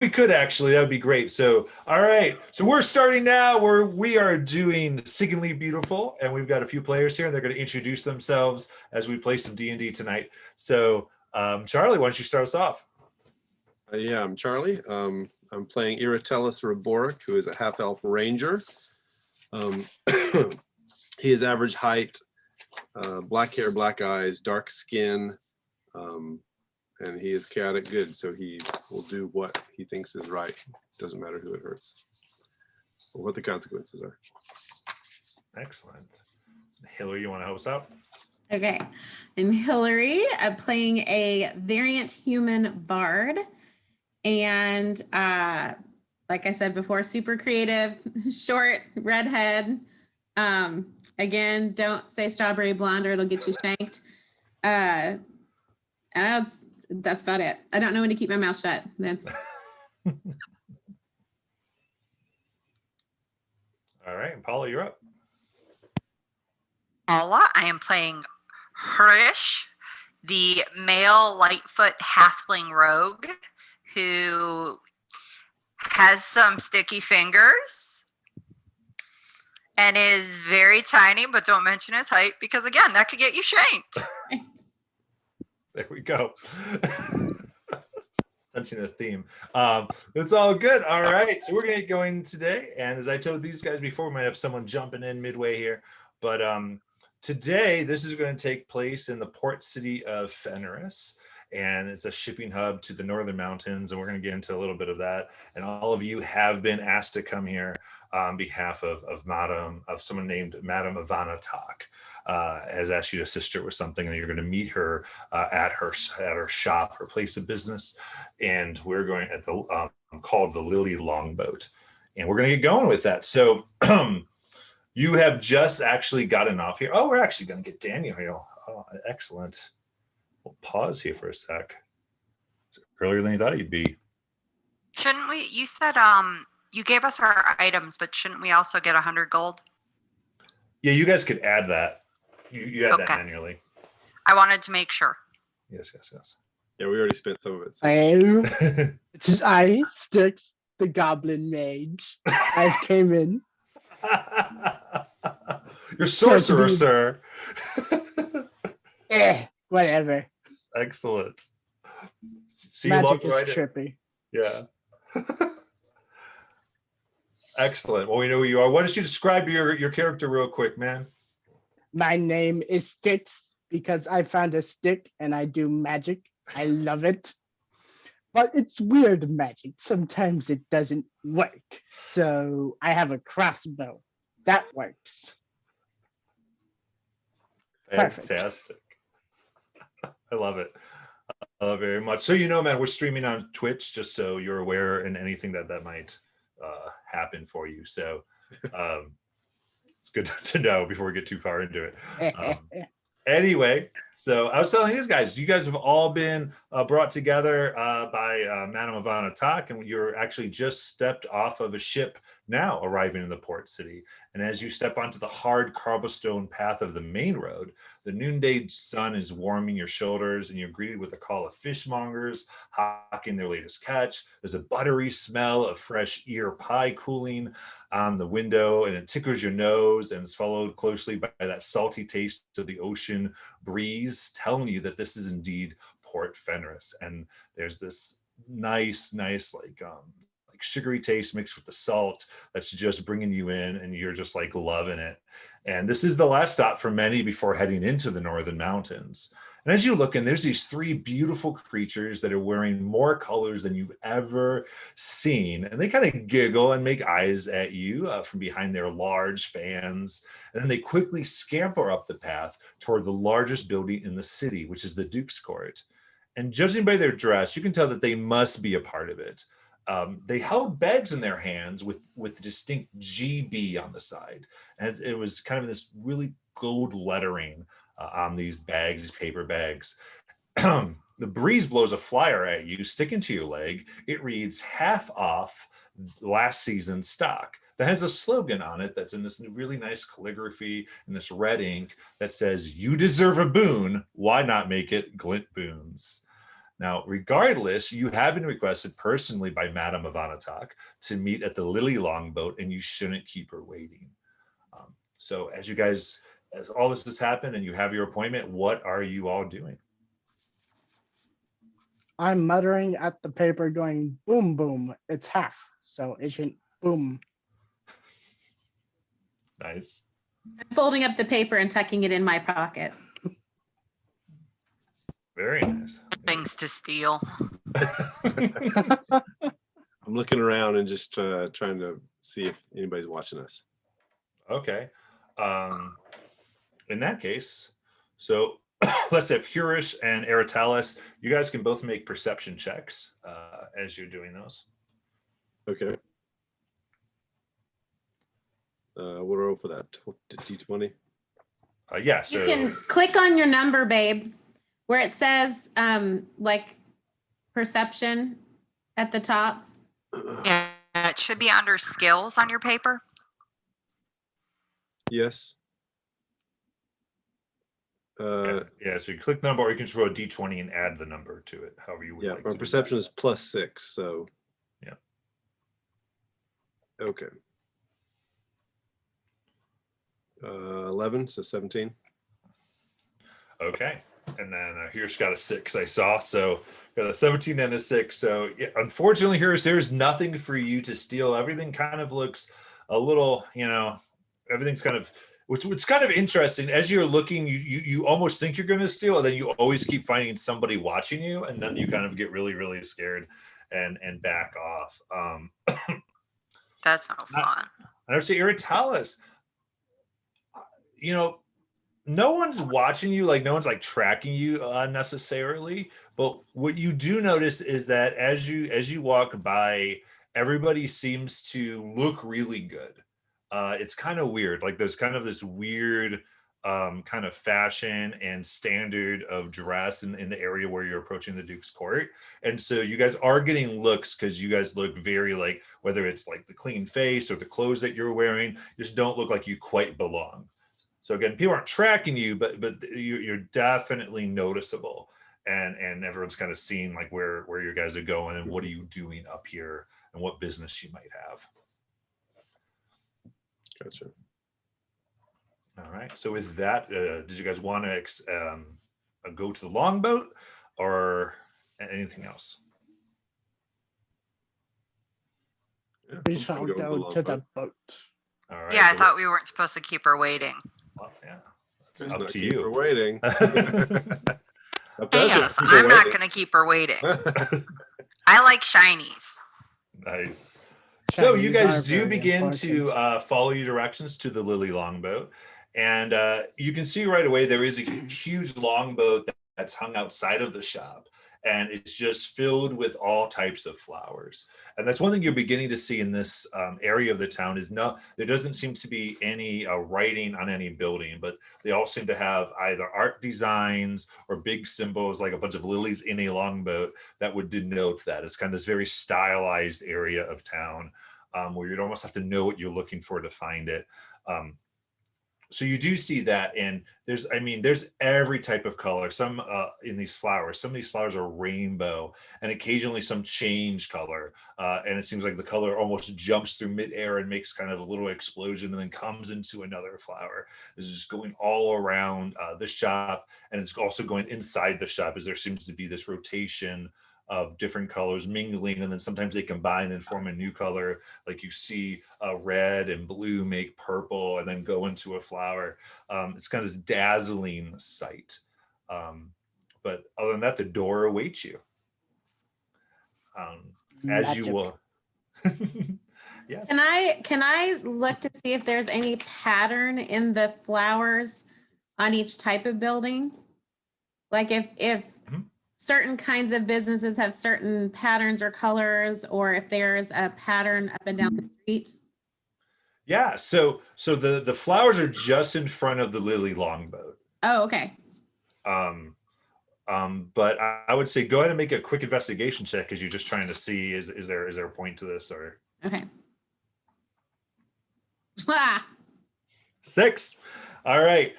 we could actually, that would be great. So, all right. So we're starting now. We are doing Sickenly Beautiful, and we've got a few players here. They're going to introduce themselves as we play some D&D tonight. So, Charlie, why don't you start us off? Yeah, I'm Charlie. I'm playing Irritellus Roboric, who is a half-elf ranger. He is average height, black hair, black eyes, dark skin, and he is chaotic good, so he will do what he thinks is right. Doesn't matter who it hurts or what the consequences are. Excellent. Hillary, you want to help us out? Okay, I'm Hillary. I'm playing a variant human bard. And like I said before, super creative, short, redhead. Again, don't say strawberry blonde or it'll get you shanked. And that's about it. I don't know when to keep my mouth shut. That's all right. And Paula, you're up. Paula, I am playing Hrish, the male Lightfoot halfling rogue who has some sticky fingers and is very tiny, but don't mention his height because, again, that could get you shanked. There we go. Sensing a theme. It's all good. All right. So we're going to get going today. And as I told these guys before, we might have someone jumping in midway here. But today, this is going to take place in the port city of Fenris. And it's a shipping hub to the Northern Mountains. And we're going to get into a little bit of that. And all of you have been asked to come here on behalf of someone named Madame Ivana Tak. Has asked you to assist her with something, and you're going to meet her at her shop, her place of business. And we're going at the called the Lily Longboat. And we're going to get going with that. So you have just actually gotten off here. Oh, we're actually going to get Daniel here. Oh, excellent. We'll pause here for a sec. Earlier than you thought he'd be. Shouldn't we? You said you gave us our items, but shouldn't we also get 100 gold? Yeah, you guys could add that. You add that manually. I wanted to make sure. Yes. Yeah, we already spent some of it. So. I, Styx, the Goblin Mage. I came in. You're sorcerer, sir. Whatever. Excellent. So Magic is trippy. Yeah. Excellent. Well, we know who you are. Why don't you describe your character real quick, man? My name is Styx because I found a stick and I do magic. I love it. But it's weird magic. Sometimes it doesn't work. So I have a crossbow. That works. Fantastic. Perfect. I love it. I love it very much. So, man, we're streaming on Twitch, just so you're aware and anything that might happen for you. So it's good to know before we get too far into it. Anyway, so I was telling these guys, you guys have all been brought together by Madame Ivana Tak, and you're actually just stepped off of a ship now arriving in the port city. And as you step onto the hard cobblestone path of the main road, the noonday sun is warming your shoulders, and you're greeted with a call of fishmongers hawking their latest catch. There's a buttery smell of fresh ear pie cooling on the window, and it tickles your nose, and it's followed closely by that salty taste of the ocean breeze telling you that this is indeed Port Fenris. And there's this nice like sugary taste mixed with the salt that's just bringing you in, and you're just like loving it. And this is the last stop for many before heading into the Northern Mountains. And as you look in, there's these three beautiful creatures that are wearing more colors than you've ever seen. And they kind of giggle and make eyes at you from behind their large fans. And then they quickly scamper up the path toward the largest building in the city, which is the Duke's Court. And judging by their dress, you can tell that they must be a part of it. They held bags in their hands with distinct GB on the side. And it was kind of this really gold lettering on these bags, these paper bags. The breeze blows a flyer at you, sticking to your leg. It reads half off last season's stock. That has a slogan on it that's in this really nice calligraphy in this red ink that says, "You deserve a boon. Why not make it Glint Boons?" Now, regardless, you have been requested personally by Madame Ivanatok to meet at the Lily Longboat, and you shouldn't keep her waiting. So as you guys, as all this has happened and you have your appointment, what are you all doing? I'm muttering at the paper going, boom, boom, it's half. So Agent Boom. Nice. I'm folding up the paper and tucking it in my pocket. Very nice. Things to steal. I'm looking around and just trying to see if anybody's watching us. Okay. In that case, so let's have Hurish and Aritalis. You guys can both make perception checks as you're doing those. Okay. What do I roll for that? D20? Yeah. So You can click on your number, babe, where it says like perception at the top. Yeah, it should be under skills on your paper. Yes. yeah, so you click number, or you can just roll a d20 and add the number to it, however you would Yeah, like my to do perception that. is +6, so. Yeah. Okay. 11, so 17. Okay. And then here's got a 6 I saw. So got a 17 and a 6. So yeah, unfortunately, there's nothing for you to steal. Everything kind of looks a little, everything's kind of, which kind of interesting. As you're looking, you almost think you're going to steal, and then you always keep finding somebody watching you, and then you kind of get really, really scared and back off. That's no fun. I would say Irritalis, no one's watching you, like no one's like tracking you necessarily, but what you do notice is that as you walk by, everybody seems to look really good. It's kind of weird, like there's kind of this weird kind of fashion and standard of dress in the area where you're approaching the Duke's court, and so you guys are getting looks because you guys look very, like, whether it's like the clean face or the clothes that you're wearing, just don't look like you quite belong. So again, people aren't tracking you, but you're definitely noticeable, and everyone's kind of seeing like where you guys are going and what are you doing up here and what business you might have. Gotcha. All right. So with that, did you guys want to go to the longboat or anything else? Yeah, We I'm shall gonna go with to the longboat. boat. All right. Yeah, I so- thought we weren't supposed to keep her waiting. well, yeah. It's Let's up not to keep her you. waiting. Up to us, Yes, keep her I'm not waiting. going to keep her waiting. I like shinies. Nice. So you Shinies guys are do very begin important. to follow your directions to the Lily Longboat, and you can see right away there is a huge longboat that's hung outside of the shop, and it's just filled with all types of flowers. And that's one thing you're beginning to see in this area of the town is there doesn't seem to be any writing on any building, but they all seem to have either art designs or big symbols like a bunch of lilies in a longboat that would denote that. It's kind of this very stylized area of town where you'd almost have to know what you're looking for to find it. So you do see that, and there's every type of color. Some in these flowers, some of these flowers are rainbow, and occasionally some change color. And it seems like the color almost jumps through midair and makes kind of a little explosion, and then comes into another flower. This is just going all around the shop, and it's also going inside the shop as there seems to be this rotation of different colors mingling, and then sometimes they combine and form a new color. Like you see red and blue make purple and then go into a flower. It's kind of this dazzling sight. But other than that, the door awaits you. As you Magic. will. Yes. Can I look to see if there's any pattern in the flowers on each type of building? Like if Mhm. certain kinds of businesses have certain patterns or colors, or if there's a pattern up and down the street? Yeah. So the flowers are just in front of the Lily Longboat. Oh, okay. But I would say go ahead and make a quick investigation check because you're just trying to see is there a point to this, or Okay. Ah, 6. All right.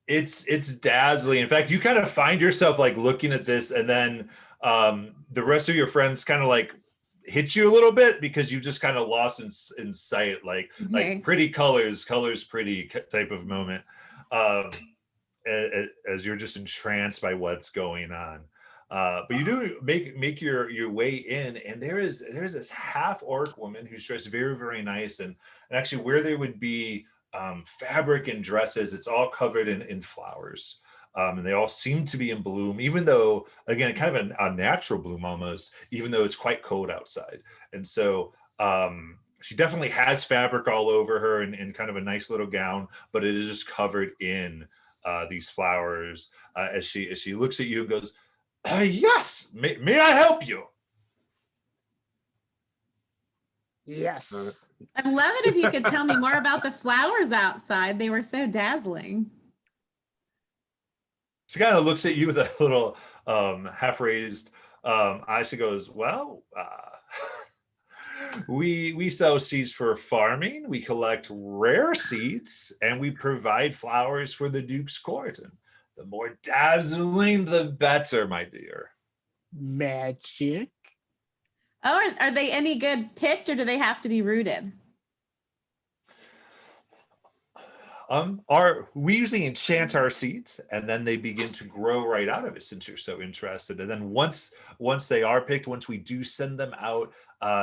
It's dazzling. In fact, you kind of find yourself like looking at this, and then The rest of your friends kind of like hit you a little bit because you just kind of lost in sight, like Okay. pretty colors pretty type of moment, as you're just entranced by what's going on. But you do make your way in, and there's this half orc woman who's dressed very, very nice, and actually where there would be fabric and dresses, it's all covered in flowers. And they all seem to be in bloom, even though, again, kind of a natural bloom almost, even though it's quite cold outside. And so she definitely has fabric all over her and kind of a nice little gown, but it is just covered in these flowers as she looks at you and goes, yes, may I help you? Yes. I'd love it if you could tell me more about the flowers outside. They were so dazzling. She kind of looks at you with a little half raised eye. She goes, well, we sow seeds for farming, we collect rare seeds, and we provide flowers for the Duke's court. And the more dazzling, the better, my dear. Magic. Oh, are they any good picked, or do they have to be rooted? We usually enchant our seeds and then they begin to grow right out of it, since you're so interested. And then once they are picked, once we do send them out,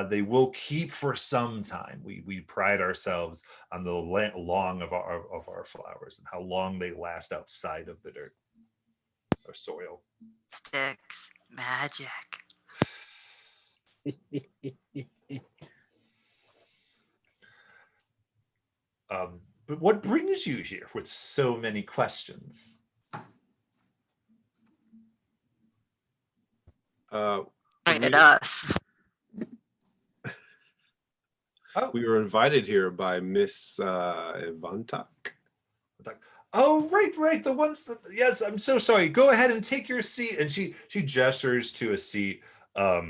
they will keep for some time. We pride ourselves on the long of our flowers and how long they last outside of the dirt or soil. Sticks. Magic. But what brings you here with so many questions? Invited us. We were invited here by Miss Ivantak. Oh, right. The ones that, yes, I'm so sorry. Go ahead and take your seat. And she gestures to a seat, a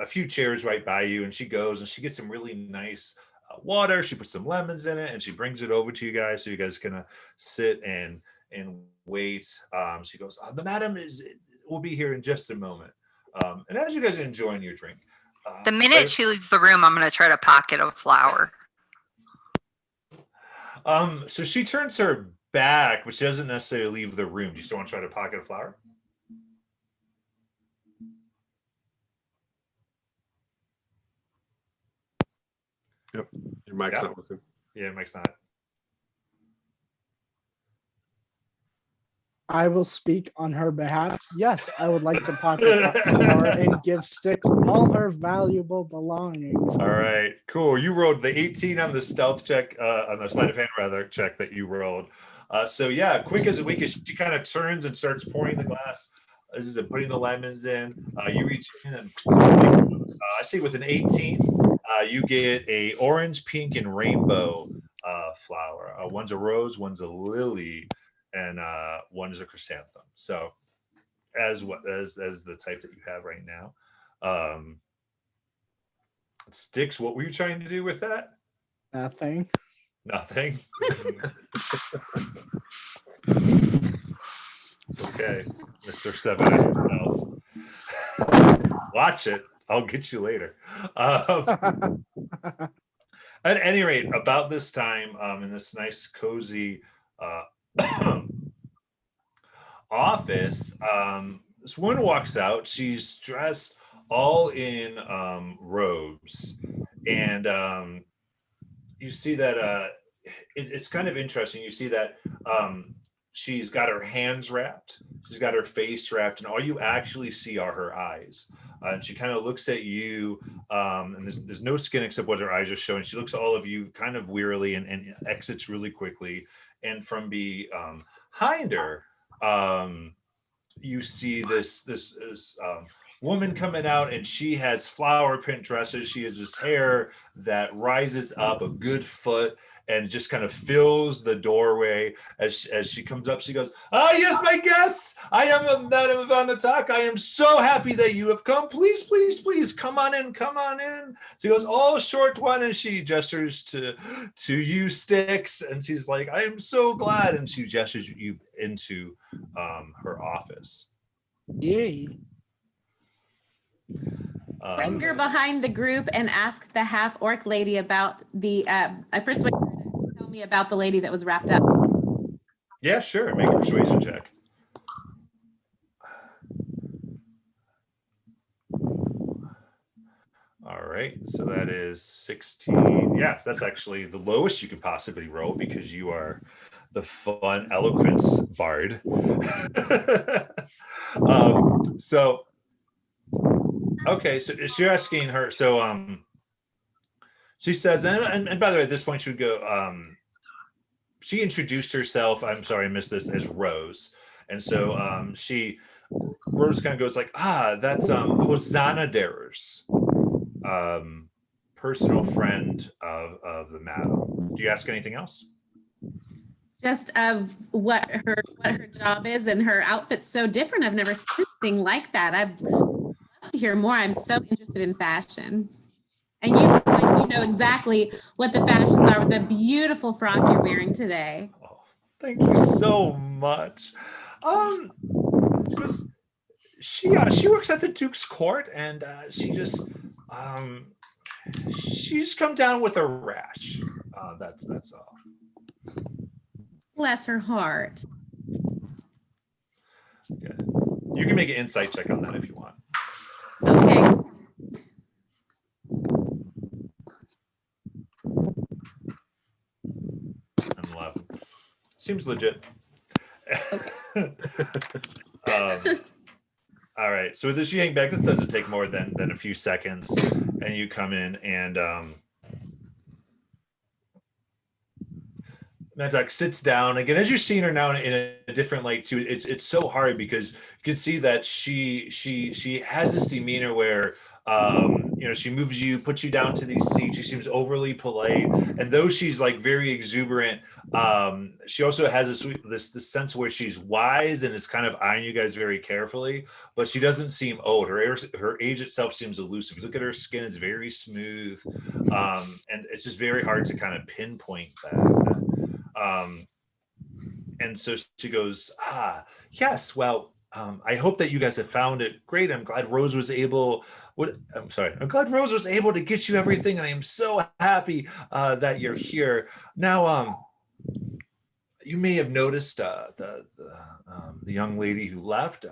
few chairs right by you, and she goes and she gets some really nice water. She puts some lemons in it and she brings it over to you guys, so you guys can sit and wait. She goes, the madam will be here in just a moment. And as you guys are enjoying your drink, The minute she leaves the room, I'm going to try to pocket a flower. so she turns her back, but she doesn't necessarily leave the room. Do you still want to try to pocket a flower? Yep. Your mic's not working. Yeah, mic's not. I will speak on her behalf. Yes, I would like to pocket that flower and give Styx all her valuable belongings. All right, cool. You rolled the 18 on the stealth check, on the sleight of hand rather check that you rolled. So yeah, quick as a week, as she kind of turns and starts pouring the glass, putting the lemons in. You reach in and I see with an 18, you get a orange, pink, and rainbow flower. One's a rose, one's a lily, and one is a chrysanthem. So as the type that you have right now. Sticks, what were you trying to do with that? Nothing. Nothing. Okay, Mr. 7 watch it. I'll get you later. At any rate, about this time, in this nice cozy office, this woman walks out. She's dressed all in robes, and you see that it's kind of interesting. You see that she's got her hands wrapped, she's got her face wrapped, and all you actually see are her eyes. And she kind of looks at you, and there's no skin except what her eyes are showing. She looks at all of you kind of wearily and exits really quickly. And from behind her, you see this woman coming out, and she has flower print dresses. She has this hair that rises up a good foot and just kind of fills the doorway. As she comes up, she goes, yes, my guests, I am Madame Ivantak. I am so happy that you have come. Please, please, please, come on in. She goes, oh, short one, and she gestures to you, Sticks, and she's like, I am so glad, and she gestures you into her office. Yay. Linger behind the group and ask the half orc lady about the. I persuade her to tell me about the lady that was wrapped up. Yeah, sure. Make a persuasion check. All right, so that is 16. Yeah, that's actually the lowest you could possibly roll because you are the fun eloquence bard. So, okay, so you're asking her. So, she says, and by the way, at this point, she would go. She introduced herself. I'm sorry, I missed this as Rose, and so Rose kind of goes like, that's Hosanna Darers. Personal friend of the madam. Do you ask anything else? Just what her job is, and her outfit's so different. I've never seen anything like that. I'd love to hear more. I'm so interested in fashion. And you look like you know exactly what the fashions are with the beautiful frock you're wearing today. Oh, thank you so much. She goes, she works at the Duke's court, and she's come down with a rash. That's all. Bless her heart. Yeah. You can make an insight check on that if you want. Okay. I'm 11. Seems legit. Okay. All right. So with this, you hang back. This doesn't take more than a few seconds, and you come in, and Mantak sits down again. As you're seeing her now in a different light too, it's so hard because you can see that she has this demeanor where she moves you, puts you down to these seats. She seems overly polite, and though she's like very exuberant, she also has this sense where she's wise and is kind of eyeing you guys very carefully. But she doesn't seem old. Her age itself seems elusive. You look at her skin; it's very smooth, and it's just very hard to kind of pinpoint that. And so she goes, yes, well, I hope that you guys have found it great. I'm glad Rose was able to get you everything, and I am so happy that you're here. Now, you may have noticed the young lady who left.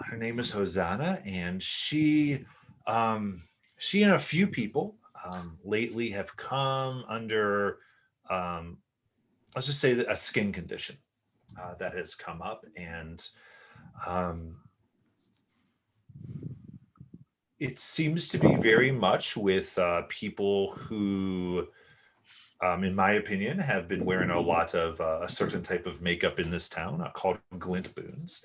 Her name is Hosanna, and she and a few people lately have come under let's just say a skin condition that has come up, and it seems to be very much with people who, in my opinion, have been wearing a lot of a certain type of makeup in this town called glint boons.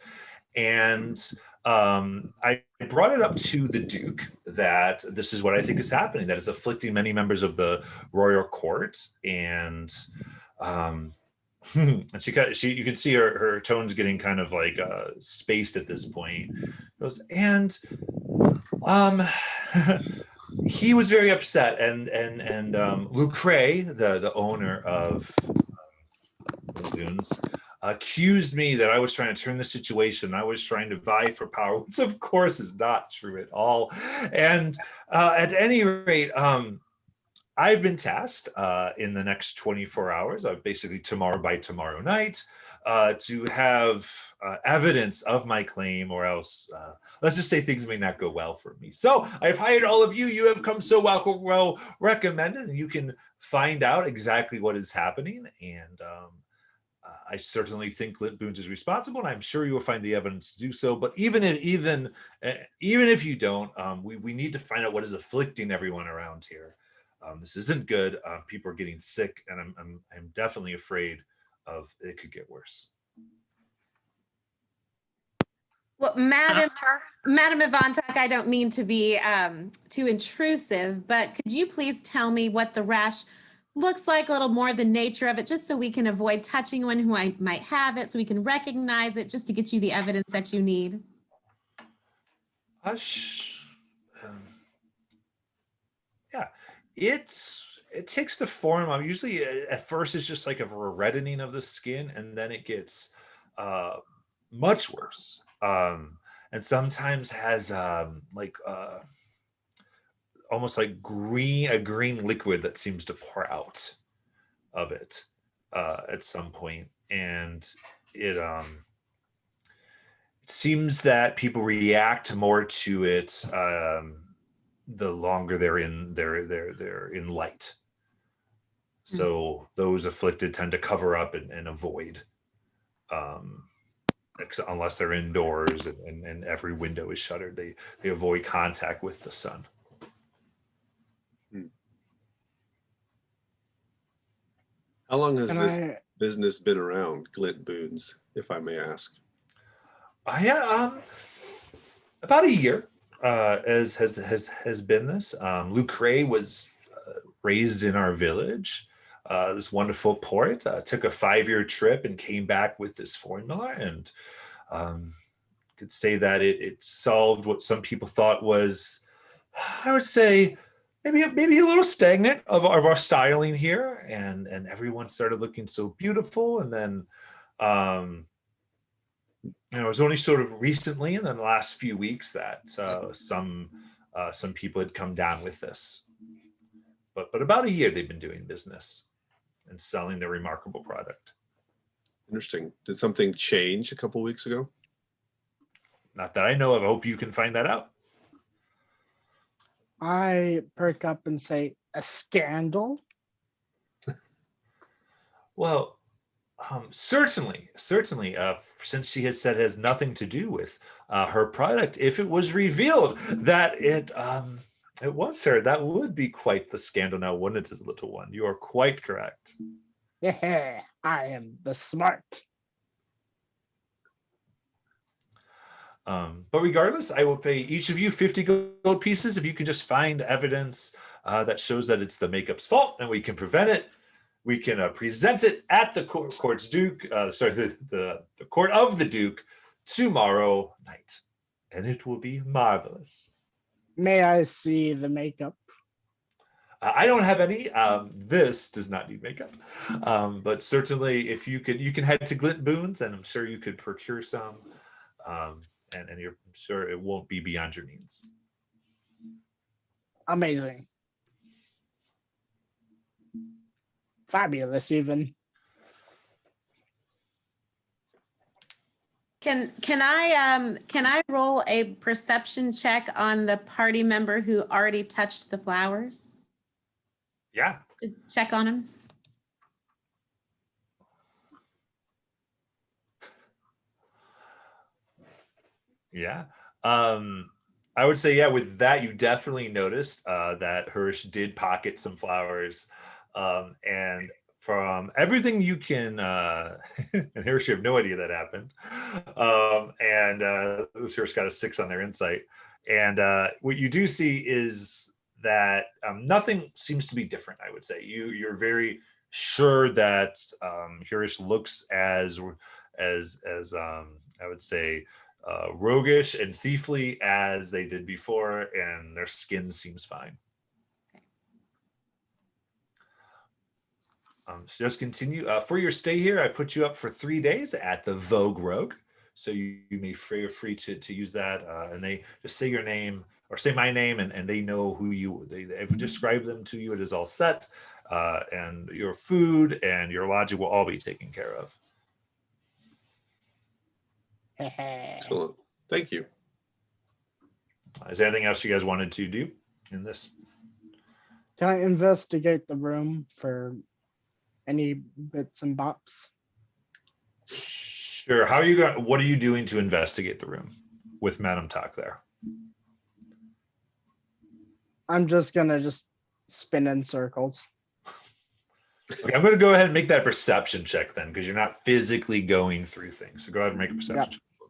And I brought it up to the Duke that this is what I think is happening, that is afflicting many members of the royal court. And and she you can see her tones getting kind of like spaced at this point. Goes, and he was very upset, and Lucre, the owner of Dunes, accused me that I was trying to turn the situation. I was trying to vie for power, which of course is not true at all. And at any rate, I've been tasked in the next 24 hours, basically tomorrow night, to have evidence of my claim, or else, let's just say things may not go well for me. So I've hired all of you. You have come so well recommended, and you can find out exactly what is happening. And I certainly think Lit Boons is responsible, and I'm sure you will find the evidence to do so. But even if you don't, we need to find out what is afflicting everyone around here. This isn't good. People are getting sick, and I'm definitely afraid of it could get worse. Well, Madam Master? Ivantak, I don't mean to be too intrusive, but could you please tell me what the rash looks like, a little more the nature of it, just so we can avoid touching one who might have it, so we can recognize it, just to get you the evidence that you need? Yeah, it takes the form of, usually at first it's just like a reddening of the skin, and then it gets much worse. and sometimes has almost like a green liquid that seems to pour out of it at some point. And it seems that people react more to it the longer they're in light. So those afflicted tend to cover up and avoid, unless they're indoors and every window is shuttered. They avoid contact with the sun. How long has Can this I business been around, Glint Boons, if I may ask? Yeah, about a year has been this. Luke Ray was raised in our village. This wonderful port, took a 5-year trip and came back with this formula, and could say that it solved what some people thought was, I would say, maybe a little stagnant of our styling here, and everyone started looking so beautiful. And then it was only sort of recently in the last few weeks that some people had come down with this, but about a year they've been doing business and selling their remarkable product. Interesting. Did something change a couple weeks ago? Not that I know of. I hope you can find that out. I perk up and say, a scandal? Well, certainly. Since she has said it has nothing to do with her product, if it was revealed that it was her, that would be quite the scandal now, wouldn't it, little one? You are quite correct. Yeah, I am the smart. But regardless, I will pay each of you 50 gold pieces if you can just find evidence that shows that it's the makeup's fault, and we can prevent it. We can present it at the court's Duke, the court of the Duke tomorrow night, and it will be marvelous. May I see the makeup? I don't have any. This does not need makeup, but certainly, if you can head to Glint Boons, and I'm sure you could procure some. And you're sure it won't be beyond your means. Amazing. Fabulous, even. Can I roll a perception check on the party member who already touched the flowers? Yeah. To check on him. Yeah. I would say, yeah, with that, you definitely noticed that Hirsch did pocket some flowers. And from everything you can, and Hirsch, you have no idea that happened. This Hirsch got a 6 on their insight. And what you do see is that nothing seems to be different, I would say. You're very sure that Hirsch looks as I would say, roguish and thiefly as they did before, and their skin seems fine. So just continue. For your stay here, I put you up for 3 days at the Vogue Rogue. So you may feel free to use that. And they just say your name or say my name, and they know who they've described them to you. It is all set. And your food and your lodging will all be taken care of. Excellent. Thank you. Is there anything else you guys wanted to do in this? Can I investigate the room for any bits and bops? Sure. What are you doing to investigate the room with Madame Talk there? I'm just gonna spin in circles. Okay, I'm going to go ahead and make that perception check then, because you're not physically going through things. So go ahead and make a perception check for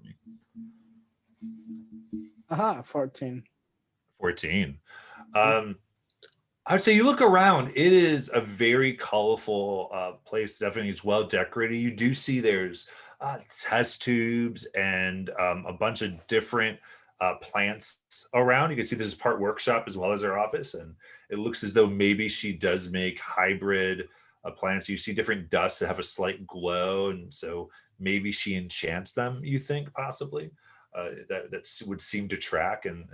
me. 14. 14. I would say you look around. It is a very colorful place. Definitely, it's well decorated. You do see there's test tubes and a bunch of different plants around. You can see this is part workshop as well as her office, and it looks as though maybe she does make hybrid plants. You see different dusts that have a slight glow, and so maybe she enchants them, you think, possibly. would seem to track, and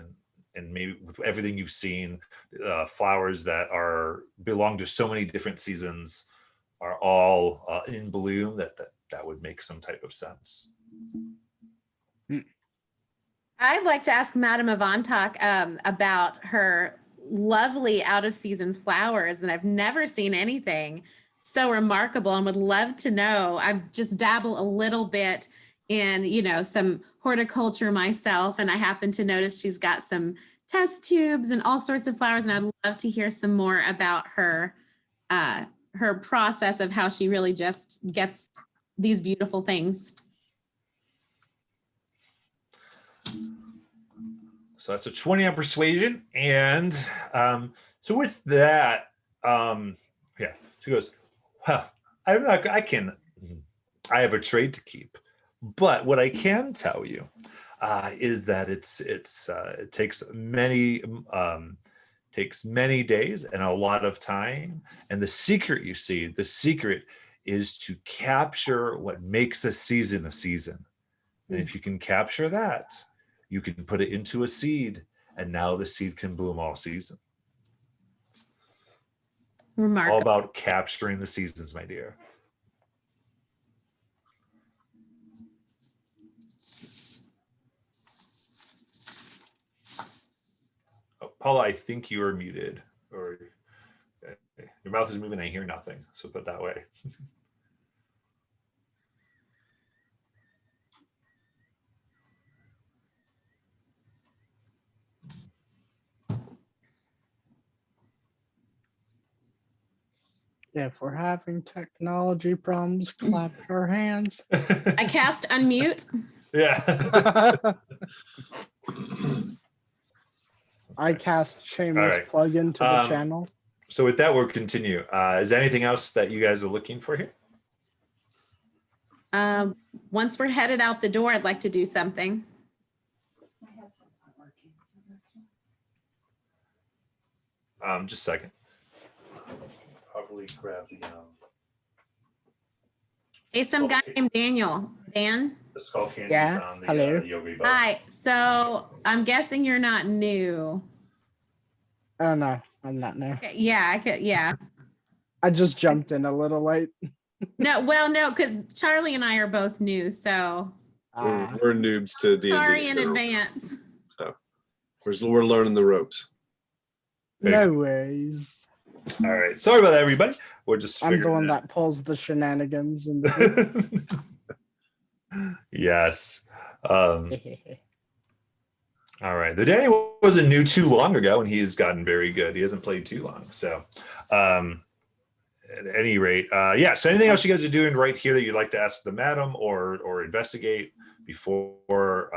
maybe with everything you've seen, flowers that belong to so many different seasons are all in bloom, that would make some type of sense. I'd like to ask Madame Avantok about her lovely out of season flowers, and I've never seen anything so remarkable and would love to know. I've just dabbled a little bit in, some horticulture myself, and I happen to notice she's got some test tubes and all sorts of flowers, and I'd love to hear some more about her process of how she really just gets these beautiful things. So that's a 20 on persuasion. And so with that, she goes, well, I have a trade to keep, but what I can tell you is that it takes many days and a lot of time. And the secret is to capture what makes a season a season. And if you can capture that, you can put it into a seed, and now the seed can bloom all season. It's all about capturing the seasons, my dear. Oh, Paula, I think you are muted, or your mouth is moving. I hear nothing. So put it that way. If we're having technology problems, clap your hands. I cast unmute. Yeah. I cast shameless plug into the channel. So with that, we'll continue. Is there anything else that you guys are looking for here? Once we're headed out the door, I'd like to do something. Just a second. Probably grab the Hey, some guy named Daniel. Dan? the skull candies on the hello. Yogi Bo. Hi. So I'm guessing you're not new. Oh no, I'm not new. Okay, yeah. I just jumped in a little late. No, because Charlie and I are both new, so We're noobs to D&D. sorry in advance. So we're learning the ropes. No worries. All right. Sorry about that, everybody. We're just I'm the figuring one it out. that pulls the shenanigans in the Yes. All right. The Danny wasn't new too long ago, and he's gotten very good. He hasn't played too long. So at any rate, so anything else you guys are doing right here that you'd like to ask the madam or investigate before?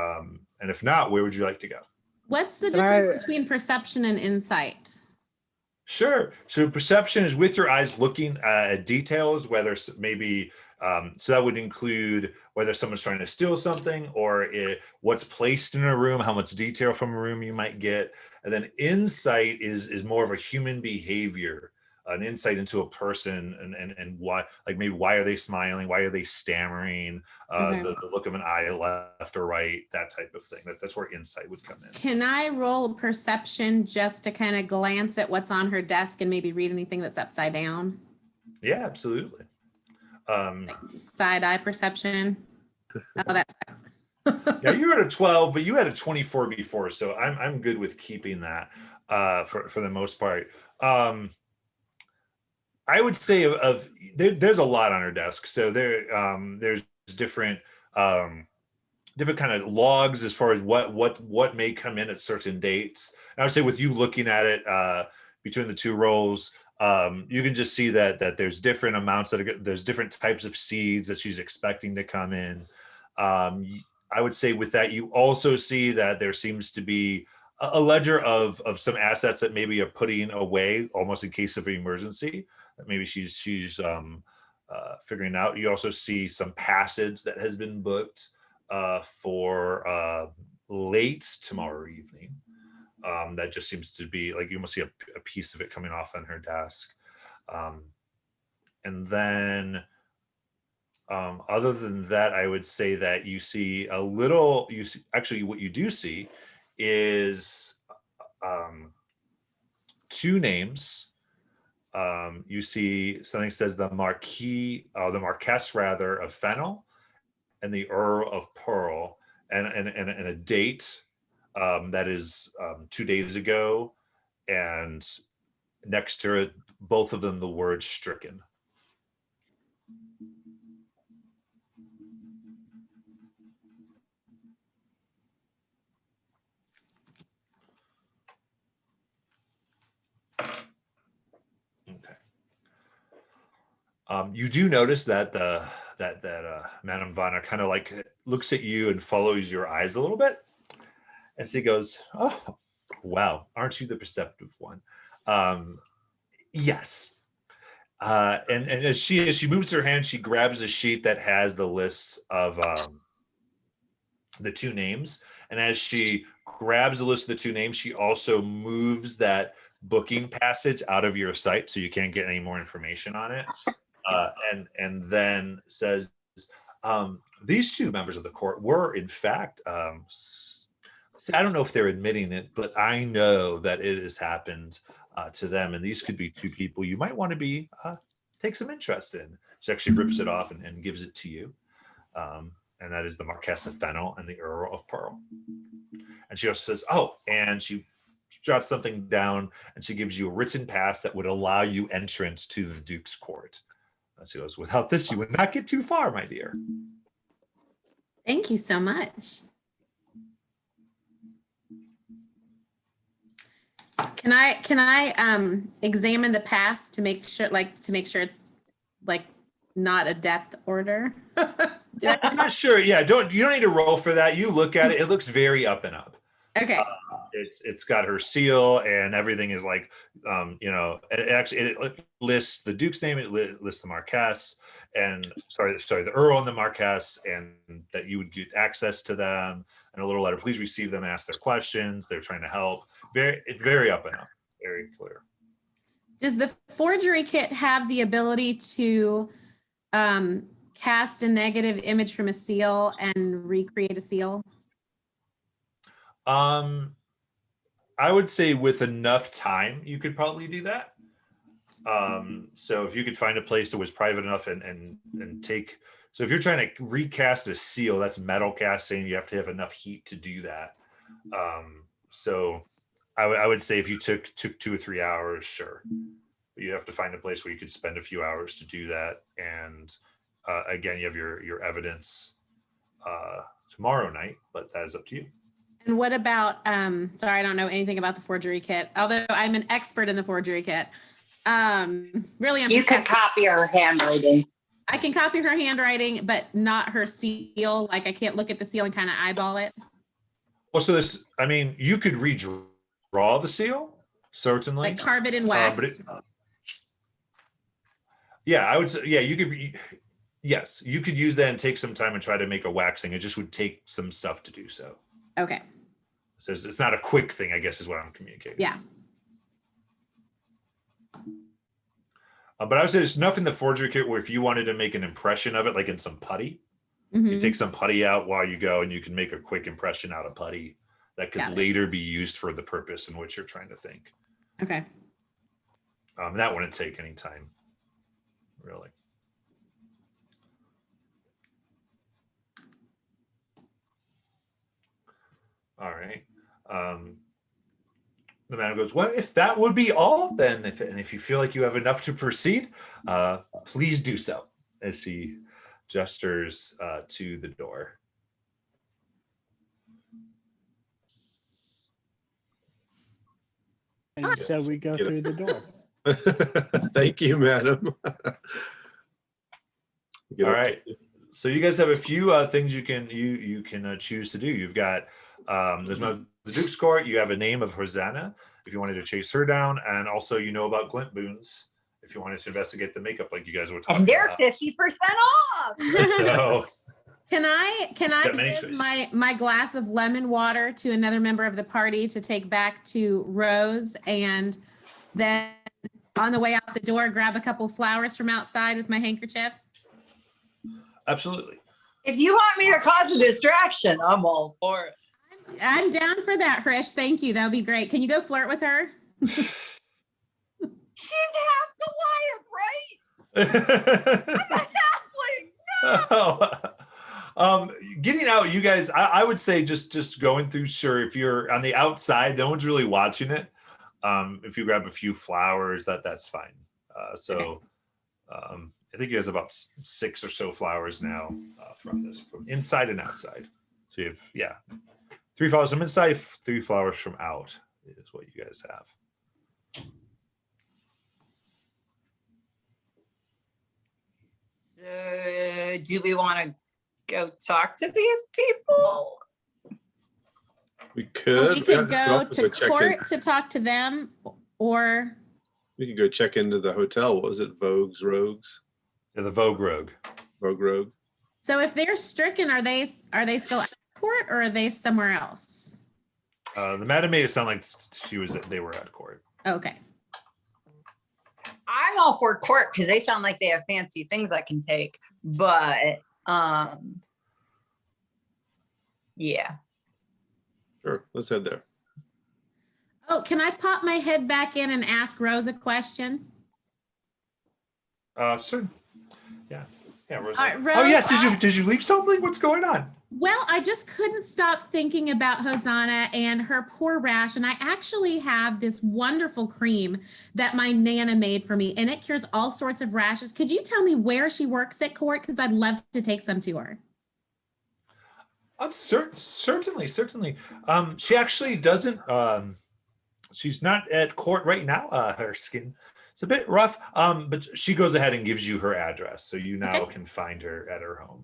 And if not, where would you like to go? What's the difference between perception and insight? Sure. So perception is with your eyes looking at details, whether maybe, so that would include whether someone's trying to steal something or what's placed in a room, how much detail from a room you might get. And then insight is more of a human behavior, an insight into a person and why, like maybe why are they smiling? Why are they stammering? The look of an eye left or right, that type of thing. That's where insight would come in. Can I roll perception just to kind of glance at what's on her desk and maybe read anything that's upside down? Yeah, absolutely. Like side eye perception. Oh, that sucks. Yeah, you were at a 12, but you had a 24 before, so I'm good with keeping that for the most part. I would say there's a lot on her desk. So there's different kind of logs as far as what may come in at certain dates. And I would say with you looking at it between the two rolls, you can just see that there's different amounts there's different types of seeds that she's expecting to come in. I would say with that, you also see that there seems to be a ledger of some assets that maybe are putting away almost in case of an emergency that maybe she's figuring out. You also see some passage that has been booked for late tomorrow evening. That just seems to be like you must see a piece of it coming off on her desk. And then Other than that, I would say that you see a little, you see, actually what you do see is two names. You see something says the the Marquess rather of Fennel and the Earl of Pearl, and a date that is 2 days ago, and next to it, both of them the word stricken. Okay. You do notice that Madame Vanna kind of like looks at you and follows your eyes a little bit, and she goes, "Oh, wow, aren't you the perceptive one?" Yes. And as she moves her hand, she grabs a sheet that has the lists of the two names, and as she grabs the list of the two names, she also moves that booking passage out of your sight so you can't get any more information on it. And then says, these two members of the court were, in fact, see, I don't know if they're admitting it, but I know that it has happened to them, and these could be two people you might want to be take some interest in. She actually rips it off and gives it to you, and that is the Marquess of Fennel and the Earl of Pearl. And she also says, "Oh," and she jots something down, and she gives you a written pass that would allow you entrance to the Duke's court. She goes, "Without this, you would not get too far, my dear." Thank you so much. Can I examine the pass to make sure it's like not a death order? I'm not sure. Yeah, you don't need to roll for that. You look at it; it looks very up and up. Okay. It's got her seal and everything is like, it lists the Duke's name, it lists the Marquess, and sorry, the Earl and the Marquess, and that you would get access to them, and a little letter. Please receive them and ask their questions. They're trying to help. Very up and up, very clear. Does the forgery kit have the ability to cast a negative image from a seal and recreate a seal? I would say with enough time, you could probably do that. So if you could find a place that was private enough and take, so if you're trying to recast a seal, that's metal casting, you have to have enough heat to do that. So I would say if you took 2 or 3 hours, sure. But you have to find a place where you could spend a few hours to do that. And again, you have your evidence tomorrow night, but that is up to you. And what about, sorry, I don't know anything about the forgery kit, although I'm an expert in the forgery kit. Really, you can copy her handwriting. I can copy her handwriting, but not her seal. Like I can't look at the seal and kind of eyeball it. Well, so you could redraw the seal, certainly. Like carve it in wax. Yeah, I would say, yeah, you could, yes, you could use that and take some time and try to make a waxing. It just would take some stuff to do so. Okay. So it's not a quick thing, I guess, is what I'm communicating. Yeah. But I would say there's enough in the forgery kit where if you wanted to make an impression of it, like in some putty, you take some putty out while you go, and you can make a quick impression out of putty that could later be used for the purpose in which you're trying to think. Okay. That wouldn't take any time, really. All right. The man goes, "Well, if that would be all, then if you feel like you have enough to proceed, please do so," as he gestures to the door. And so we go through the door. Thank you, madam. All right. So you guys have a few things you can choose to do. You've got there's the Duke's Court. You have a name of Hosanna if you wanted to chase her down, and also about glint boons if you wanted to investigate the makeup like you guys were talking And they're about. 50% off. So, Can I give choices. my glass of lemon water to another member of the party to take back to Rose, and then on the way out the door grab a couple flowers from outside with my handkerchief? Absolutely. If you want me to cause a distraction, I'm all for it. I'm down for that, Frisch. Thank you. That would be great. Can you go flirt with her? She's half Goliath, right? I'm a halfling. Getting out, you guys, I would say just going through, sure, if you're on the outside, no one's really watching it. If you grab a few flowers, that's fine. I think you guys have about 6 or so flowers now from inside and outside. So you have 3 flowers from inside, 3 flowers from out is what you guys have. So, do we want to go talk to these people? We could. We could Yeah, go also to check court to talk to them, or We could go check into the hotel. What was it? Vogue's Rogues? Yeah, the Vogue Rogue. Vogue Rogue. so if they're stricken, are they still at court or are they somewhere else? The madam made it sound like they were at court. Okay. I'm all for court because they sound like they have fancy things I can take. But yeah. Sure, let's head there. Oh, can I pop my head back in and ask Rose a question? Sure. Yeah. Rose. All right, Oh Rose, yes, did you leave something? What's going on? Well, I just couldn't stop thinking about Hosanna and her poor rash. And I actually have this wonderful cream that my Nana made for me, and it cures all sorts of rashes. Could you tell me where she works at court? Because I'd love to take some to her. Certainly. She actually doesn't. She's not at court right now. Her skin it's a bit rough. But she goes ahead and gives you her address, so you now can find her at her home.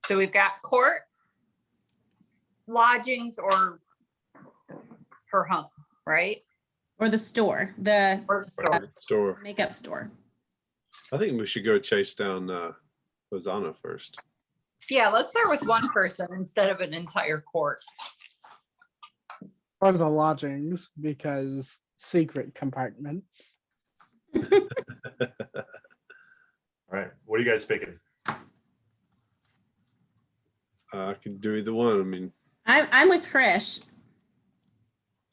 So we've got court, lodgings, or her home, right? Or the store, the Or store. Store. makeup store. I think we should go chase down Hosanna first. Yeah, let's start with one person instead of an entire court. Or the lodgings, because secret compartments. All right. What are you guys picking? I can do either one. I mean, I'm with Krish.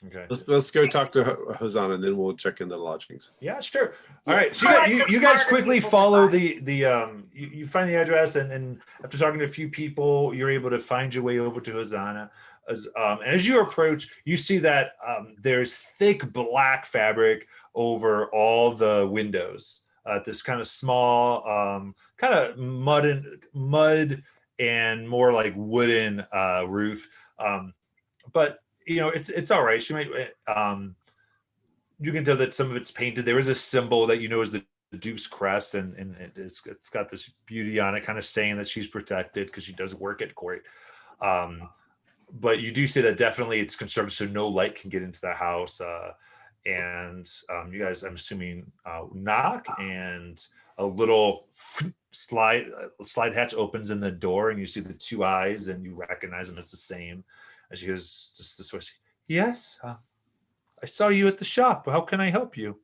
Okay. let's go talk to Hosanna, and then we'll check in the lodgings. Yeah, sure. All right. So you guys quickly follow you find the address, and after talking to a few people, you're able to find your way over to Hosanna. And as you approach, you see that there's thick black fabric over all the windows. This kind of small, kind of mud and more like wooden roof. But it's all right. She might. You can tell that some of it's painted. There is a symbol that is the Duke's crest, and it's got this beauty on it, kind of saying that she's protected because she does work at court. But you do say that definitely it's conserved, so no light can get into the house. And you guys, I'm assuming, knock, and a little slide hatch opens in the door, and you see the 2 eyes, and you recognize them as the same. And she goes just this way. Yes, I saw you at the shop. How can I help you?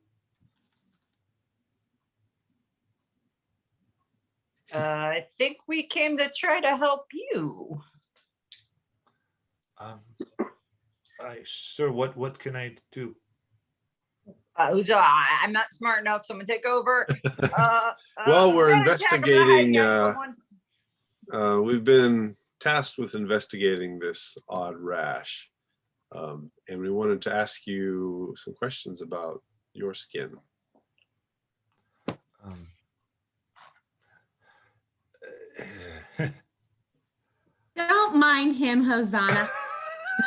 I think we came to try to help you. Sir, what can I do? So I'm not smart enough. Someone take over. Well, we're I'm gonna attack him in the head, investigating. someone. We've been tasked with investigating this odd rash, and we wanted to ask you some questions about your skin. Don't mind him, Hosanna.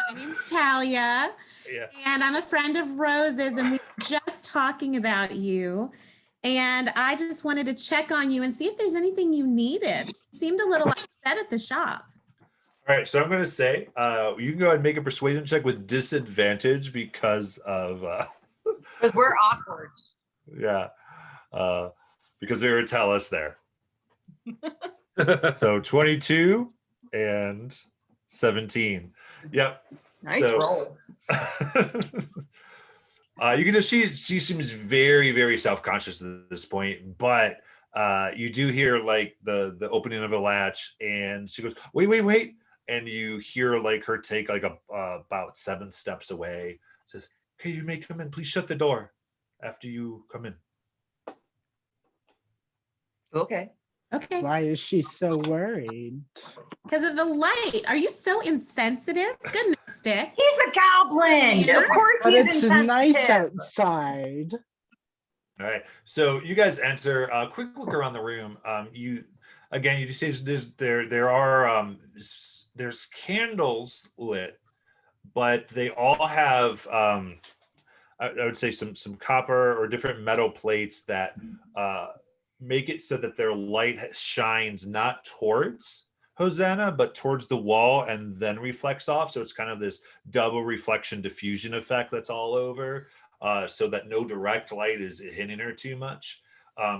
My name's Talia, Yeah. and I'm a friend of Rose's, and we were just talking about you. And I just wanted to check on you and see if there's anything you needed. You seemed a little upset at the shop. All right, so I'm going to say you can go ahead and make a persuasion check with disadvantage because of Because we're awkward. because they were tell us there. So 22 and 17. Yep. Nice So- roll. You can just she seems very, very self-conscious at this point, but you do hear like the opening of a latch, and she goes, wait, wait, wait. And you hear like her take like about 7 steps away. Says, okay, you may come in. Please shut the door after you come in. Okay. Okay. Why is she so worried? Because of the light. Are you so insensitive? Goodness, Sticks. He's a goblin. Of course But he's it's nice insensitive. outside. All right. So you guys enter. Quick look around the room. You just say there's candles lit, but they all have I would say some copper or different metal plates that make it so that their light shines not towards Hosanna, but towards the wall and then reflects off. So it's kind of this double reflection diffusion effect that's all over, so that no direct light is hitting her too much.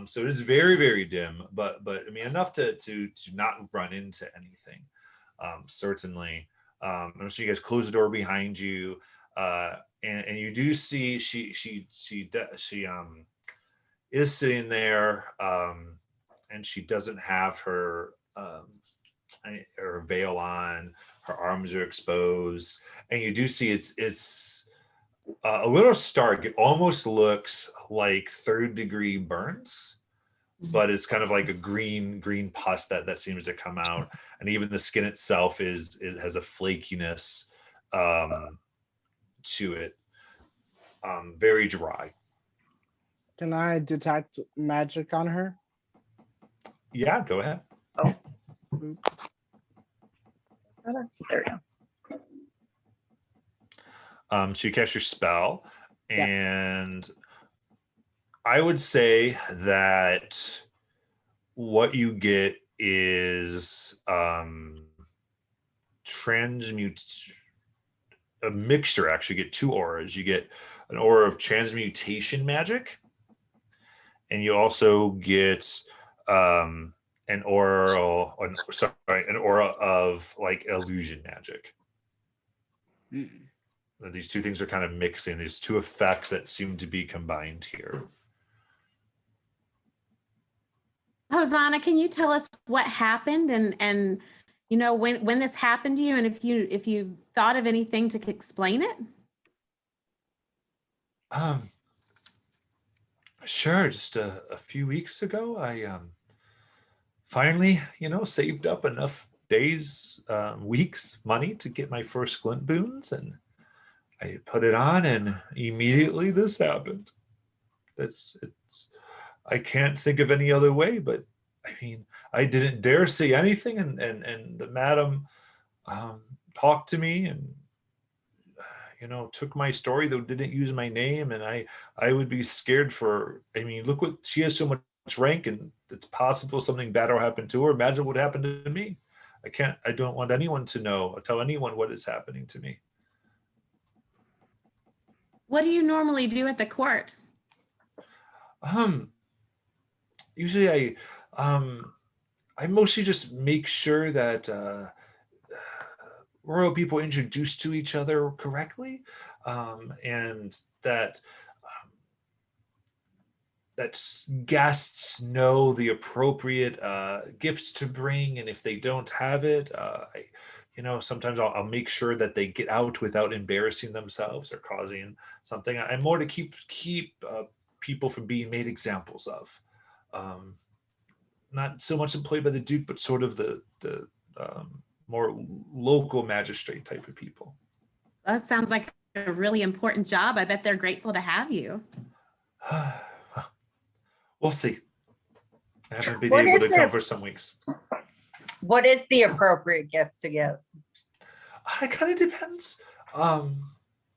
So it is very, very dim, but I mean enough to not run into anything. Certainly. So you guys close the door behind you, and you do see she is sitting there, and she doesn't have her veil on. Her arms are exposed, and you do see it's a little stark. It almost looks like 3rd-degree burns, but it's kind of like a green pus that seems to come out, and even the skin itself has a flakiness to it, very dry. Can I detect magic on her? Yeah, go ahead. There we go. So you cast your spell, Yeah. and I would say that what you get is a mixture. Actually, you get 2 auras. You get an aura of transmutation magic, and you also get an aura of like illusion magic. These 2 things are kind of mixing. These 2 effects that seem to be combined here. Hosanna, can you tell us what happened and you know when this happened to you, and if you thought of anything to explain it? Sure. Just a few weeks ago, I finally, saved up enough days, weeks, money to get my first glint boons, and I put it on, and immediately this happened. I can't think of any other way, but I mean, I didn't dare say anything, and the madam talked to me and took my story, though didn't use my name, and I would be scared for. I mean, look what she has, so much rank, and it's possible something bad will happen to her. Imagine what happened to me. I don't want anyone to know or tell anyone what is happening to me. What do you normally do at the court? Usually I mostly just make sure that royal people introduced to each other correctly, and that guests know the appropriate gifts to bring, and if they don't have it, sometimes I'll make sure that they get out without embarrassing themselves or causing something. I'm more to keep people from being made examples of. Not so much employed by the Duke, but sort of the more local magistrate type of people. That sounds like a really important job. I bet they're grateful to have you. We'll see. I haven't been able to come for some weeks. What is the appropriate gift to give? It kind of depends.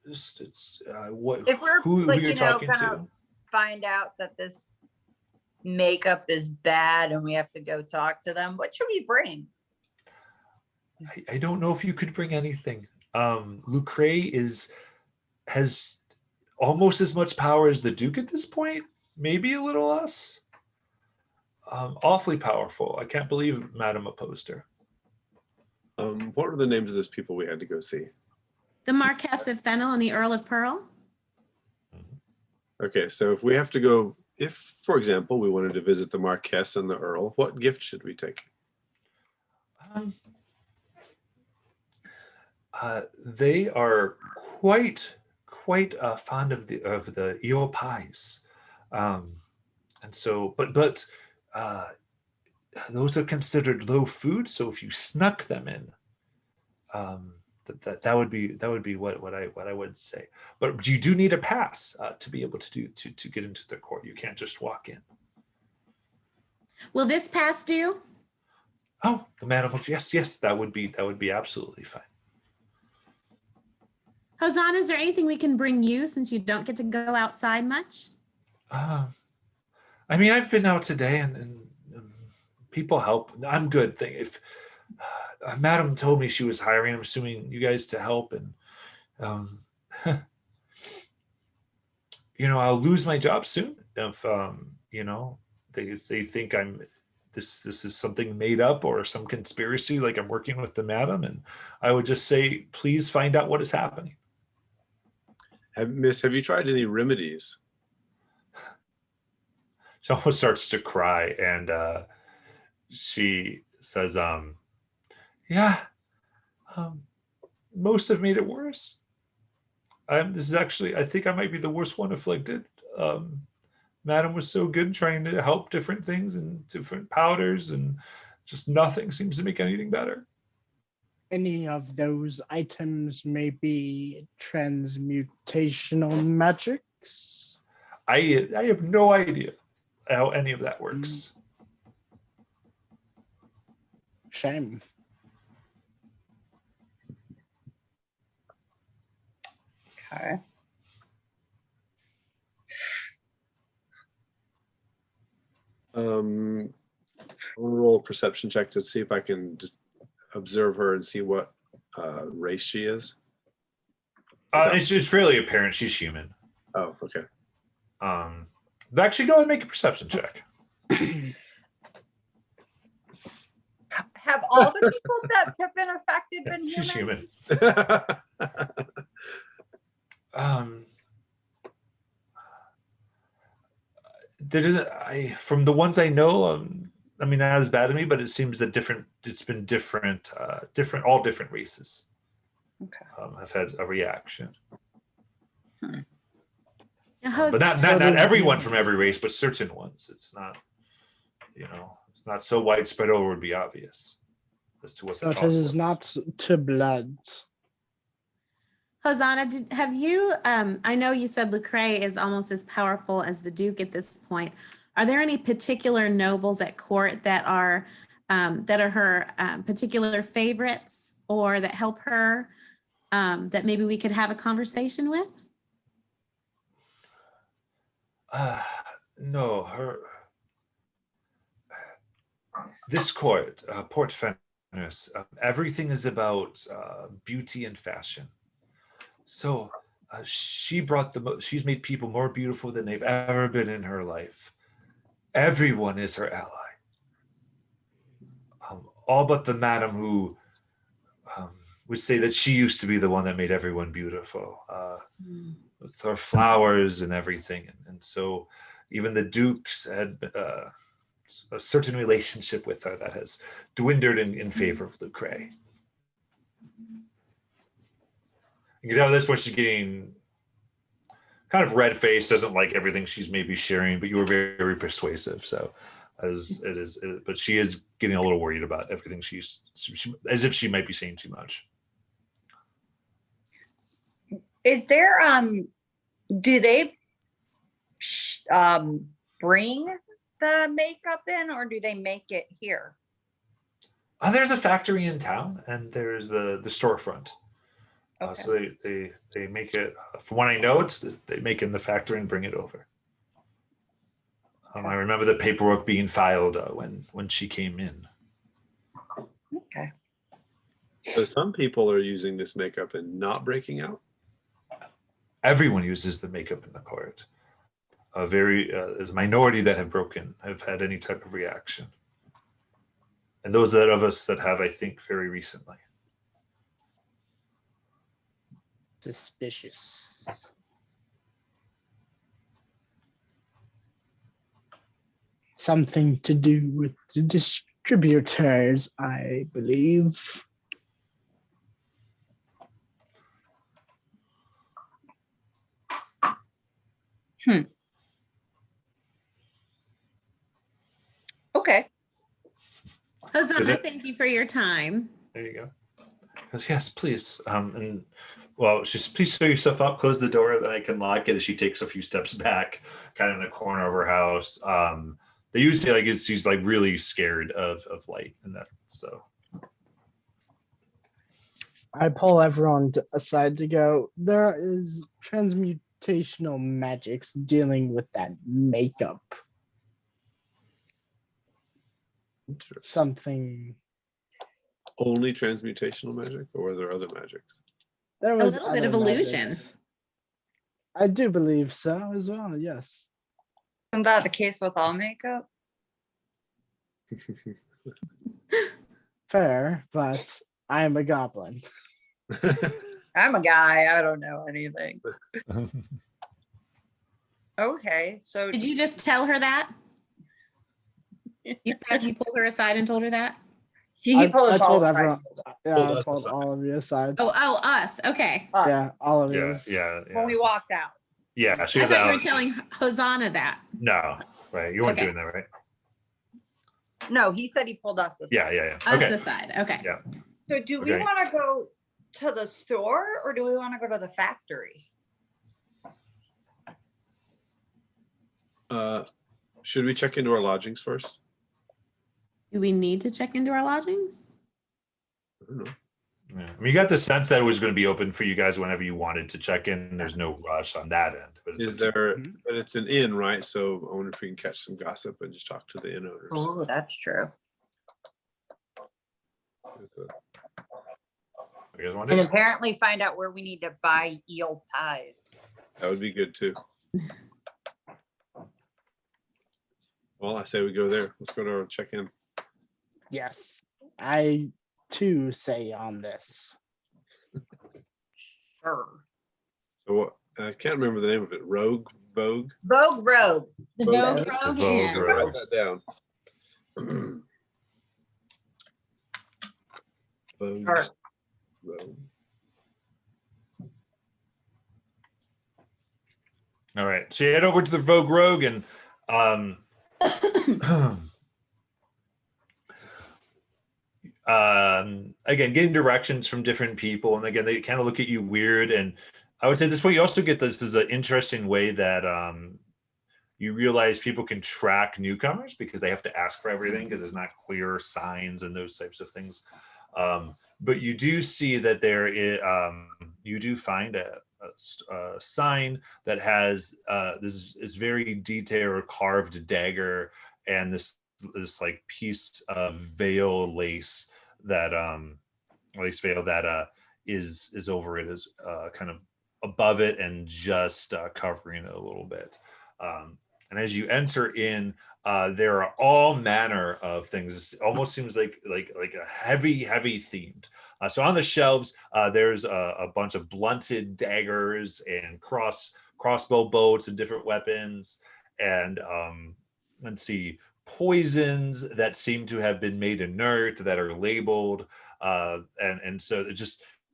It's If we're who you're talking gonna to. find out that this makeup is bad and we have to go talk to them, what should we bring? I don't know if you could bring anything. Lucre has almost as much power as the Duke at this point, maybe a little less. Awfully powerful. I can't believe Madam opposed her. What were the names of those people we had to go see? The Marquess of Fennel and the Earl of Pearl. Mhm. Okay, so if we have to go, if, for example, we wanted to visit the Marquess and the Earl, what gift should we take? They are quite fond of the eel pies, and so but those are considered low food. So if you snuck them in, that would be what I would say. But you do need a pass to be able to get into the court. You can't just walk in. Will this pass do? Oh, the madam, yes, that would be absolutely fine. Hosanna, is there anything we can bring you since you don't get to go outside much? I mean, I've been out today, and people help. I'm good. If Madam told me she was hiring, I'm assuming you guys to help, and I'll lose my job soon if they think I'm this is something made up or some conspiracy, like I'm working with the madam. And I would just say, please find out what is happening. Miss, have you tried any remedies? She almost starts to cry, and she says, yeah, most have made it worse. This is actually, I think I might be the worst one afflicted. Madam was so good trying to help different things and different powders, and just nothing seems to make anything better. Any of those items may be transmutational magics. I have no idea how any of that works. Shame. Okay. I'll roll a perception check to see if I can observe her and see what race she is. It's fairly apparent she's human. Oh, okay. But actually, go ahead and make a perception check. Have all the people that have been affected been She's human? human. There isn't. From the ones I know, I mean, not as bad to me, but it seems that it's been different, all different races. Okay. Have had a reaction. Now, But not everyone from every race, but certain ones. It's not, it's not so widespread or it would be obvious as to what So the cause it was. is not to blood. Hosanna, have you, I know you said Lecrae is almost as powerful as the Duke at this point. Are there any particular nobles at court that are her particular favorites, or that help her, that maybe we could have a conversation with? No, this court, Port Fenris, everything is about beauty and fashion. So she's made people more beautiful than they've ever been in her life. Everyone is her ally. All but the madam, who would say that she used to be the one that made everyone beautiful, with her flowers and everything. And so even the dukes had a certain relationship with her that has dwindled in favor of Lecrae. You can tell this when she's getting kind of red-faced, doesn't like everything she's maybe sharing, but you were very, very persuasive. So but she is getting a little worried about everything she as if she might be saying too much. Is there do they bring the makeup in, or do they make it here? There's a factory in town, and there's the storefront. Okay. So they make it. From what I know, they make it in the factory and bring it over. I remember the paperwork being filed when she came in. Okay. So some people are using this makeup and not breaking out. Everyone uses the makeup in the court. There's a minority that have had any type of reaction, and those of us that have, I think, very recently. Suspicious. Something to do with the distributors, I believe. Okay. Hosanna, thank you for your time. There you go. Goes, yes, please. And well, she's please fill yourself up, close the door, then I can lock it as she takes a few steps back, kind of in the corner of her house. They usually like she's like really scared of light and that. So I pull everyone aside to go. There is transmutational magics dealing with that makeup. Interesting. Something. Only transmutational magic, or are there other magics? There A was little bit other of illusion. magics. I do believe so as well. Yes. Isn't that the case with all makeup? Fair, but I am a goblin. I'm a guy. I don't know anything. Okay, so Did you just tell her that? You said you pulled her aside and told her that? he pulled I us all told aside. everyone. Yeah, Pulled I us pulled aside. all of you aside. Oh, us. Okay. Yeah, all of you. yeah. When we walked out. Yeah, she I was thought you were out. telling Hosanna that. No, right. You weren't Okay. doing that, right? No, he said he pulled us aside. Yeah. Us Okay. aside. Okay. Yeah. So do we Okay. want to go to the store or do we want to go to the factory? Should we check into our lodgings first? Do we need to check into our lodgings? I don't know. Yeah. I mean, you got the sense that it was going to be open for you guys whenever you wanted to check in. There's no rush on that end. But it's Is up to there? Mhm. But it's an inn, right? So I wonder if we can catch some gossip and just talk to the inn owners. Oh, that's true. you guys want And to. apparently find out where we need to buy eel pies. That would be good too. Well, I say we go there. Let's go to our check-in. Yes, I too say on this. Sure. So what? I can't remember the name of it. Vogue. Vogue Rogue. The Vogue. Vogue Rogue Vogue Inn. Rogue. Write that down. Vogue Sure. Rogue. All right. So you head over to the Vogue Rogue and again, getting directions from different people. And again, they kind of look at you weird. And I would say this way, you also get this is an interesting way that you realize people can track newcomers because they have to ask for everything because there's not clear signs and those types of things. But you do see that there is, you do find a sign that has this very detailed carved dagger and this like piece of veil lace that lace veil that is over it, is kind of above it and just covering it a little bit. And as you enter in, there are all manner of things. It almost seems like a heavy themed. So on the shelves, there's a bunch of blunted daggers and crossbow bolts and different weapons, and let's see, poisons that seem to have been made inert that are labeled, and so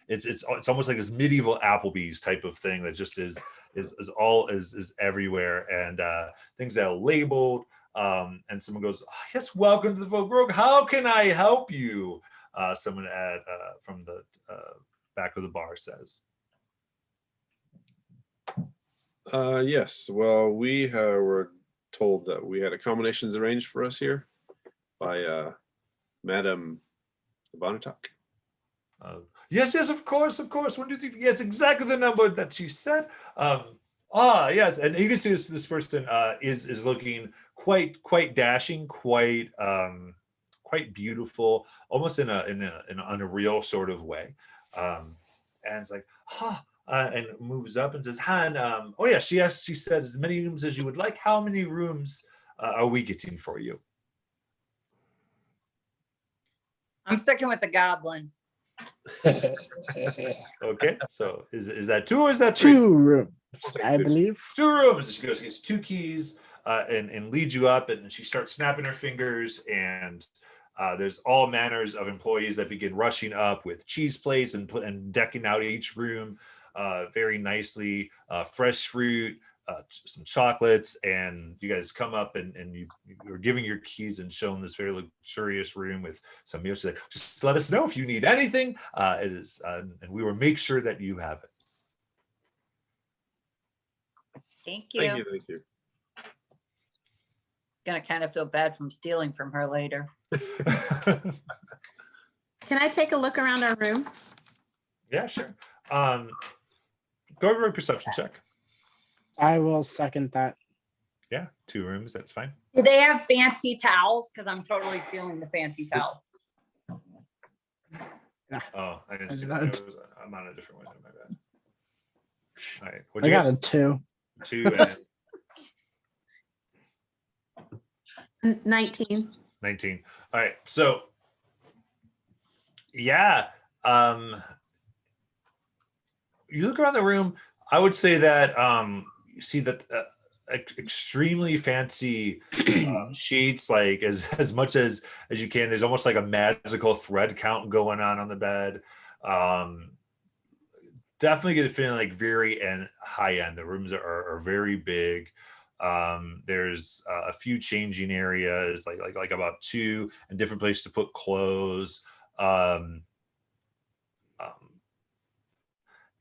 it's almost like this medieval Applebee's type of thing that just is everywhere, and things that are labeled. And someone goes, oh, yes, welcome to the Vogue Rogue. How can I help you? Someone from the back of the bar says. Yes. Well, we were told that we had accommodations arranged for us here by Madame Bonatok. Yes, of course. 1, 2, 3. Yes, exactly the number that you said. Yes, and you can see this person is looking quite dashing, quite beautiful, almost in a real sort of way. And it's like, and moves up and says, hi, and oh yeah, she said as many rooms as you would like. How many rooms are we getting for you? I'm sticking with the goblin. Okay, so is that 2 or is that 3? 2 rooms, I'll take I 2. believe. 2 rooms. She goes, gets 2 keys. and leads you up, and she starts snapping her fingers, and there's all manners of employees that begin rushing up with cheese plates and decking out each room very nicely. Fresh fruit, some chocolates, and you guys come up and you're giving your keys and shown this very luxurious room with some meals. She's like, just let us know if you need anything. It is, and we will make sure that you have Thank you. Thank you. Thank you. Gonna kind of feel bad from stealing from her later. it. Can I take a look around our room? Yeah, sure. Go over a perception check. I will second that. Yeah, 2 rooms. That's fine. Do they have fancy towels? Because I'm totally stealing the fancy towel. Oh, I didn't see I that. don't. I'm on a different window. My bad. All right. I What'd you got get? a 2. 2 and 19. 19. All right. So, yeah. You look around the room. I would say that you see that extremely fancy sheets, like as much as you can. There's almost like a magical thread count going on the bed. Definitely get a feeling like very high end. The rooms are very big. There's a few changing areas, like about 2, and different places to put clothes.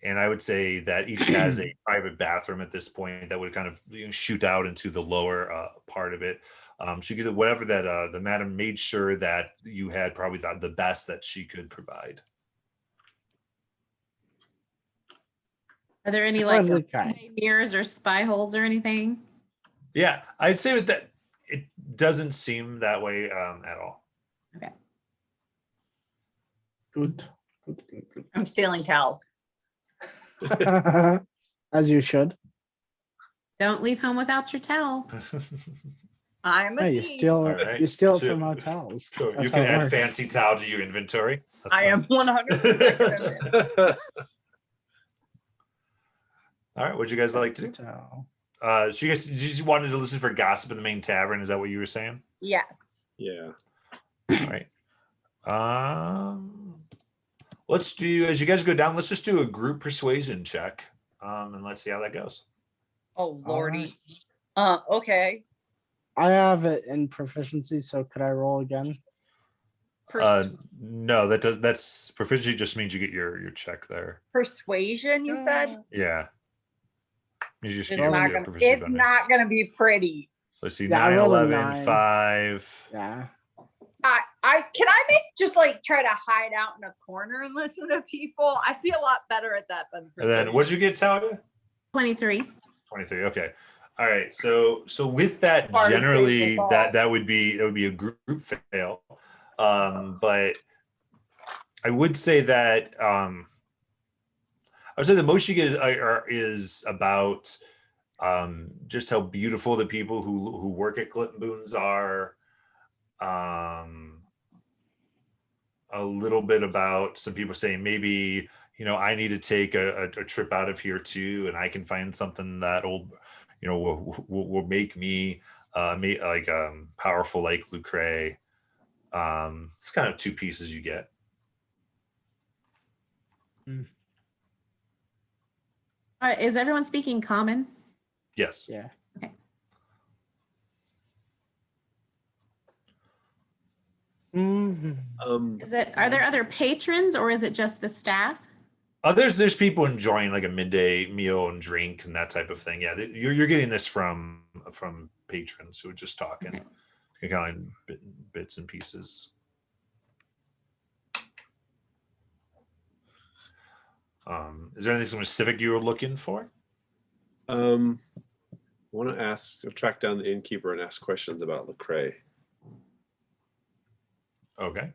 And I would say that each has a private bathroom at this point that would kind of shoot out into the lower part of it. She could, whatever that the madam made sure that you had probably the best that she could provide. Are there any like Lovely kind. mirrors or spy holes or anything? Yeah, I'd say that it doesn't seem that way at all. Okay. Good. Good, good, I'm stealing towels. good. As you should. Don't leave home without your towel. I'm a Hey, you thief. steal All right. you steal it So- from hotels. So you That's can how it add works. fancy towel to your inventory. That's I fine. am 100% gonna All right, what'd you guys like to do? Towel. So you guys just wanted to listen for gossip in the main tavern. Is that what you were saying? Yes. Yeah. All right. Let's do, as you guys go down, let's just do a group persuasion check. And let's see how that goes. Oh All lordy. right. Okay. I have it in proficiency, so could I roll again? No, that's proficiency just means you get your check there. Persuasion, you said? Yeah. You just It's get not your gonna, proficiency it's bonus. not gonna be pretty. So let's see, Yeah, I 9, rolled a 11, 9. 5. Yeah. I can I make just like try to hide out in a corner and listen to people? I'd be a lot better at that than And then what'd you get, Talia? 23. 23. Okay. All right. So with that, Hard to generally recall. that would be a group fail. But I would say that I would say the most you get is about just how beautiful the people who work at Clinton Boone's are. A little bit about some people saying maybe, I need to take a trip out of here too, and I can find something that'll, will make me powerful like Lucre. It's kind of 2 pieces you get. Is everyone speaking common? Yes. Yeah. Okay. Mhm. Are there other patrons or is it just the staff? There's people enjoying like a midday meal and drink and that type of thing. Yeah, you're getting this from patrons who are just talking, kind of bits and pieces. Is there anything specific you were looking for? I want to track down the innkeeper and ask questions about Lecrae. Okay.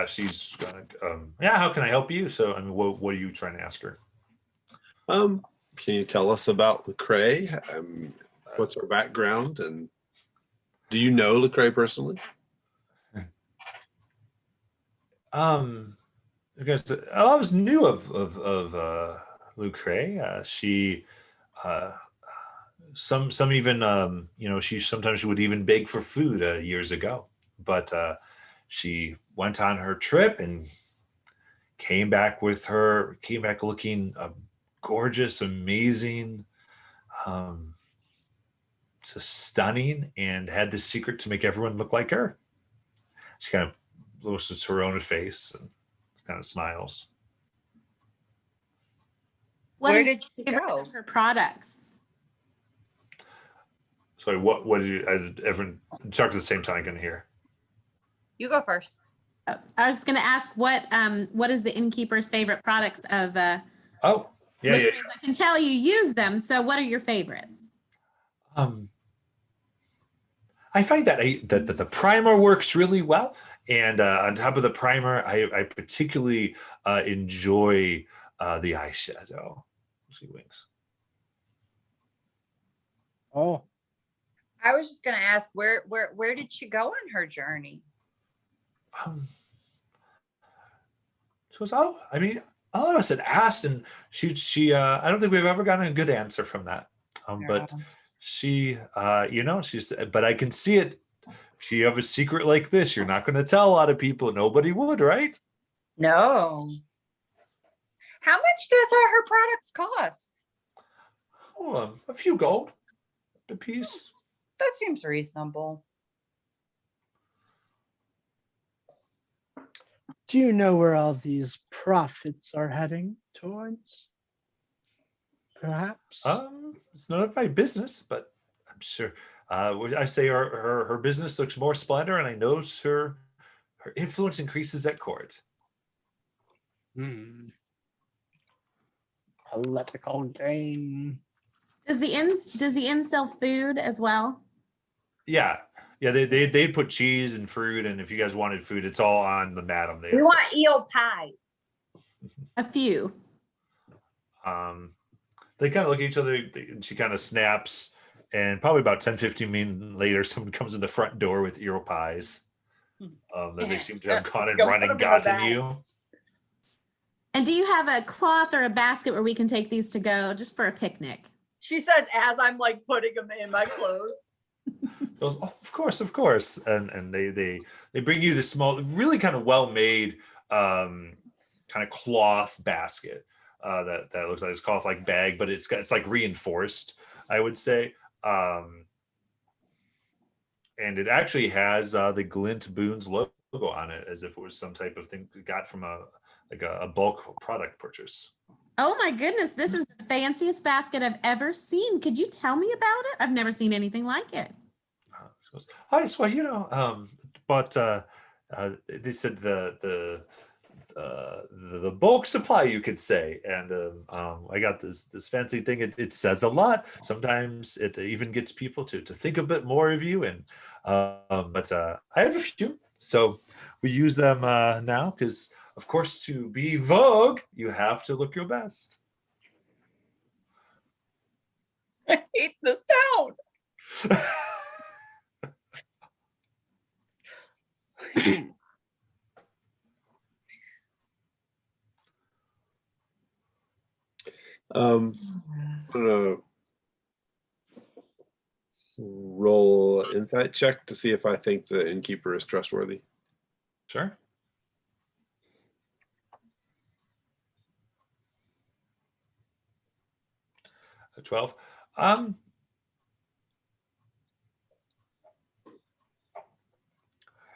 She's gonna. Yeah. How can I help you? So, I mean, what are you trying to ask her? Can you tell us about Lecrae? What's her background, and do you know Lecrae personally? Because I was new of Lucre. She some even she would even beg for food years ago, but she went on her trip and came back looking gorgeous, amazing, just stunning, and had this secret to make everyone look like her. She kind of looks her own face and kind of smiles. What Where are did she your favorites go? of her products? Sorry, what did you? Everyone talk at the same time. I can hear. You go first. Oh, I was just going to ask what is the innkeeper's favorite products of Oh, yeah. licorice? I can tell you use them. So what are your favorites? I find that that the primer works really well, and on top of the primer, I particularly enjoy the eyeshadow. She winks. Oh, I was just gonna ask where did she go on her journey? She goes, oh, I mean, all of us had asked, and she I don't think we've ever gotten a good answer from that. But she, but I can see it. If you have a secret like this, you're not going to tell a lot of people. Nobody would, right? No. How much does her products cost? Oh, a few gold a piece. That seems reasonable. do you know where all these profits are heading towards? Perhaps. It's none of my business, but I'm sure. I say her business looks more splendor, and I know her influence increases at court. Political gain. Does the inn sell food as well? Yeah. They'd put cheese and fruit, and if you guys wanted food, it's all on the madam. We want eel pies. A few. They kind of look at each other, and she kind of snaps, and probably about 10-15 minutes later, someone comes in the front door with eel pies that they seem to have gone and Go run put 'em and in the gotten bag. you. And do you have a cloth or a basket where we can take these to go just for a picnic? She says as I'm like putting them in my clothes. Goes, oh, of course, and they bring you this small, really kind of well made kind of cloth basket that looks like it's cloth like bag, but it's like reinforced, I would say, and it actually has the Glint Boons logo on it, as if it was some type of thing we got from a bulk product purchase. Oh my goodness, this is the fanciest basket I've ever seen. Could you tell me about it? I've never seen anything like it. She goes, oh, yes, well, but they said the bulk supply, you could say, and I got this fancy thing. It says a lot. Sometimes it even gets people to think a bit more of you, and but I have a few, so we use them now because, of course, to be Vogue, you have to look your best. I hate this town. I'm gonna roll an insight check to see if I think the innkeeper is trustworthy. Sure. A 12.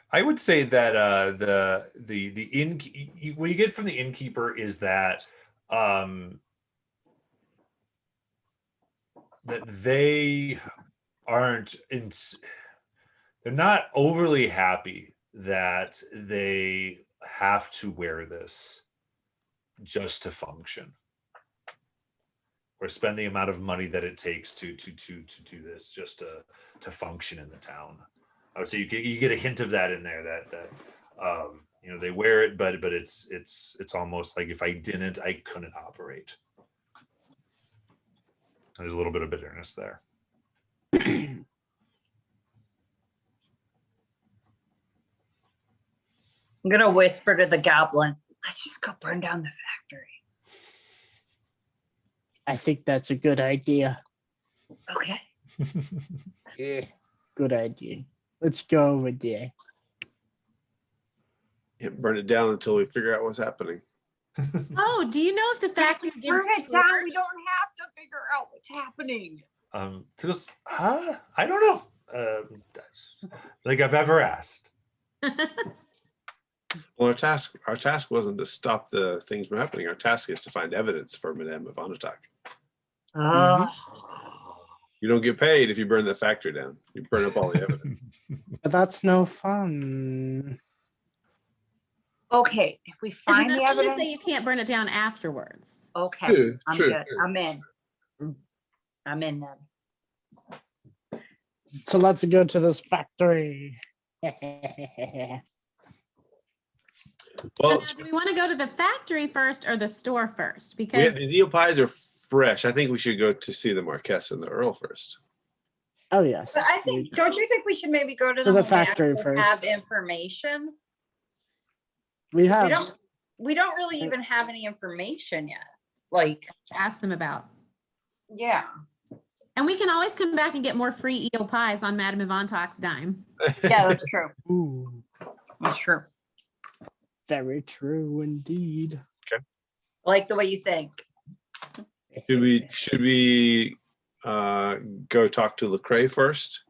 I would say that what you get from the innkeeper is that that they aren't they're not overly happy that they have to wear this just to function, or spend the amount of money that it takes to do this just to function in the town. I would say you get a hint of that in there, that they wear it, but it's almost like, if I didn't, I couldn't operate. There's a little bit of bitterness there. I'm gonna whisper to the goblin, let's just go burn down the factory. I think that's a good idea. Okay. Yeah, good idea. Let's go over there. Yeah, burn it down until we figure out what's happening. Oh, do you know if the factory gives Burn it down. tours? We don't have to figure out what's happening. I don't know. Like I've ever asked. Well, our task wasn't to stop the things from happening. Our task is to find evidence for Madame Ivanatag. Oh, You don't get paid if you burn the factory down. You burn up all the evidence. But that's no fun. okay. If we There's find the nothing to say evidence, you can't burn it down afterwards. okay, True, I'm true, good. true. I'm in. I'm in then. So let's go to this factory. Well, Now, do we want to go to the factory first or the store first? we Because have, these eel pies are fresh. I think we should go to see the Marquess and the Earl first. Oh yes. But I think, don't you think we should maybe go to To the them when we factory actually have first. information? we We have. don't. We don't really even have any information yet. Like, ask them about. yeah. And we can always come back and get more free eel pies on Madame Ivantak's dime. Yeah, that's true. Ooh, That's true. very true indeed. I like the way you think. Should we go talk to Lecrae first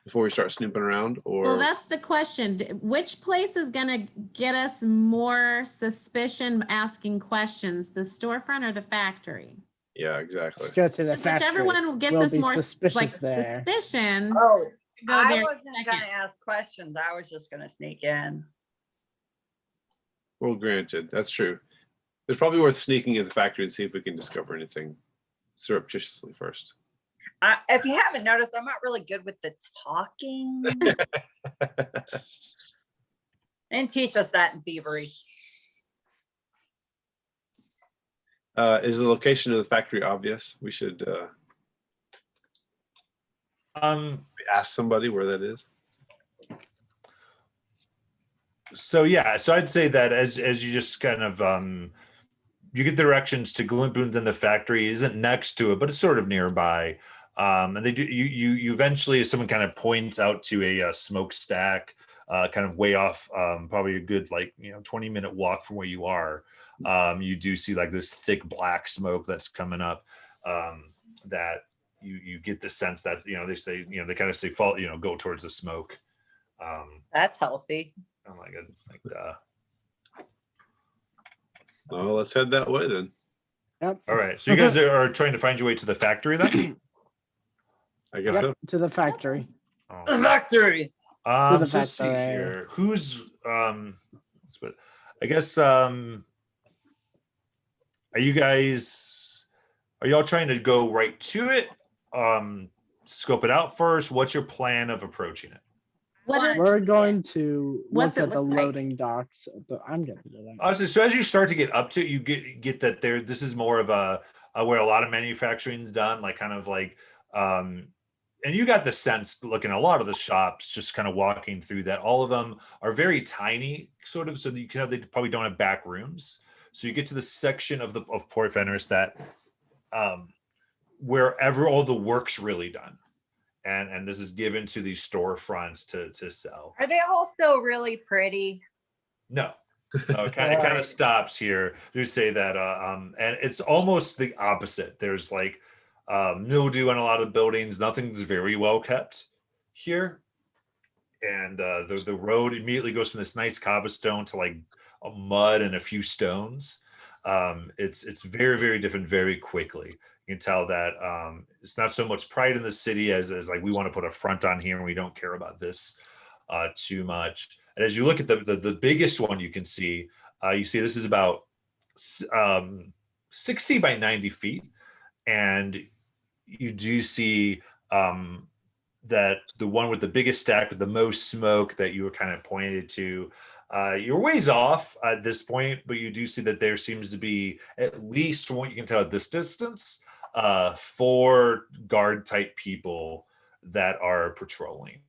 before we start snooping around? Or Well, that's the question. Which place is going to get us more suspicion asking questions, the storefront or the factory? yeah, exactly. Let's go to the 'Cause factory. whichever one gets We'll us be more suspicious like there. suspicion, Oh, go I there wasn't second. gonna ask questions. I was just gonna sneak in. Well, granted, that's true. It's probably worth sneaking in the factory and see if we can discover anything surreptitiously first. If you haven't noticed, I'm not really good with the talking. They didn't teach us that in thievery. Is the location of the factory obvious? We should ask somebody where that is. So yeah, so I'd say that as you just kind of you get directions to Glimpoons, and the factory isn't next to it, but it's sort of nearby. And they do you eventually, as someone kind of points out to a smokestack, kind of way off, probably a good 20-minute walk from where you are. You do see like this thick black smoke that's coming up. That you get the sense that they say they kind of say fall go towards the smoke. That's healthy. Oh my god! Oh, let's head that way then. Yep. All right, so you guys are trying to find your way to the factory then? I guess Yep, so. to the factory. The factory. the So let's see factory. here. Who's but I guess are y'all trying to go right to it? Scope it out first. What's your plan of approaching it? What is We're going to What's look it at the look like? loading docks. I'm gonna do that. Honestly, so as you start to get up to it, you get that this is more of a where a lot of manufacturing is done, like kind of like and you got the sense looking at a lot of the shops, just kind of walking through, that all of them are very tiny, sort of, so that they probably don't have back rooms. So you get to the section of Port Fenris that wherever all the work's really done. And this is given to these storefronts to sell. Are they all still really pretty? No, it kind of stops here. You say that, and it's almost the opposite. There's like mildew on a lot of buildings. Nothing's very well kept here, and the road immediately goes from this nice cobblestone to like a mud and a few stones. It's very, very different very quickly. You can tell that it's not so much pride in the city as like we want to put a front on here and we don't care about this too much. And as you look at the biggest one, you can see you see this is about 60 by 90 feet, and you do see that the one with the biggest stack with the most smoke that you were kind of pointed to. You're ways off at this point, but you do see that there seems to be, at least from what you can tell at this distance, 4 guard type people that are patrolling.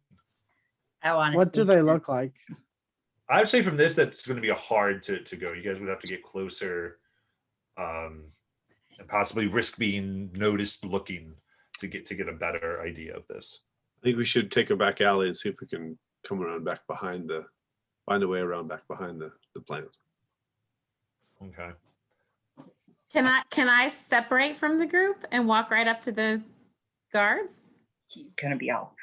I want to. What do they look like? I would say from this, that's going to be a hard to go. You guys would have to get closer and possibly risk being noticed looking to get a better idea of this. I think we should take a back alley and see if we can come around back behind find a way around back behind the plant. Okay. Can I separate from the group and walk right up to the guards? He's gonna be all.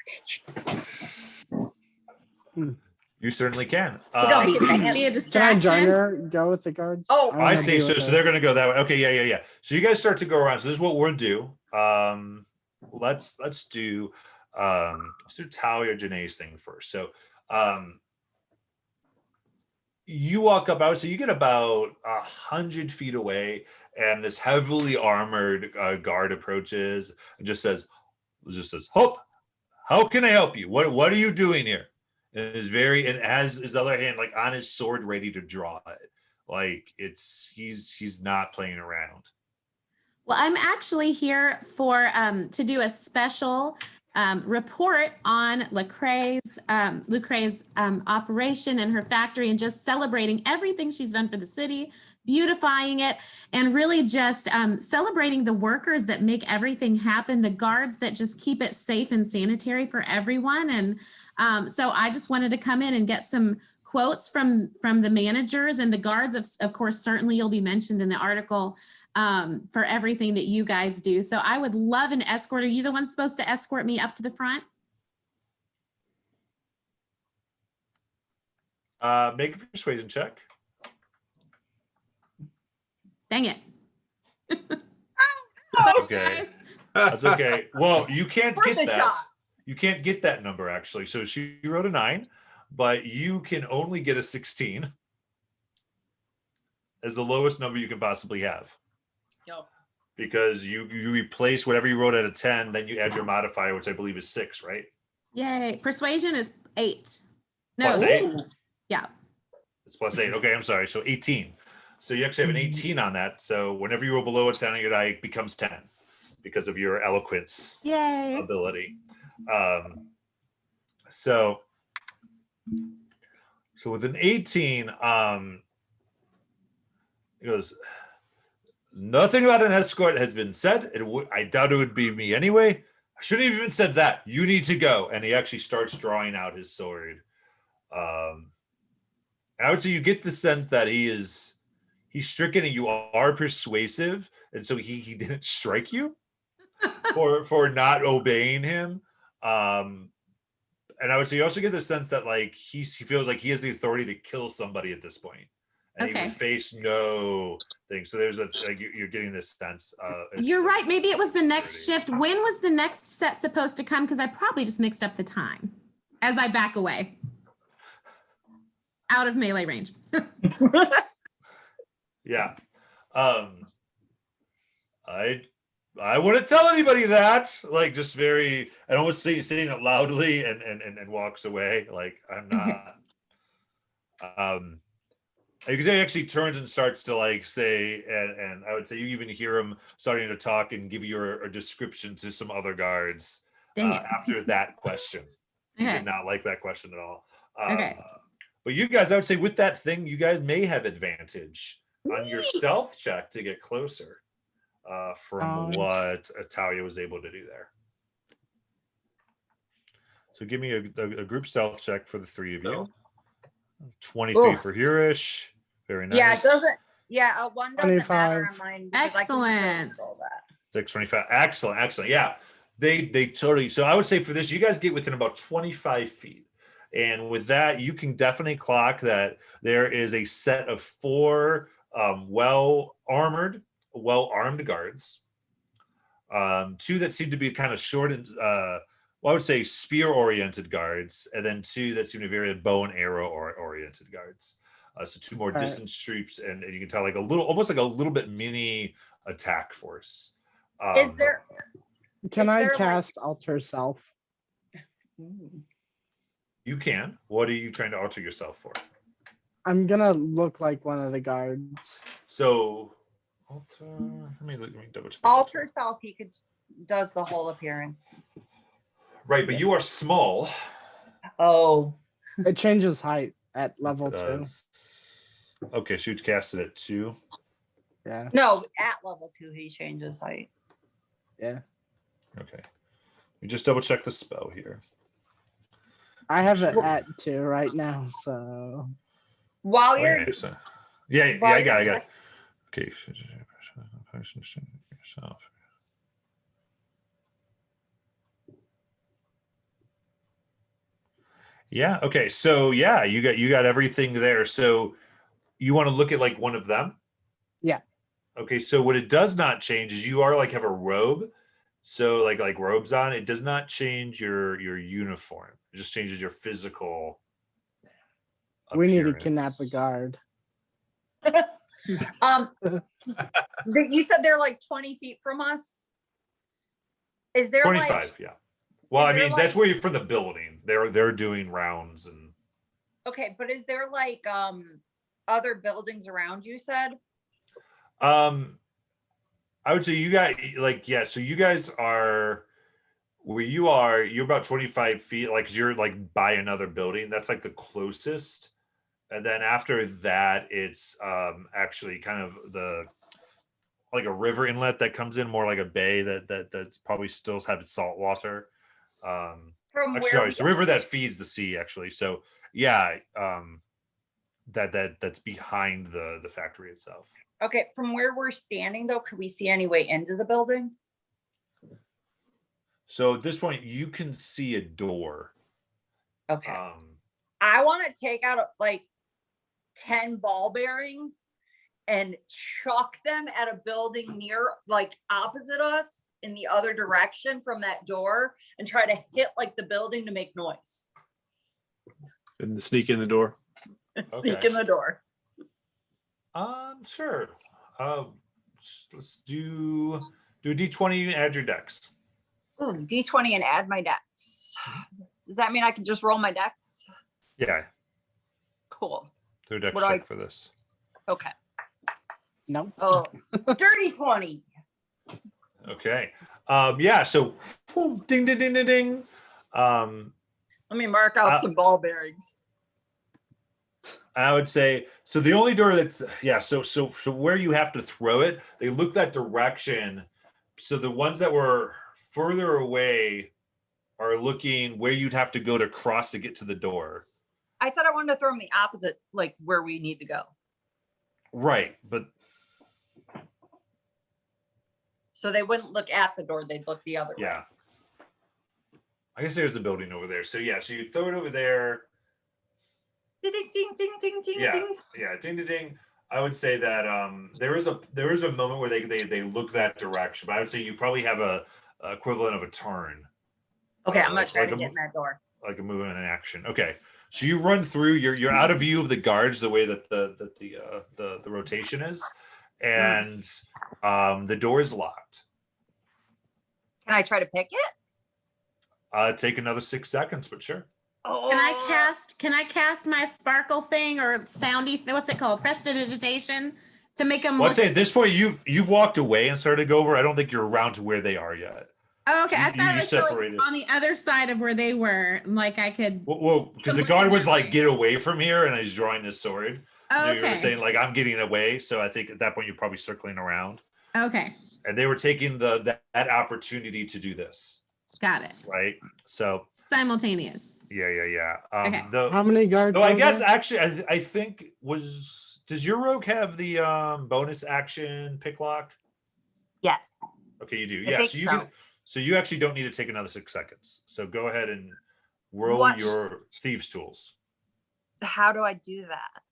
You certainly can. don't be It could bad. be a Can I distraction. join her? Go with the guards? Oh, don't I wanna see. be So, with so her. they're going to go that way. Okay. Yeah. So you guys start to go around. So this is what we'll do. Let's do Talia or Janae's thing first. So you walk up. I would say you get about 100 feet away, and this heavily armored guard approaches and just says, "Hope, how can I help you? What are you doing here?" And and has his other hand like on his sword ready to draw it. Like he's not playing around. Well, I'm actually here for to do a special report on Lecrae's operation and her factory, and just celebrating everything she's done for the city, beautifying it, and really just celebrating the workers that make everything happen, the guards that just keep it safe and sanitary for everyone. And so I just wanted to come in and get some quotes from the managers and the guards. Of course, certainly you'll be mentioned in the article for everything that you guys do. So I would love an escort. Are you the one supposed to escort me up to the front? Make a persuasion check. Dang it. Okay. That's okay. Well, you can't Worth get a that. shot. You can't get that number actually. So she wrote a 9, but you can only get a 16 as the lowest number you can possibly have. Yep. Because you replace whatever you wrote at a 10, then you add your modifier, which I believe is 6, right? Yay. Persuasion is 8. No, Plus 8? yeah. It's plus 8. Okay, I'm sorry. So 18. So you actually have an 18 on that. So whenever you roll below a 10 on your die, it becomes 10 because of your eloquence Yay. ability. So with an 18, it goes, nothing about an escort has been said. I doubt it would be me anyway. I shouldn't have even said that. You need to go. And he actually starts drawing out his sword. I would say you get the sense that he's stricken and you are persuasive. And so he didn't strike you for not obeying him. And I would say you also get the sense that like he feels like he has the authority to kill somebody at this point. And he Okay. would face no thing. So there's you're getting this sense. You're right. Maybe it was the next shift. When was the next set supposed to come? Because I probably just mixed up the time as I back away. Out of melee range. Yeah. I wouldn't tell anybody that. Like just very, I almost saying it loudly and walks away. Like I'm not. He actually turns and starts to like say, and I would say you even hear him starting to talk and give you a description to some other guards after that question. He Okay. did not like that question at all. Okay. But you guys, I would say with that thing, you guys may have advantage on your stealth check to get closer from what Talia was able to do there. So give me a group stealth check for the 3 of you. 23 for Hirish. Very nice. Yeah, it doesn't. Yeah, one doesn't matter 25. on mine. because I can still Excellent. control that. 625. Excellent. Yeah. They totally. So I would say for this, you guys get within about 25 feet. And with that, you can definitely clock that there is a set of 4 well-armed guards. 2 that seem to be kind of short and I would say spear-oriented guards, and then 2 that seem to be very bow and arrow oriented guards. So 2 more distance troops, and you can tell like almost like a little bit mini attack force. Is there? Can Is I there, like- cast Alter Self? You can. What are you trying to alter yourself for? I'm gonna look like one of the guards. So, alter. Let me double check. Alter self, he does the whole appearance. Right, but you are small. Oh, It changes height at level 2. Does- Okay, so you cast it at 2. Yeah, no, at level 2, he changes height. yeah. Okay. We just double check the spell here. I have it Sure. at 2 right now, so While Oh, you're yeah, so, yeah, while I got you're it. Okay. Yourself. Yeah. Okay. So yeah, you got everything there. So you want to look at like one of them? yeah. Okay. So what it does not change is you are like have a robe. So like robes on. It does not change your uniform. It just changes your physical We need to kidnap a appearance. guard. you said they're like 20 feet from us. Is there 25, like yeah. Well, is I there, mean, like- that's where you're for the building. They're doing rounds and okay, but is there like other buildings around you said? I would say you guys like yeah, so you guys are where you are, you're about 25 feet, like 'cause you're like by another building. That's like the closest. And then after that, it's actually kind of the like a river inlet that comes in, more like a bay that's probably still have salt water. From Actually, where sorry, we it's a river that feeds the sea, actually. So yeah, that's behind the factory itself. okay, from where we're standing though, could we see any way into the building? So at this point, you can see a door. Okay. Um, I want to take out like 10 ball bearings and chuck them at a building near, like opposite us in the other direction from that door and try to hit like the building to make noise. And sneak in the door. Sneak Okay. in the door. Sure. Let's do a D20 and add your dex. Ooh, D20 and add my dex. Does that mean I can just roll my dex? Yeah, Cool. do a dex What do check I- for this. Okay. No. Oh, dirty 20. Okay. Yeah. So, whew, ding, ding, ding, ding, ding. Let me mark out some ball bearings. I would say so. The only door that's yeah. So where you have to throw it, they look that direction. So the ones that were further away are looking where you'd have to go to cross to get to the door. I said I wanted to throw them the opposite, like where we need to go. Right, but So they wouldn't look at the door, they'd look the other way. yeah. I guess there's a building over there. So yeah, so you throw it over there. Ding, ding, ding, ding, ding, Yeah. ding. Yeah, ding ding ding. I would say that there is a moment where they look that direction, but I would say you probably have a equivalent of a turn. Okay, I'm like- gonna try like to a get in mo- that door. Like a movement and action. Okay. So you run through, you're out of view of the guards the way that the rotation is. And the door is locked. Can I try to pick it? Take another 6 seconds, but sure. Oh, Can I cast my sparkle thing or soundy, what's it called? Prestidigitation to make them Well, I'd look. say at this point you've walked away and started to go over. I don't think you're around to where they are yet. Oh, okay. I you- thought you it was like separated. on the other side of where they were. Like I could. Well, because the look guard in was that like, way. "Get away from here," and he's drawing his sword. Oh, You were okay. saying like, "I'm getting away," so I think at that point you're probably circling around, Okay. and they were taking that opportunity to do this, Got it. right? So Simultaneous. yeah. Okay. How many guards? No, I are guess there? actually, I think does your rogue have the bonus action pick lock? yes. Okay, you do. I Yeah, think so you so. can. So you actually don't need to take another 6 seconds. So go ahead and roll What- your thieves' tools. How do I do that?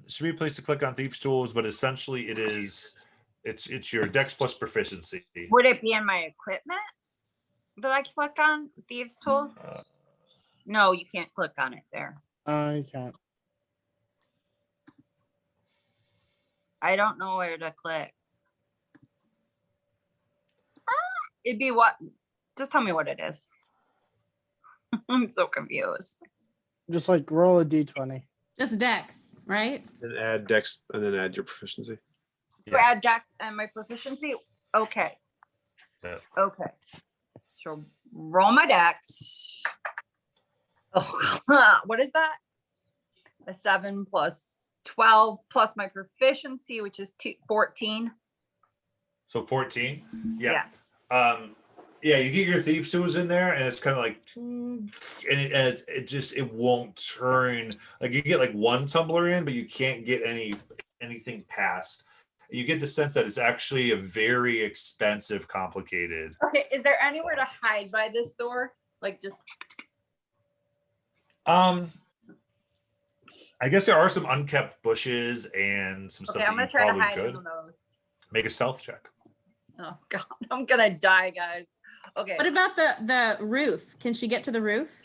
Should be a place to click on thieves' tools, but essentially it's your dex plus proficiency. Would it be in my equipment that I click on? Thieves tool? Uh, No, you can't click on it there. I can't. I don't know where to click. It'd be what? Just tell me what it is. I'm so confused. Just like roll a d20. Just Dex, right? And add dex and then add your proficiency. So add dex and my proficiency? Okay. Yeah. Okay. So roll my dex. Oh, what is that? A 7 plus 12 plus my proficiency, which is 14. So 14. Yeah. Yeah, you get your thief tools in there, and it's kind of like, and it just it won't turn. Like you get like one tumbler in, but you can't get anything past. You get the sense that it's actually a very expensive, complicated. Okay, is there anywhere to hide by this door? Like just I guess there are some unkept bushes and some stuff okay, I'm that gonna you try to probably hide could in those. make a stealth check. Oh god, I'm gonna die, guys. Okay. What about the roof? Can she get to the roof?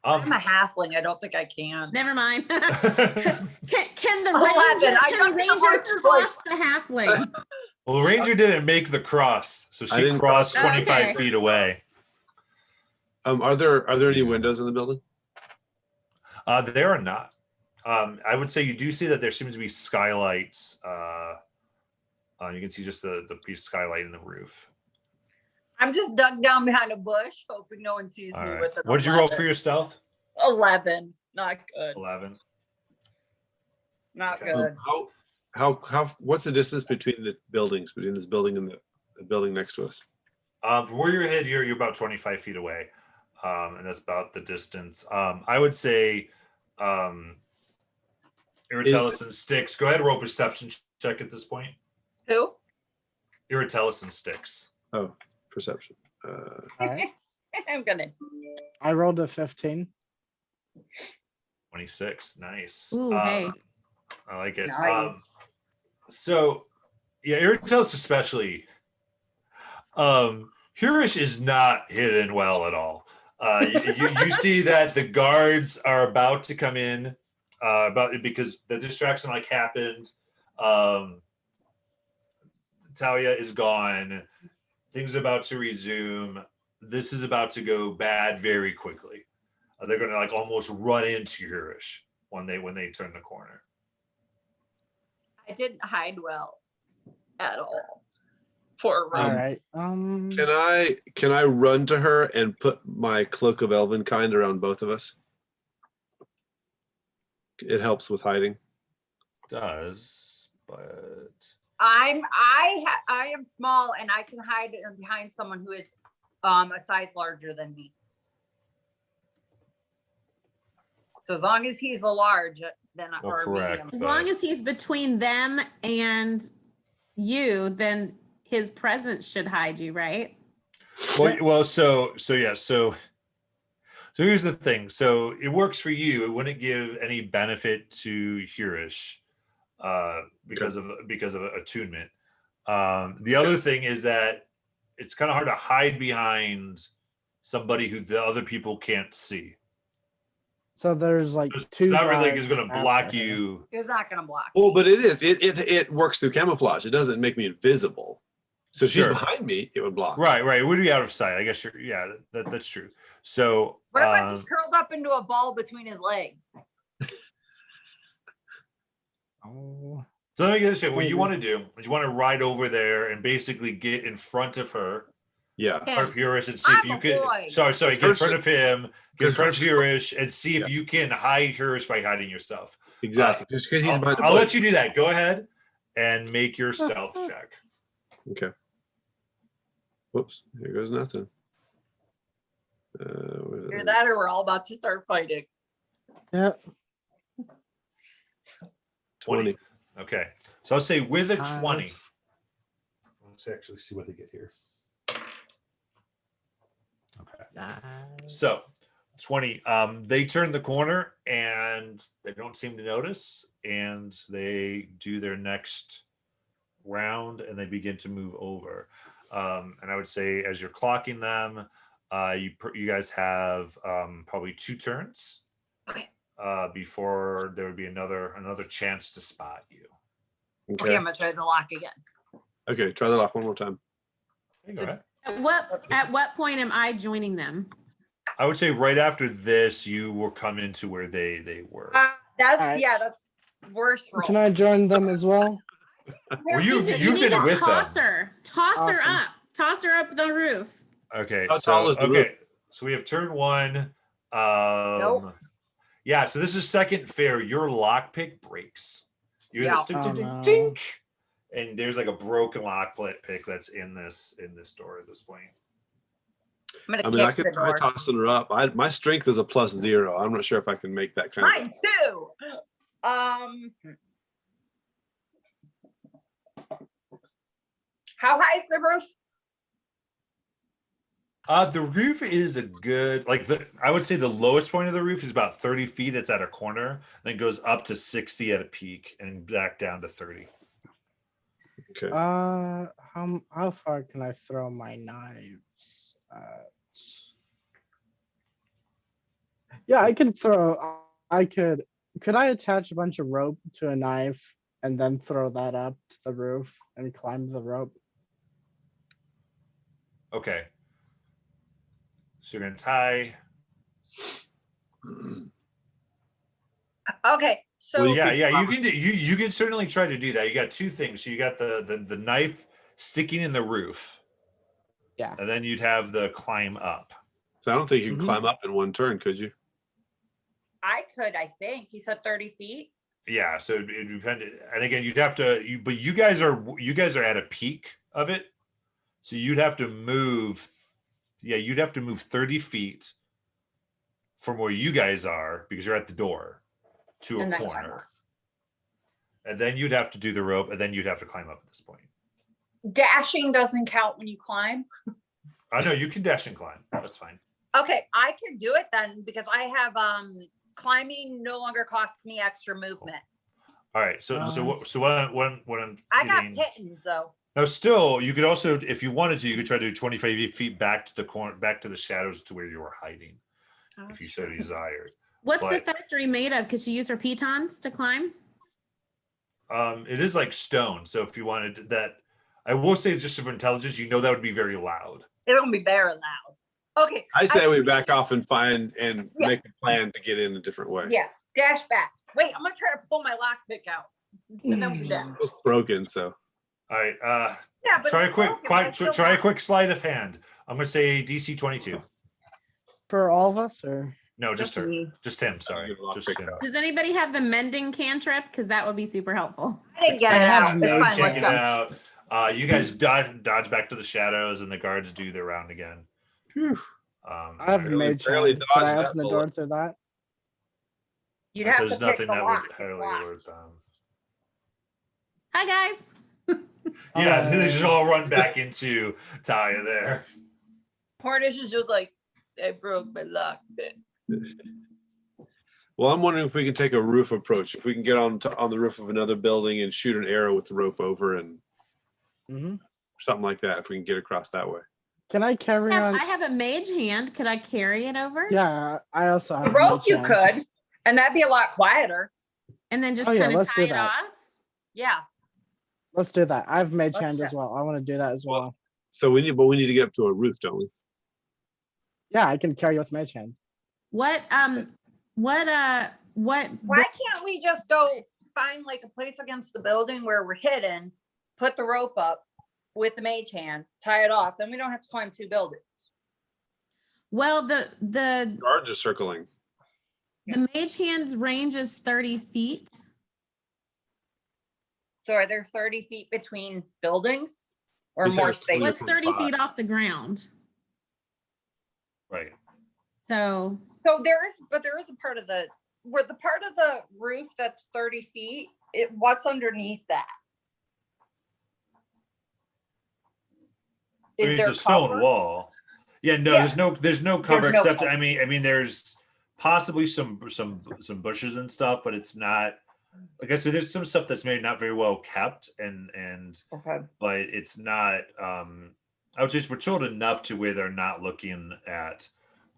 I'm a halfling. I don't think I can. Never mind. Can the 11. ranger, I can got the the ranger archer toss the halfling? Well, the ranger didn't make the cross, so I she didn't crossed cross. 25 Okay. feet away. Are there any windows in the building? There are not. I would say you do see that there seems to be skylights. You can see just the piece of skylight in the roof. I'm just dug down behind a bush, hoping no one sees All me right. with it. What did you roll for your stealth? 11. Not good. 11. Not Okay. good. How what's the distance between the buildings, between this building and the building next to us? From where you're headed, you're about 25 feet away, and that's about the distance. I would say, Irritellus and Sticks. Go ahead and roll perception check at this point. Who? Irritellus and Sticks. Oh, perception. All right. I'm gonna. I rolled a 15. 26. Nice. Ooh, hey. I like it. Nice. So, yeah, Irritellus especially. Hurish is not hidden well at all. You see that the guards are about to come in, because the distraction like happened. Talia is gone. Things are about to resume. This is about to go bad very quickly. They're going to like almost run into Hurish when they turn the corner. I didn't hide well at all. Poor All Ron. right. Can I run to her and put my cloak of elvenkind around both of us? It helps with hiding. Does, but I am small and I can hide behind someone who is a size larger than me. So as long as he's a large, then Well, or correct. medium. As long as he's between them and you, then his presence should hide you, right? well, so here's the thing. So it works for you. It wouldn't give any benefit to Hurish because of attunement. The other thing is that it's kind of hard to hide behind somebody who the other people can't see. So there's like It's two. not really like guards it's going to block after him. you. He's not gonna block. Well, but it is. It works through camouflage. It doesn't make me invisible. So if she's Sure. behind me, it would block. Right. It would be out of sight. I guess that's true. So What if I just curled up into a ball between his legs? Oh. So let me get this straight. What you want to do is you want to ride over there and basically get in front of her, Yeah. or if Hurish, and see if I'm you a can. boy. Sorry, get in front of him, get in front of Hurish, and see if Yeah. you can hide Hurish by hiding your stuff. Exactly. Just because he's behind the I'll bush. let you do that. Go ahead and make your stealth check. Okay. Whoops. Here goes nothing. Where's Either that? that or we're all about to start fighting. Yeah. 20. Okay. So I'll say with a 20. Nice. Let's actually see what they get here. Okay. Nice. So 20. They turn the corner and they don't seem to notice, and they do their next round and they begin to move over. And I would say as you're clocking them, you guys have probably 2 turns Okay. before there would be another chance to spot you. Okay, Okay. I'm gonna try the lock again. Okay. Try that off one more time. Go ahead. At what point am I joining them? I would say right after this, you will come into where they were. That's Alright. yeah, that's worse roll. Can I join them as well? Well, You you've need been to with toss them. her. Toss her Awesome. up. Toss her up the roof. Okay. How tall is the roof? So we have turn 1. Nope. Yeah. So this is second fair. Your lockpick breaks. You hear Yeah. this tink, tink, Oh, tink, no. tink, and there's like a broken lock pick that's in this door at this point. I'm I gonna mean, I kick the could try door. tossing her up. My strength is a +0. I'm not sure if I can make that kind of. Mine too. How high is the roof? The roof is a good, like I would say the lowest point of the roof is about 30 feet. It's at a corner, then it goes up to 60 at a peak and back down to 30. Okay. How far can I throw my knives? Yeah, I can throw. Could I attach a bunch of rope to a knife and then throw that up to the roof and climb the rope? Okay. So you're gonna tie. Okay, so Well, yeah, you can do, you can certainly try to do that. You got two things. So you got the knife sticking in the roof. Yeah. And then you'd have the climb up. So I don't think you can Mhm. climb up in one turn, could you? I could, I think. You said 30 feet? Yeah, so it depended. And again, you'd have to but you guys are at a peak of it. So you'd have to move, you'd have to move 30 feet from where you guys are because you're at the door to a And then climb corner. up. And then you'd have to do the rope, and then you'd have to climb up at this point. Dashing doesn't count when you climb. I know you can dash and climb. That's fine. Okay, I can do it then because I have climbing no longer costs me extra movement. All right. So what I'm I got getting- pittance though. Now, still, you could also, if you wanted to, you could try to do 25 feet back to the corner, back to the shadows to where you were hiding, if you so desired. What's the But- factory made of? Could you use her pitons to climb? It is like stone. So if you wanted that, I will say just for intelligence, that would be very loud. It'll be very loud. Okay. I say we back off and find and Yeah. make a plan to get in a different way. Yeah, dash back. Wait, I'm gonna try to pull my lockpick out. And then we dash. It's broken, so All right. Yeah, but Try a it's quick, broken, but I still try a got it. quick sleight of hand. I'm gonna say DC 22. For all of us, or No, just her. me. Just him. Sorry. Good luck, Just pick him. up. Does anybody have the mending cantrip? Because that would be super helpful. I didn't get I it have out. It's no fine. Let's Check it go. out. You guys dodge back to the shadows, and the guards do their round again. Phew. Um, I have a barely- mage barely hand. Could I dodged that open the bullet. door through that? You'd so have to there's pick nothing the that lock. would It's heavily locked. alert them. Hi, guys. Yeah, they just Hello. all run back into Talia there. Portish is just like, I broke my lockpick. Well, I'm wondering if we can take a roof approach. If we can get on the roof of another building and shoot an arrow with the rope over and Mhm. something like that. If we can get across that way. Can I carry on? I have a mage hand. Could I carry it over? Yeah, I also have The a rope mage you hand. could, and that'd be a lot quieter. And then just Oh, yeah, kind of let's do tie it that. off? Yeah. Let's do that. I have mage Let's hand do as it. well. I want to do that as well. So we need to get up to a roof, don't we? Yeah, I can carry with mage hand. What Why can't we just go find like a place against the building where we're hidden, put the rope up with the mage hand, tie it off, then we don't have to climb 2 buildings. well the Guards are circling. mage hand's range is 30 feet. So are there 30 feet between buildings or We said more it's space? 20. What's 30 spot. feet off the ground? Right. So So there is a part of the roof that's 30 feet. What's underneath that? I mean, Is it's there a stone cover? wall. Yeah, no, Yeah. there's no cover no except cover. I mean there's possibly some bushes and stuff, but it's not like I said, there's some stuff that's maybe not very well kept and Okay. but it's not I would say we're told enough to where they're not looking at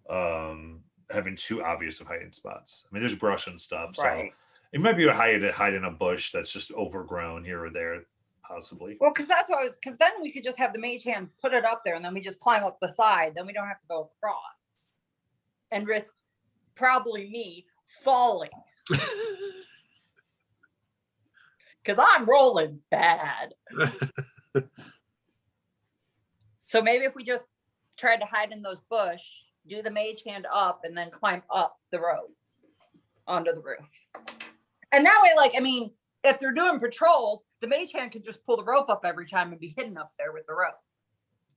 having too obvious of hiding spots. I mean, there's brush and stuff, so Right. it might be a hide in a bush that's just overgrown here or there, possibly. Well, because then we could just have the mage hand put it up there and then we just climb up the side. Then we don't have to go across and risk probably me falling because I'm rolling bad. So maybe if we just tried to hide in those bush, do the mage hand up and then climb up the road onto the roof. And that way, like, I mean, if they're doing patrols, the mage hand could just pull the rope up every time and be hidden up there with the rope.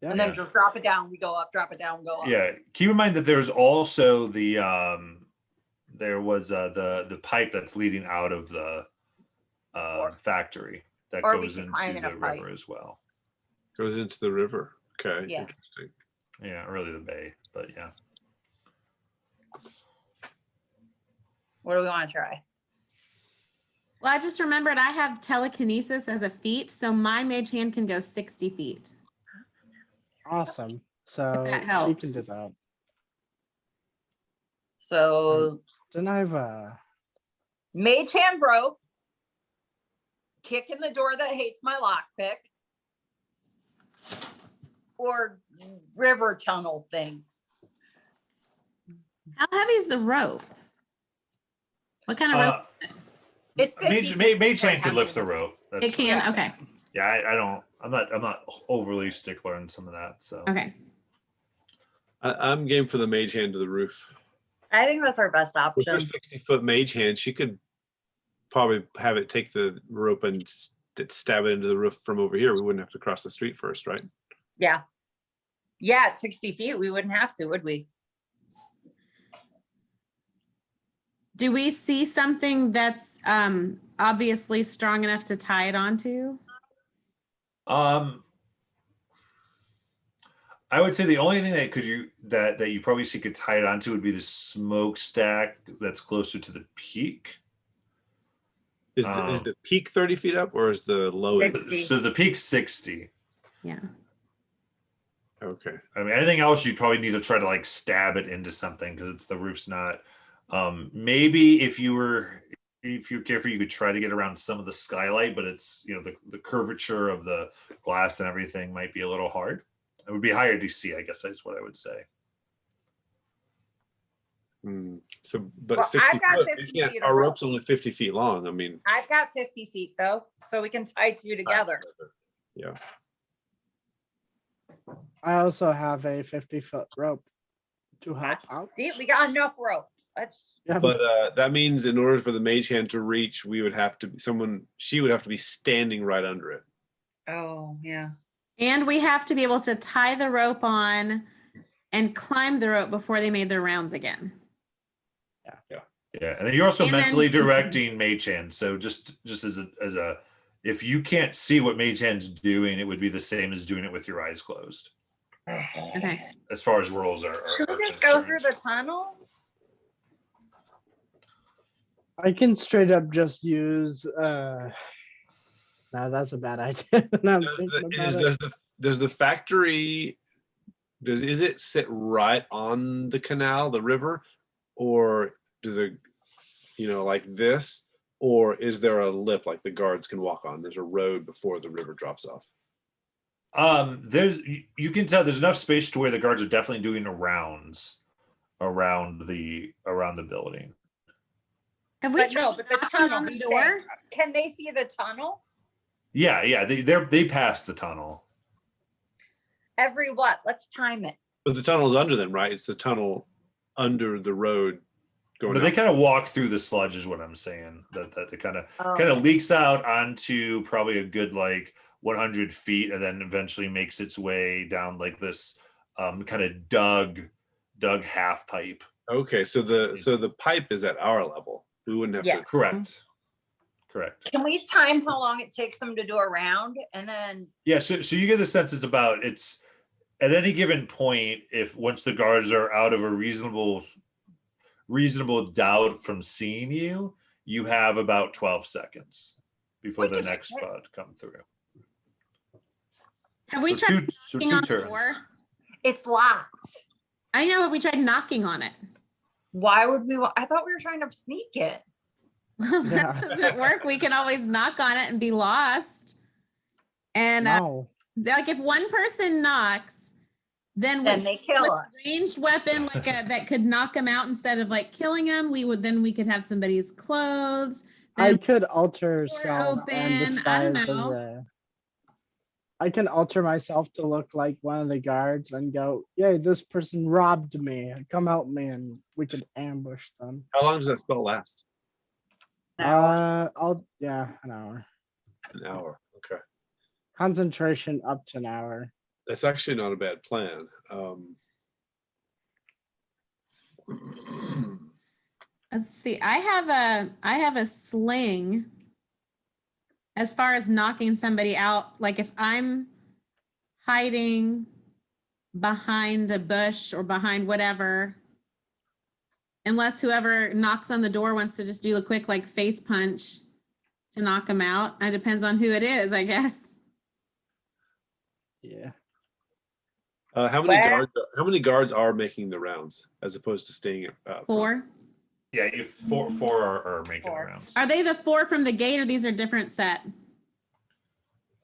Yeah. And then just drop it down, we go up, drop it down, go up. Yeah. Keep in mind that there's also the there was the pipe that's leading out of the factory that Or we goes could into climb in a the pipe. river as well. Goes into the river. Okay. Yeah. Interesting. Yeah, really the bay, but yeah. What do we want to try? Well, I just remembered I have telekinesis as a feat, so my mage hand can go 60 feet. Awesome. So That she helps. can do that. So Then I've mage hand rope, kick in the door that hates my lockpick, or river tunnel thing. How heavy is the rope? What kind of rope? It's 50 Mage hand feet. could lift the rope. That's It can. Okay. Yeah, I'm not overly stickler on some of that. So Okay. I'm game for the mage hand to the roof. I think that's our best With her option. 60-foot mage hand, she could probably have it take the rope and stab it into the roof from over here. We wouldn't have to cross the street first, right? Yeah. Yeah, at 60 feet, we wouldn't have to, would we? Do we see something that's obviously strong enough to tie it onto? I would say the only thing that you probably see could tie it onto would be the smokestack that's closer to the peak. Is the peak 30 feet up or is the low end? 60. So the peak's 60. Yeah. Okay. I mean, anything else you'd probably need to try to like stab it into something because it's the roof's not. Maybe if you're careful, you could try to get around some of the skylight, but it's the curvature of the glass and everything might be a little hard. It would be higher DC, I guess that's what I would say. So, but Well, 60 I've got foot, 50 feet of our rope. rope's only 50 feet long. I mean, I've got 50 feet though, so we can tie two together. yeah. I also have a 50-foot rope to help out. See, we got enough rope. Let's. Yeah. But that means in order for the mage hand to reach, she would have to be standing right under it. Oh, yeah. And we have to be able to tie the rope on and climb the rope before they made their rounds again. Yeah, and then you're also And then- mentally directing Mage Hand. So just as a if you can't see what Mage Hand's doing, it would be the same as doing it with your eyes closed. Okay. As far as rules are Should are we just go through concerned. the tunnel? I can straight up just use no, that's a bad idea. Now I'm thinking about it. Does the factory is it sit right on the canal, the river, or does it like this, or is there a lip like the guards can walk on? There's a road before the river drops off. You can tell there's enough space to where the guards are definitely doing the rounds around the building. Have we But no, but the knocking tunnel. on the he's door? saying, can they see the tunnel? Yeah, they passed the tunnel. Every what? Let's time it. But the tunnel's under them, right? It's the tunnel under the road going. But they out. kind of walk through the sludge is what I'm saying. That it kind of leaks out onto probably a good like 100 feet and then eventually makes its way down like this kind of dug half pipe. Okay, so the pipe is at our level. We wouldn't have Yeah. to. Correct. Can we time how long it takes them to do a round? And then Yeah, so you get the sense it's at any given point, if once the guards are out of a reasonable doubt from seeing you, you have about 12 seconds before We the can- next spot come through. Have we So tried so knocking two on the turns. door? it's locked. I know. Have we tried knocking on it? Why would we? I thought we were trying to sneak it. That Yeah. doesn't work. We can always knock on it and be lost. And No. like if one person knocks, then Then with they kill with us. a ranged weapon like that could knock them out instead of like killing them, we could have somebody's clothes. I Then could alter door self and open, I don't disguise as know. a. I can alter myself to look like one of the guards and go, "Yay, this person robbed me. Come help me," and we could ambush them. How long does that spell last? An hour. An hour. An hour. Okay. Concentration up to an hour. That's actually not a bad plan. Let's see. I have a sling as far as knocking somebody out. Like if I'm hiding behind a bush or behind whatever, unless whoever knocks on the door wants to just do a quick like face punch to knock them out. It depends on who it is, I guess. Yeah. How many guards are making the rounds as opposed to staying at front? 4. Yeah, you four are making the rounds. Are they the 4 from the gate, or these are different set?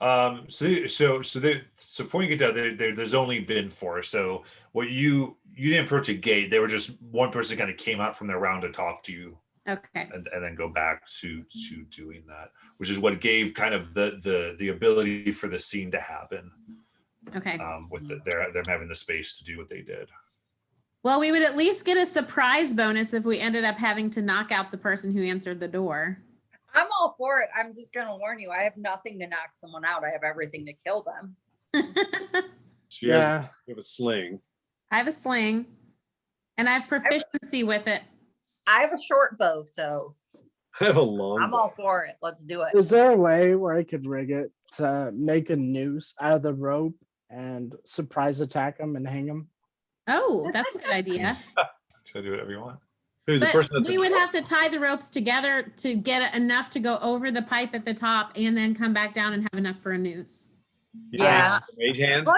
So before you get down there's only been 4. So what you didn't approach a gate. They were just one person kind of came out from their round to talk to you. Okay. And then go back to doing that, which is what gave kind of the ability for the scene to happen. Okay. With them having the space to do what they did. Well, we would at least get a surprise bonus if we ended up having to knock out the person who answered the door. I'm all for it. I'm just going to warn you. I have nothing to knock someone out. I have everything to kill them. You have a sling. I have a sling, and I have proficiency with it. I have a short bow, so I have a long I'm bow. all for it. Let's do it. Is there a way where I could rig it to make a noose out of the rope and surprise attack them and hang them? Oh, that's a good idea. Should I do whatever you want? Who, the But person at the we would door? have to tie the ropes together to get enough to go over the pipe at the top and then come back down and have enough for a noose. Yeah. Mage hand.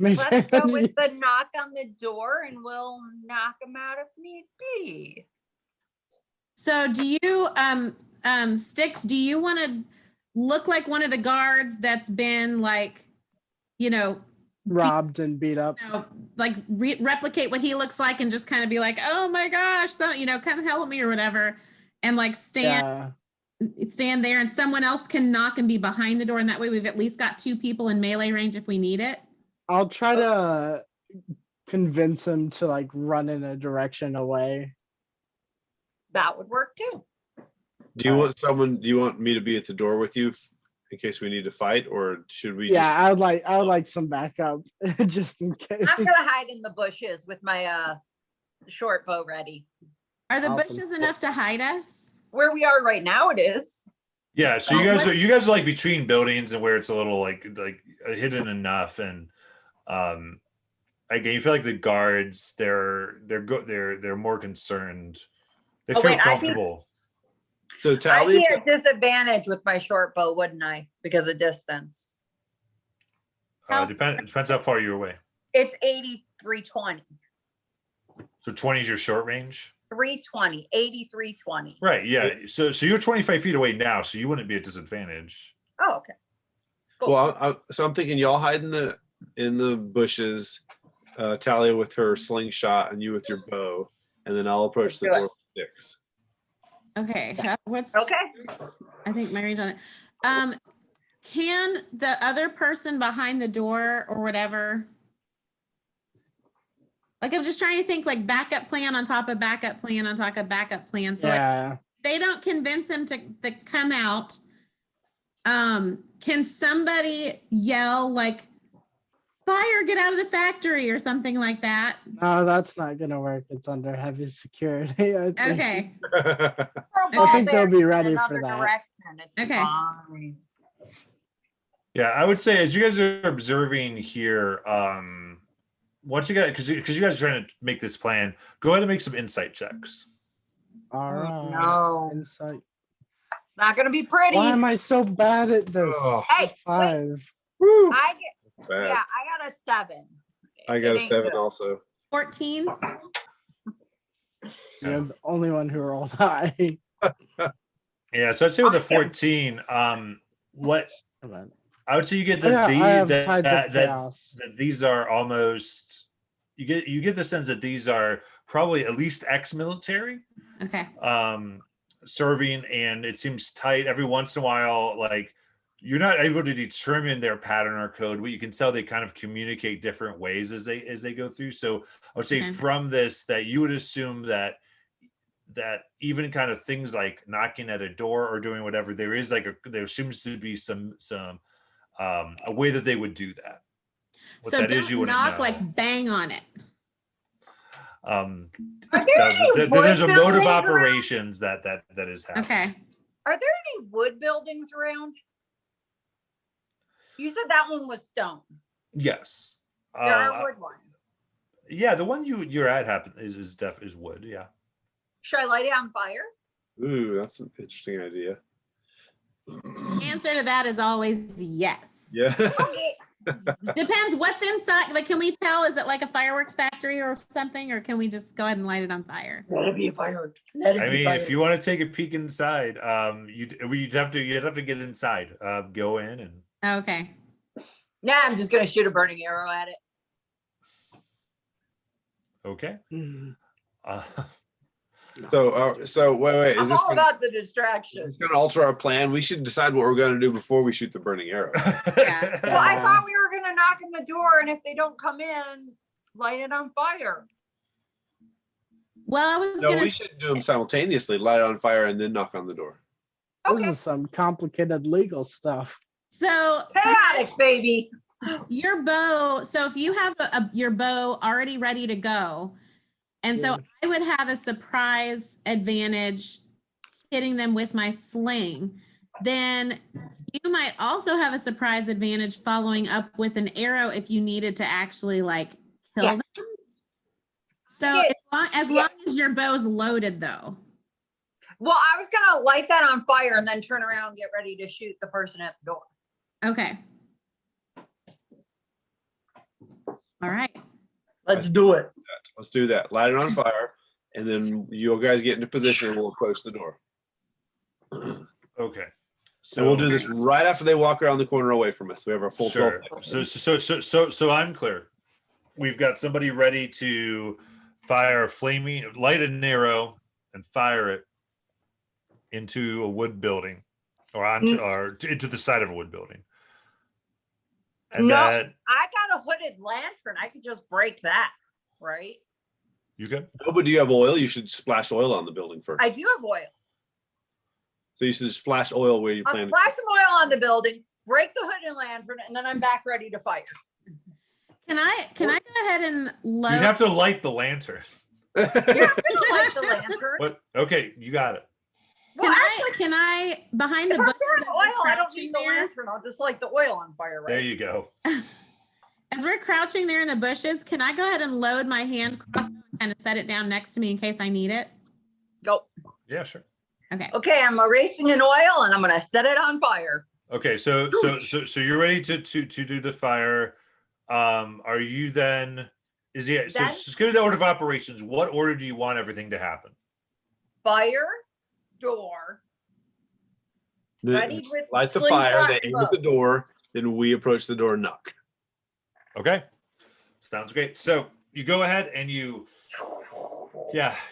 Makes Let's go sense. with the knock on the door, and we'll knock them out if need be. So do you, Sticks, do you want to look like one of the guards that's been like, Robbed and beat up. like replicate what he looks like and just kind of be like, oh my gosh, so, come help me or whatever. And like stand there, and someone else can knock and be behind the door. And that way we've at least got 2 people in melee range if we need it. I'll try to convince him to like run in a direction away. That would work too. Do you want me to be at the door with you in case we need to fight, or should we? Yeah, I would like some backup just in case. I'm gonna hide in the bushes with my short bow ready. Are the Awesome. bushes enough to hide us? Where we are right now, it is. Yeah, so you guys are like between buildings and where it's a little like hidden enough, and again, you feel like the guards they're more concerned. They feel comfortable. So I'd Tally, be at disadvantage with my short bow, wouldn't I? Because of distance. Depends how far you're away. It's 8320. So 20 is your short range. 320, 8320. Right. Yeah. So you're 25 feet away now, so you wouldn't be at disadvantage. Oh, okay. Cool. well, so I'm thinking y'all hide in the bushes, Talia with her slingshot, and you with your bow, and then I'll approach the Let's do door with sticks. Okay. What's Okay. I think my range on it. Can the other person behind the door or whatever? Like, I'm just trying to think like backup plan on top of backup plan on top of backup plan. So like, they don't convince him to come out. Can somebody yell like, fire, get out of the factory or something like that? No, that's not gonna work. It's under heavy security. I think. Okay. I think they'll be ready for that. It's Okay. fine. Yeah, I would say as you guys are observing here, once you guys, because you guys are trying to make this plan, go ahead and make some insight checks. All right. No. Insight. It's not gonna be pretty. Why am I so bad at this? Oh. Hey, 5. I get Bad. yeah, I got a 7. I got It a ain't 7 good. also. 14. You're the only one who rolled high. Yeah, so I'd say with the 14, what Come on. I would say you get Oh, yeah, I have that Tides of Chaos. these are almost you get the sense that these are probably at least ex-military Okay. serving, and it seems tight every once in a while. Like you're not able to determine their pattern or code, but you can tell they kind of communicate different ways as they go through. So I would say Okay. from this that you would assume that that even kind of things like knocking at a door or doing whatever, there seems to be some a way that they would do that. What So that is, don't you wouldn't knock, know. like bang on it. Um, Are there any there's a wood mode of buildings around? operations that is happening. Okay. Are there any wood buildings around? You said that one was stone. Yes. There are wood ones. Yeah, the one you're at is wood. Yeah. Should I light it on fire? Ooh, that's an interesting idea. Answer to that is always yes. Yeah. Okay. Depends what's inside. Like, can we tell? Is it like a fireworks factory or something, or can we just go ahead and light it on fire? Let it be a fireworks. Let it I be mean, fireworks. if you want to take a peek inside, you'd have to get inside. Go in and Okay. Nah, I'm just gonna shoot a burning arrow at it. okay. Uh, So wait, I'm is this all about the distraction. it's going to alter our plan? We should decide what we're going to do before we shoot the burning arrow. Yeah. Well, I thought we were gonna knock on the door, and if they don't come in, light it on fire. Well, I was No, gonna. we should do them simultaneously, light it on fire, and then knock on the door. This Okay. is some complicated legal stuff. So Chaotic, baby. your bow. So if you have your bow already ready to go, and so Yeah. I would have a surprise advantage hitting them with my sling. Then you might also have a surprise advantage following up with an arrow if you needed to actually like kill Yeah. them. So Yeah. as long as your bow's loaded, though. Well, I was gonna light that on fire and then turn around and get ready to shoot the person at the door. Okay. All right. Let's do it. Let's do that. Light it on fire, and then you guys get into position, and we'll approach the door. Okay. And we'll do this right after they walk around the corner away from us. We have our full 12 Sure. seconds. So I'm clear. We've got somebody ready to fire light an arrow and fire it into a wood building or into the side of a wood building. And No. that I got a hooded lantern. I could just break that, right? you can. Oh, but do you have oil? You should splash oil on the building first. I do have oil. So you should splash oil where you I'll plan. splash some oil on the building, break the hooded lantern, and then I'm back ready to fire. Can I go ahead and load? You have to light the lantern. You're gonna light the lantern. What? Okay, you got it. Well, Can I behind the if I'm bushes pouring as we're oil, I don't crouching need the there? lantern. I'll just light the oil on fire, right? There you go. As we're crouching there in the bushes, can I go ahead and load my hand crossbow and kind of set it down next to me in case I need it? Go. Yeah, sure. Okay. Okay, I'm erasing an oil and I'm gonna set it on fire. Okay, so you're ready to do the fire. Are you then? So Then- just go to the order of operations. What order do you want everything to happen? Fire, door, ready with Light the slingshot fire, they and aim at the bow. door, then we approach the door and knock. Okay, sounds great. So you go ahead and you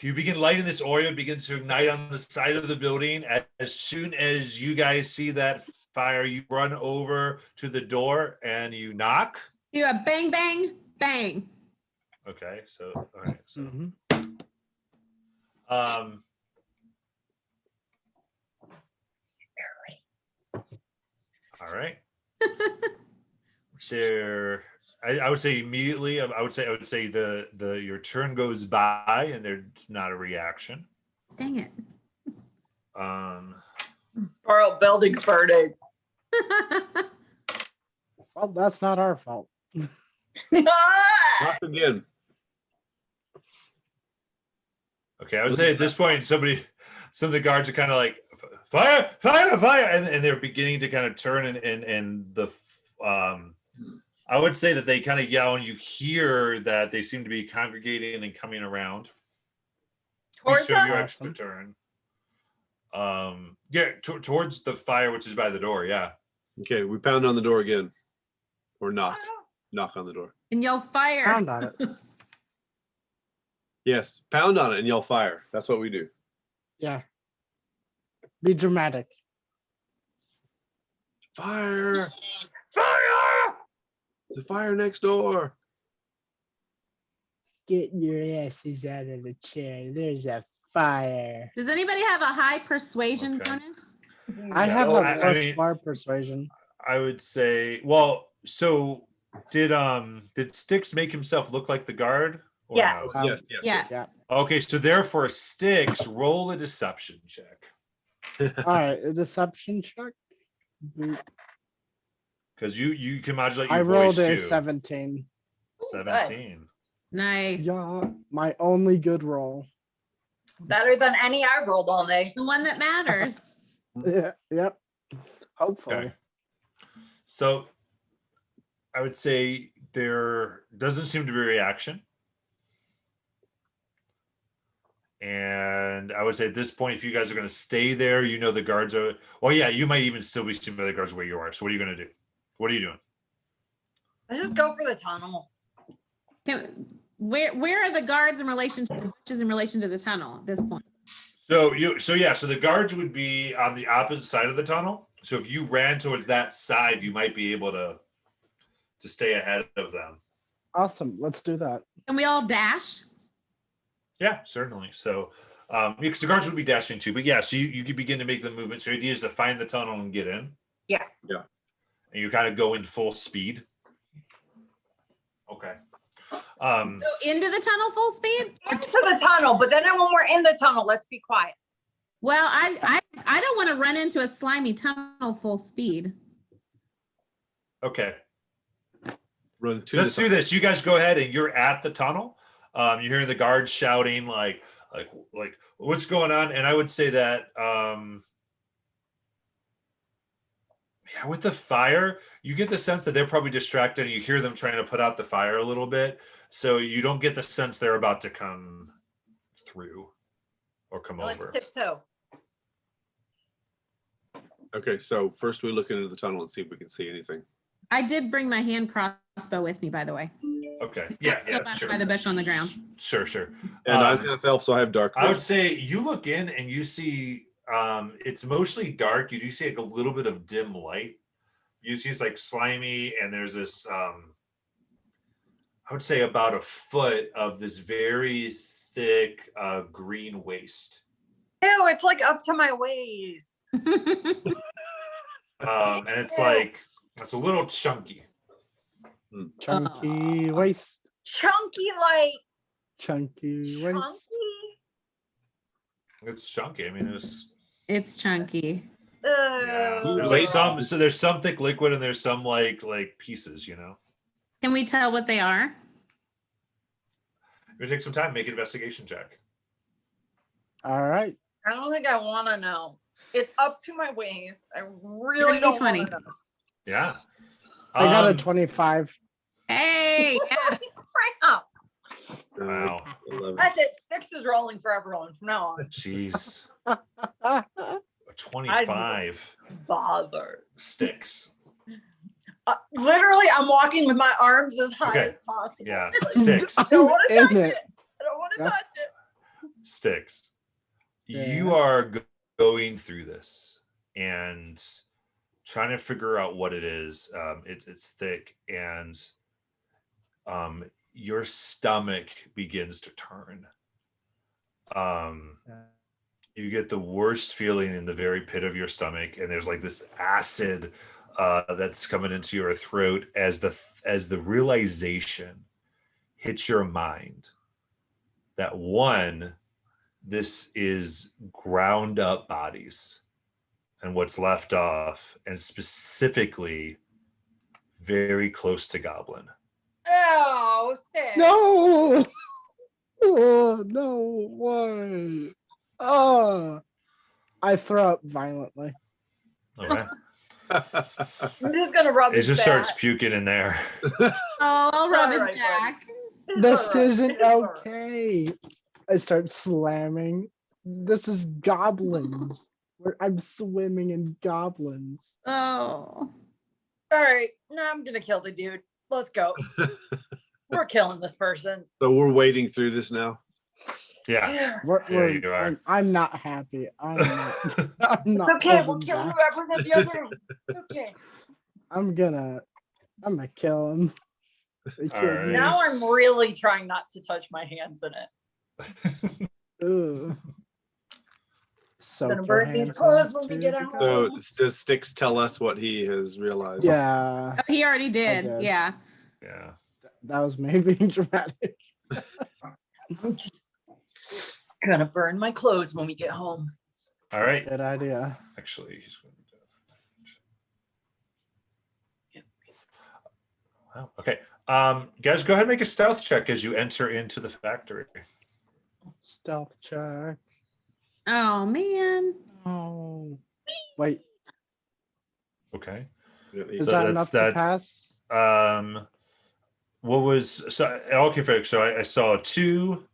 begin lighting this oil. It begins to ignite on the side of the building. As soon as you guys see that fire, you run over to the door and you knock. Do a bang, bang, bang. Okay, so all right, so Mhm. all right. There, I would say immediately. I would say the your turn goes by and there's not a reaction. Dang it. Or building's burning. Well, that's not our fault. Knock again. Okay, I would say at this point, some of the guards are kind of like fire, fire, fire, and they're beginning to kind of turn and the I would say that they kind of yell and you hear that they seem to be congregating and coming around. Towards Show us? your extra turn. Towards the fire, which is by the door. Yeah. Okay, we pound on the door again. Or knock. Knock on the door. And you'll fire. Pound on it. Yes, pound on it and yell fire. That's what we do. Yeah. Be dramatic. Fire! Fire! There's a fire next door. Get your asses out of the chair. There's a fire. Does anybody have a high persuasion Okay. bonus? I Yeah, have well, a I plus mean- 4 persuasion. I would say, well, so did Styx make himself look like the guard? Or Yeah. no? Yes, yes, Yes. Yeah. Okay, so therefore Styx, roll a deception check. All right, a deception check. Boop. Because you can modulate your I rolled voice a too. 17. 17. Nice. Yeah, my only good roll. Better than any I rolled all day. The one that matters. Yeah, yep. Hopefully. Okay. So I would say there doesn't seem to be a reaction. And I would say at this point, if you guys are going to stay there, you know the guards are. Well, yeah, you might even still be seeing the guards where you are. So what are you going to do? What are you doing? Let's just go for the tunnel. Where are the guards in relation to the bushes in relation to the tunnel at this point? So the guards would be on the opposite side of the tunnel. So if you ran towards that side, you might be able to stay ahead of them. Awesome. Let's do that. Can we all dash? Yeah, certainly. So because the guards would be dashing too, but yeah, so you could begin to make the movement. So the idea is to find the tunnel and get in. Yeah. Yeah. And you kind of go in full speed. Okay. Go into the tunnel full speed? Into the tunnel, but then when we're in the tunnel, let's be quiet. Well, I don't want to run into a slimy tunnel full speed. Okay. Run to Let's the do this. You guys go ahead and you're at the tunnel. You hear the guards shouting like what's going on? And I would say that yeah, with the fire, you get the sense that they're probably distracted and you hear them trying to put out the fire a little bit. So you don't get the sense they're about to come through or come Let's over. tiptoe. Okay, so first we look into the tunnel and see if we can see anything. I did bring my hand crossbow with me, by the way. Okay. It's Yeah, still yeah, back sure. by the bush on the ground. Sure. And I was half elf, so I have dark I would vision. say you look in and you see it's mostly dark. You do see like a little bit of dim light. You see it's like slimy, and there's this I would say about a foot of this very thick green waste. Ew, it's like up to my waist. And it's like it's a little chunky. Chunky waist. Chunky, like Chunky waist. chunky. It's chunky. I mean, It's chunky. yeah. There's like there's some thick liquid and there's some like pieces, you know. Can we tell what they are? You're gonna take some time, make an investigation check. All right. I don't think I want to know. It's up to my waist. I really Give me don't want 20. to know. Yeah. I got a 25. Hey, yes. Crap. Wow. 11. That's it. Six is rolling for everyone from now on. Jeez. A 25 Bother. sticks. Literally, I'm walking with my arms as high Okay. as possible. Yeah, Like, sticks. I don't want to In touch it. it. I don't want to Yeah. touch it. Sticks. You Yeah. are going through this and trying to figure out what it is. It's thick, and your stomach begins to turn. You get the worst feeling in the very pit of your stomach, and there's like this acid that's coming into your throat as the realization hits your mind that one, this is ground up bodies and what's left off, and specifically very close to Goblin. Oh, Six. No. Oh, no. Why? Oh. I throw up violently. Okay. I'm just gonna rub It his just back. starts puking in there. Oh, I'll rub his All right, back. It's This all right. isn't It's all right. okay. I start slamming. This is goblins. I'm swimming in goblins. Oh. All right, now I'm gonna kill the dude. Let's go. We're killing this person. So we're wading through this now. Yeah. You are. I'm not happy. I'm not. I'm It's not. okay. We'll holding kill back. whoever's in the other room. It's okay. I'm gonna kill him. They All killed right. me. Now I'm really trying not to touch my hands in it. Ugh. soak Gonna your burn these hands clothes when we into get the home. So gods. does Styx tell us what he has realized? Yeah, Oh, he already did. did. Yeah. Yeah. that was me being dramatic. I'm just gonna burn my clothes when we get home. All right. Good idea. Actually, he's going to. Wow. Okay. Guys, go ahead and make a stealth check as you enter into the factory. Stealth check. Oh man. Oh, wait, Okay. is So that that's- enough that's- to pass? What was so? Okay, folks. So I saw 2,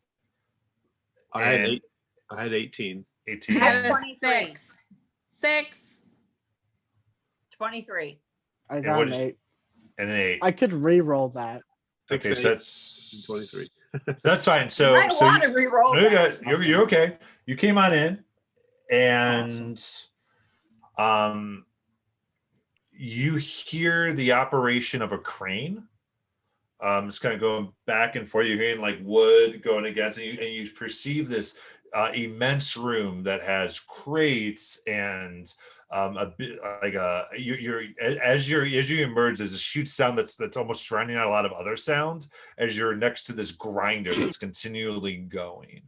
I had and 8. I had 18. 18. I had a 23. 6. 6. 23. I and got what an is- 8. and an 8. I could re-roll that. Six, Okay, so 8, that's 23. That's fine. You So might so want to you, re-roll no, that. you're okay. You came on in, and you hear the operation of a crane. It's kind of going back and forth. You're hearing like wood going against, and you perceive this immense room that has crates and a bit like you're as you emerge, there's this huge sound that's almost drowning out a lot of other sound as you're next to this grinder that's continually going,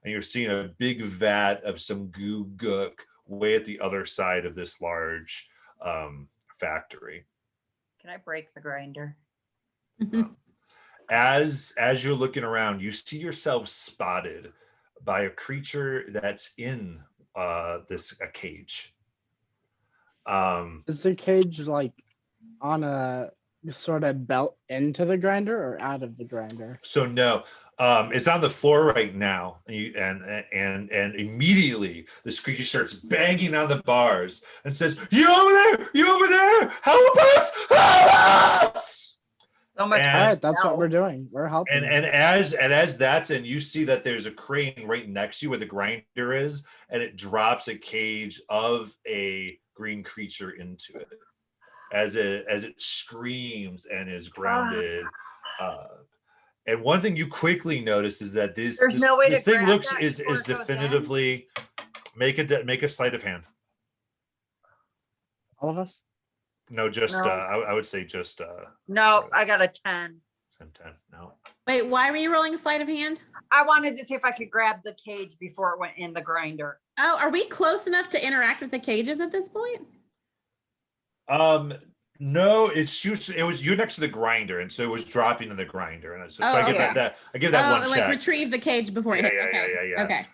and you're seeing a big vat of some goo gook way at the other side of this large factory. Can I break the grinder? As you're looking around, you see yourself spotted by a creature that's in a cage. Is the cage like on a sort of belt into the grinder or out of the grinder? So no, it's on the floor right now, and immediately this creature starts banging on the bars and says, "You over there! You over there! Help us! Help us!" So much. And- All right, that's what No. we're doing. We're helping. And as that's in, you see that there's a crane right next to you where the grinder is, and it drops a cage of a green creature into it as it screams and is grounded. And one thing you quickly notice is that this There's no way to thing grab looks that is before it goes in? definitively make a sleight of hand. All of us? No, just No. I would say just No, I got a 10. 10. No. Wait, why were you rolling sleight of hand? I wanted to see if I could grab the cage before it went in the grinder. Oh, are we close enough to interact with the cages at this point? No, it was you're next to the grinder, and so it was dropping in the grinder, and so I Oh, give okay. that I give that Oh, one like check. retrieve the cage before it hit. Yeah, Okay. yeah. Okay.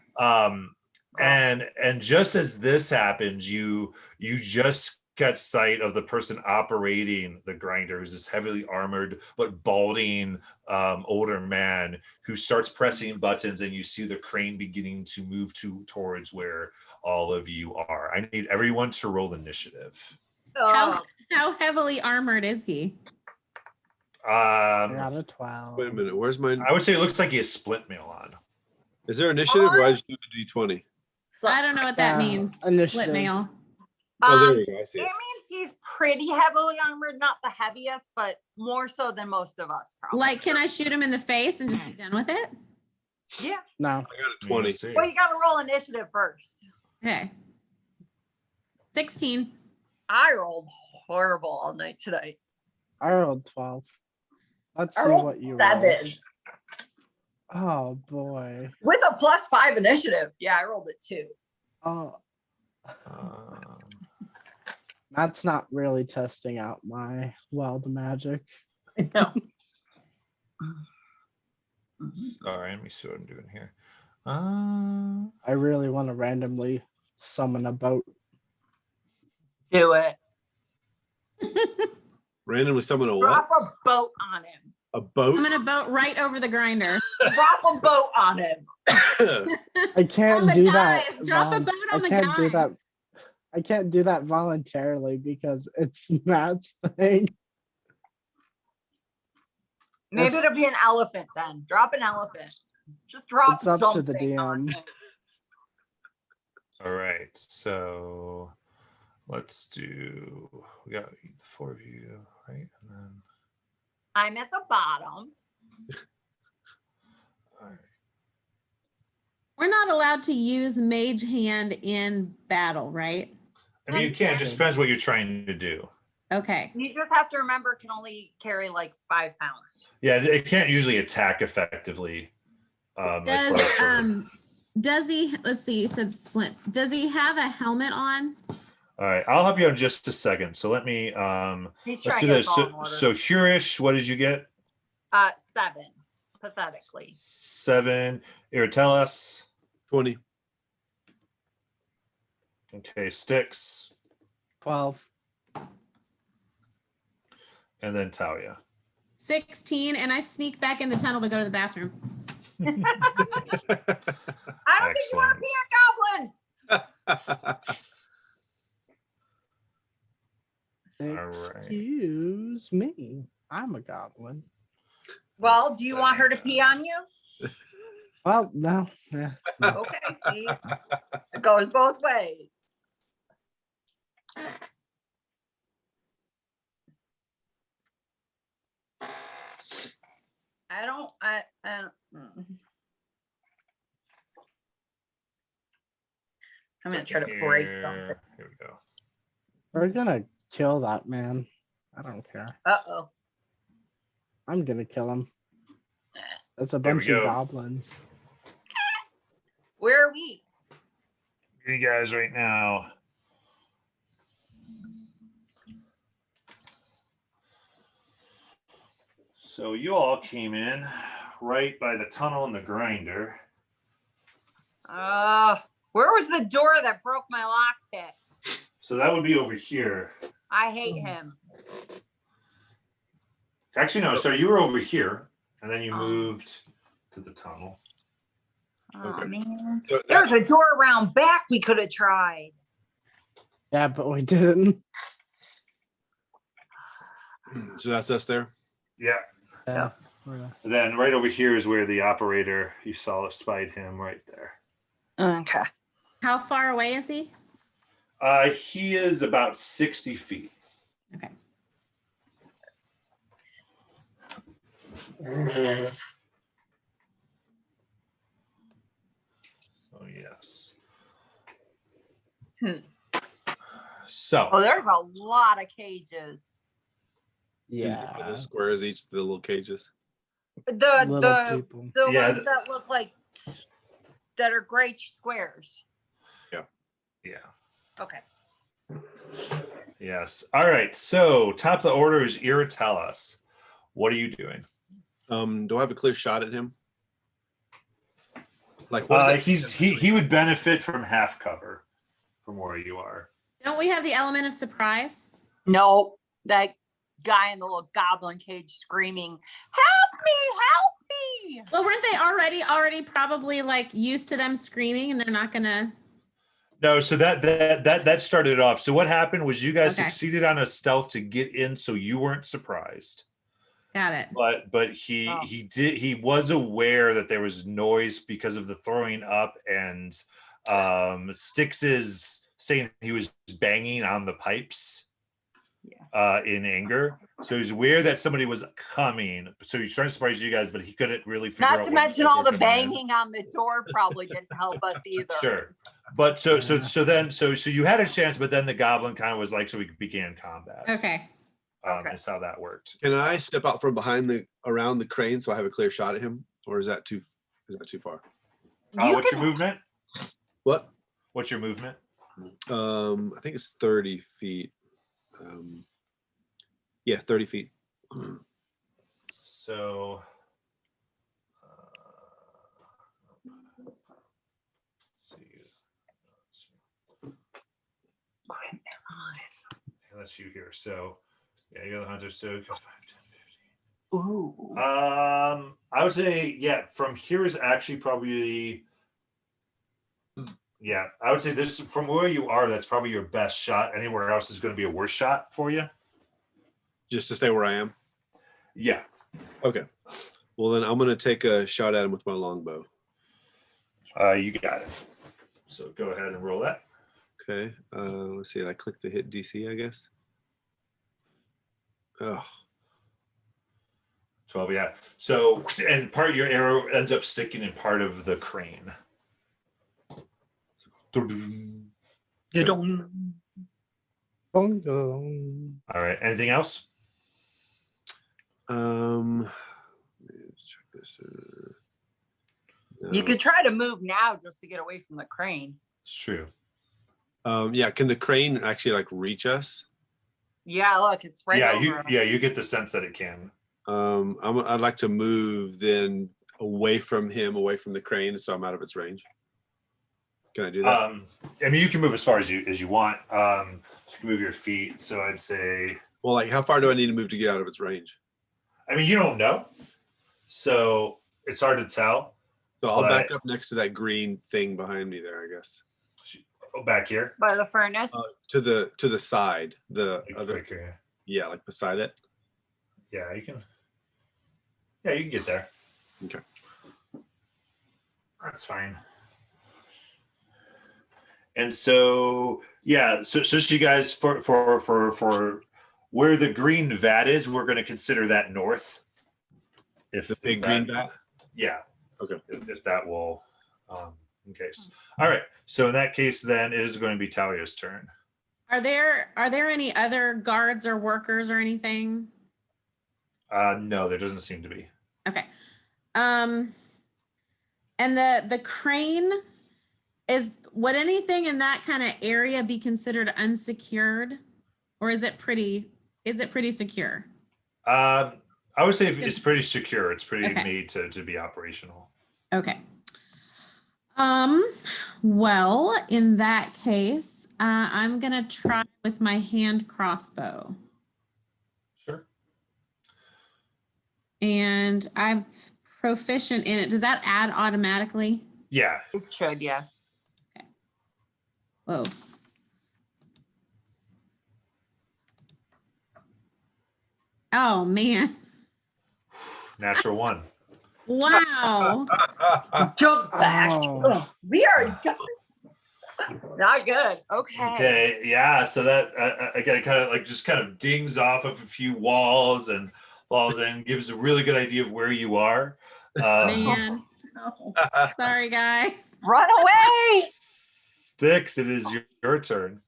And just as this happens, you just catch sight of the person operating the grinder, who's this heavily armored but balding older man who starts pressing buttons, and you see the crane beginning to move towards where all of you are. I need everyone to roll initiative. How heavily armored is he? I got a 12. Wait a minute. Where's my? I would say it looks like he has splint mail on. Is there initiative or I just do the D20? I don't know what that Yeah, means. initiative. Split mail. Oh, there we go. I see It it. means he's pretty heavily armored, not the heaviest, but more so than most of us. Probably. Like, can I shoot him in the face and just be done with it? Yeah. No. I got a 20. Let's see. Well, you got to roll initiative first. Okay. 16. I rolled horrible all night tonight. I rolled 12. Let's I see rolled what you 7 rolled. Oh boy. with a +5 initiative. Yeah, I rolled it too. Oh, Um, that's not really testing out my wild magic. No. Sorry, let me see what I'm doing here. I really want to randomly summon a boat. Do it. Randomly summon a what? Drop a boat on him. A boat? I'm gonna boat right over the grinder. Drop a boat on him. I can't On the do guys, that. drop a boat I on the can't do guys. that. I can't do that voluntarily because it's Matt's thing. Maybe it'll be an elephant then. Drop an elephant. Just drop It's up to the something on DM. him. all right, so let's do. We got the 4 of you, right? And then I'm at the bottom. all right. We're not allowed to use mage hand in battle, right? I mean, you can. It just depends what you're trying to do. Okay. You just have to remember it can only carry like 5 pounds. Yeah, it can't usually attack effectively. Does he, let's see, you said splint. Does he have a helmet on? All right, I'll help you in just a second. So let me He's let's trying do to get this. us all in So, order. so Hurish, what did you get? 7, pathetically. 7. Iratelas. 20. Okay, Sticks, 12. and then Talia. 16, and I sneak back in the tunnel to go to the bathroom. I don't think you want to be goblins. right. Excuse me. I'm a goblin. Well, do you want her to pee on you? Well, no. Yeah. no. Okay, see, it goes both ways. I don't. I'm gonna try to break something. Here we go. We're gonna kill that man. I don't care. Uh-oh. I'm gonna kill him. That's a There we bunch of go. goblins. Where are we? You guys right now. So you all came in right by the tunnel and the grinder. Where was the door that broke my lockpick? So that would be over here. I hate him. Actually, no. So you were over here, and then you Oh. moved to the tunnel. Oh Okay. man. So There's a door around back we could have tried. Yeah, but we didn't. So that's us there. Yeah. Yeah. And then right over here is where the operator, you saw spied him right there. Okay. How far away is he? He is about 60 feet. Okay. Oh, yes. Hmm. So, Oh, there's a lot of cages. These are Yeah. the squares, each the little cages. The Little people. Yeah, ones that look like that are gray squares. yeah. Okay. Yes. All right. So, top of the order is Iratelas. What are you doing? Do I have a clear shot at him? Like, what is He would benefit from half cover from where you are. Don't we have the element of surprise? Nope. That guy in the little goblin cage screaming, "Help me! Help me!" Well, weren't they already probably like used to them screaming and they're not gonna. No, so that started off. So what happened was you guys Okay. succeeded on a stealth to get in, so you weren't surprised. Got it. But he was aware that there was noise because of the throwing up and Styx is saying he was banging on the pipes in anger. So he's aware that somebody was coming. So he's trying to surprise you guys, but he couldn't really figure out. Not to what you mention guys all were the coming in. banging on the door probably didn't help us either. Sure. But so you had a chance, but then the goblin kind of was like, so we began combat. Okay. Okay. That's how that worked. Can I step out from around the crane so I have a clear shot at him, or is that too far? You What's can- your movement? What? What's your movement? I think it's 30 feet. Yeah, 30 feet. So, that's you here. So, yeah, you're the hunter. So, 5, 10, 15. Ooh. I would say, yeah, from here is actually probably, yeah, I would say this from where you are, that's probably your best shot. Anywhere else is going to be a worse shot for you. Just to stay where I am. Yeah. Okay. Well, then I'm gonna take a shot at him with my longbow. You got it. So go ahead and roll that. Okay. Let's see. I click the hit DC, I guess. Oh, 12, yeah. So, and part of your arrow ends up sticking in part of the crane. Dun-dun. Dun-dun. Dong, dong. All right. Anything else? Let me check this. You No. could try to move now just to get away from the crane. It's true. Yeah, can the crane actually like reach us? Yeah, look, it's right Yeah, over. you get the sense that it can. I'd like to move then away from him, away from the crane, so I'm out of its range. Can I do that? I mean, you can move as far as you want. You can move your feet. So I'd say, Well, like how far do I need to move to get out of its range? I mean, you don't know, so it's hard to tell. So I'll back But- up next to that green thing behind me there, I guess. Oh, back here. By the furnace. To the side, the Like, other, right here. yeah, like beside it. Yeah, you can. Yeah, you can get there. Okay. That's fine. And so, yeah, so you guys for where the green vat is, we're going to consider that north. If The big that- green bat. Yeah. Okay. If that will, in case. All right. So in that case, then it is going to be Talia's turn. Are there any other guards or workers or anything? No, there doesn't seem to be. Okay. And the crane would anything in that kind of area be considered unsecured, or is it pretty secure? I would say it's pretty secure. It's pretty Okay. made to be operational. Okay. Well, in that case, I'm gonna try with my hand crossbow, Sure. and I'm proficient in it. Does that add automatically? Yeah. It should, yes. Whoa. Oh man! Natural one. Wow. Jump back. Oh. Ugh, we are not good. Okay. Okay, yeah. So that again, kind of dings off of a few walls and falls in, gives a really good idea of where you are. Man, No. sorry guys. Run away. Sticks, it is your turn.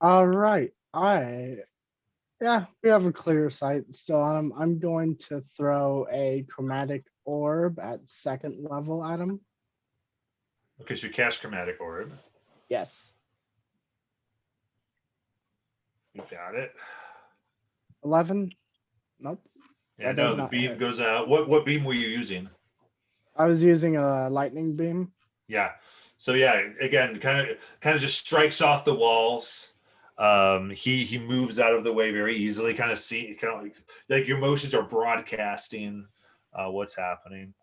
All right. Yeah, we have a clear sight still. I'm going to throw a chromatic orb at second level at him. Okay, so you cast chromatic orb. Yes. You got it. 11. Nope. Yeah, That no, does the not beam hit. goes out. What beam were you using? I was using a lightning beam. Yeah. So yeah, again, kind of just strikes off the walls. He moves out of the way very easily. Kind of like your motions are broadcasting what's happening.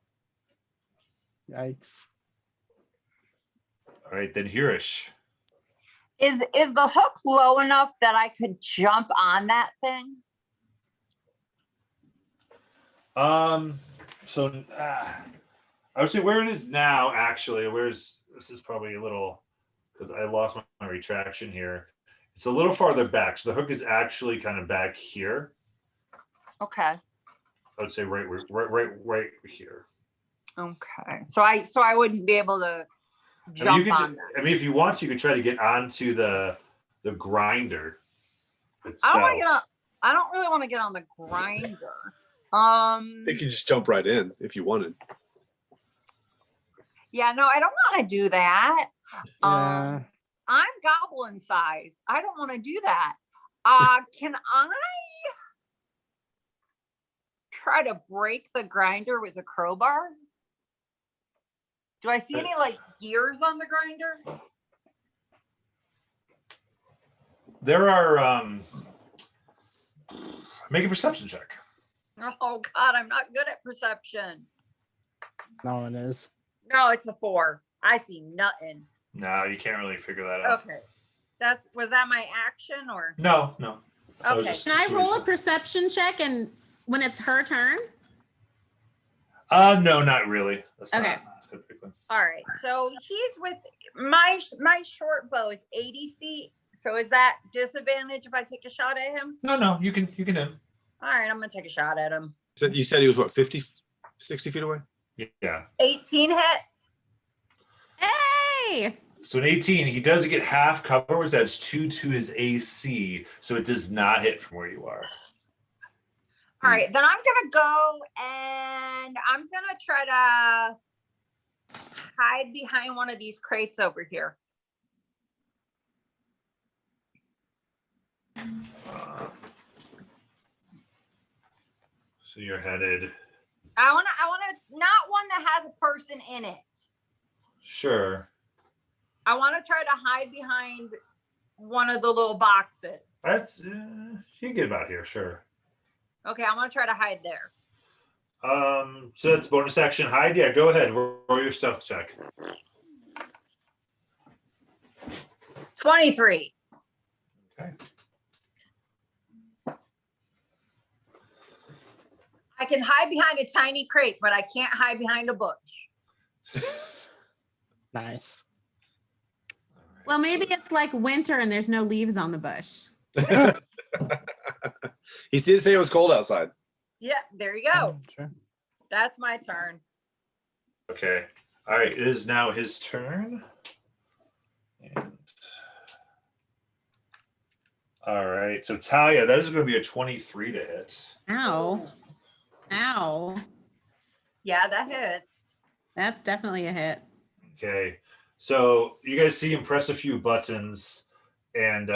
Yikes. All right, then Hirish. Is the hook low enough that I could jump on that thing? So I would say where it is now. Actually, this is probably a little because I lost my retraction here. It's a little farther back. So the hook is actually kind of back here. Okay. I would say right here. Okay. So I wouldn't be able to jump on that. I mean, if you want, you could try to get onto the grinder itself. I don't really want to get on the grinder. You could just jump right in if you wanted. Yeah, no, I don't want to do that. Yeah. I'm goblin size. I don't want to do that. Can I try to break the grinder with a crowbar? Do I see any like gears on the grinder? There are make a perception check. Oh God, I'm not good at perception. No one is. No, it's a 4. I see nothing. No, you can't really figure that out. Okay. Was that my action or? No. That was Okay. just- Can I roll a perception check and when it's her turn? No, not really. That's not Okay. typically. All right. So he's with my short bow is 80 feet. So is that disadvantage if I take a shot at him? No, you can aim. All right, I'm gonna take a shot at him. So you said he was what, 50, 60 feet away? Yeah. 18 hit. Hey! So an 18, he does get half cover, which adds 2 to his AC, so it does not hit from where you are. All right, then I'm gonna go and I'm gonna try to hide behind one of these crates over here. So you're headed. I wanna not one that has a person in it. Sure. I wanna try to hide behind one of the little boxes. That's you can get about here, sure. Okay, I'm gonna try to hide there. So that's bonus action hide. Yeah, go ahead. Roll your stealth check. 23. Okay. I can hide behind a tiny crate, but I can't hide behind a bush. Nice. Well, maybe it's like winter and there's no leaves on the bush. He did say it was cold outside. Yeah, there you go. Sure. That's my turn. Okay. All right. It is now his turn. And all right. So Talia, that is going to be a 23 to hit. Ow. Ow. Yeah, that hits. That's definitely a hit. Okay. So you guys see him press a few buttons, and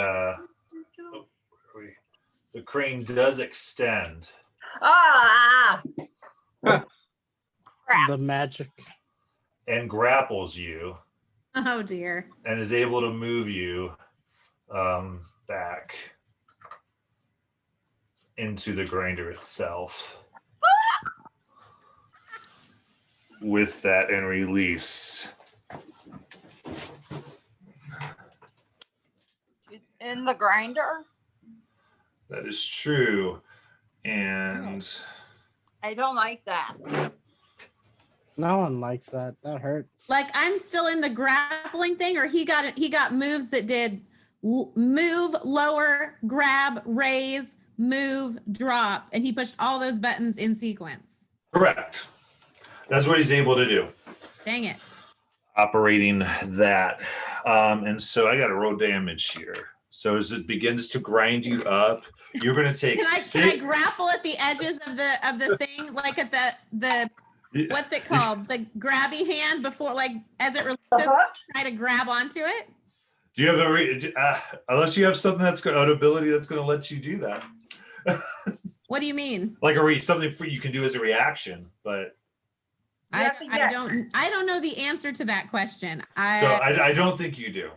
the crane does extend. Ah! Crap. The magic. And grapples you Oh dear. and is able to move you back into the grinder itself. With that and release. She's in the grinder. That is true. And I don't like that. No one likes that. That hurts. Like I'm still in the grappling thing, or he got moves that did move, lower, grab, raise, move, drop, and he pushed all those buttons in sequence. correct. That's what he's able to do. Dang it. Operating that. And so I got to roll damage here. So as it begins to grind you up, you're going to take Can I grapple at the edges of the thing, like at the what's it called? The grabby hand before, like as it releases, try to grab onto it. Do you have unless you have something that's got an ability that's going to let you do that? What do you mean? Like something you can do as a reaction, but I don't know the answer to that question. I don't think you do.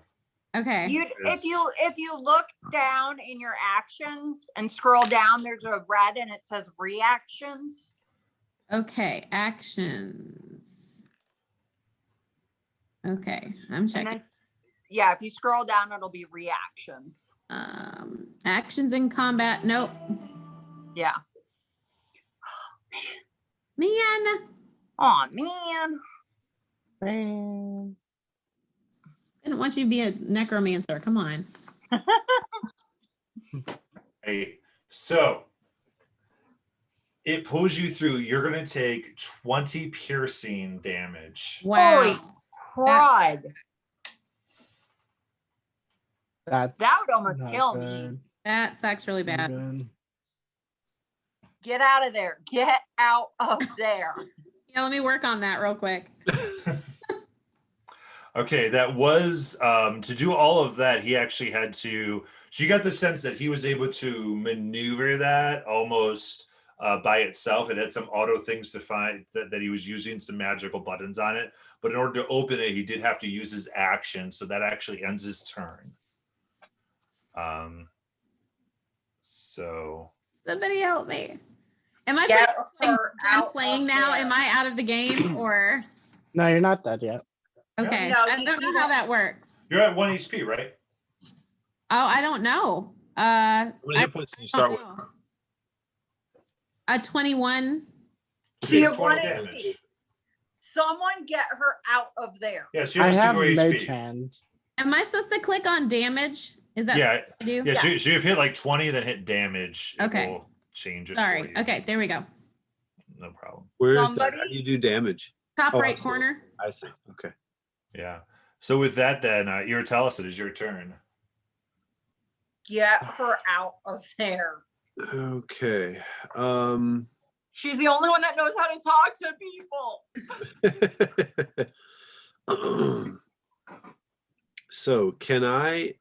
Okay. If you look down in your actions and scroll down, there's a red and it says reactions. Okay, actions. Okay, I'm checking. And then, yeah, if you scroll down, it'll be reactions. Actions in combat. Nope. Yeah. Man. Oh man. Man. I didn't want you to be a necromancer. Come on. Hey, so it pulls you through. You're going to take 20 piercing damage. Wow. Holy crud. That would almost kill me. That sucks really bad. Get out of there. Get out of there. Yeah, let me work on that real quick. Okay, that was to do all of that. He actually had to. She got the sense that he was able to maneuver that almost by itself. It had some auto things to find that he was using some magical buttons on it. But in order to open it, he did have to use his action. So that actually ends his turn. So Somebody help me. Am I Get done her playing out now? of there. Am I out of the game or? No, you're not dead yet. Okay, No, I don't know how that works. you're at 1 HP, right? Oh, I don't know. How many hit points did you start with? A 21. She Takes had 20 1 damage. HP. Someone get her out of there. Yes, you I have have single mage HP. hand. Am I supposed to click on damage? Is that Yeah, what I do? yeah. So you've hit like 20, then hit damage. It Okay. will change it. Sorry. For you. Okay, there we go. No problem. Where is that? Somebody- How do you do damage? Top Oh, I right see. corner. I see. Okay. Yeah. So with that, then, Iratalis, it is your turn. Get her out of there. Okay. She's the only one that knows how to talk to people. So can I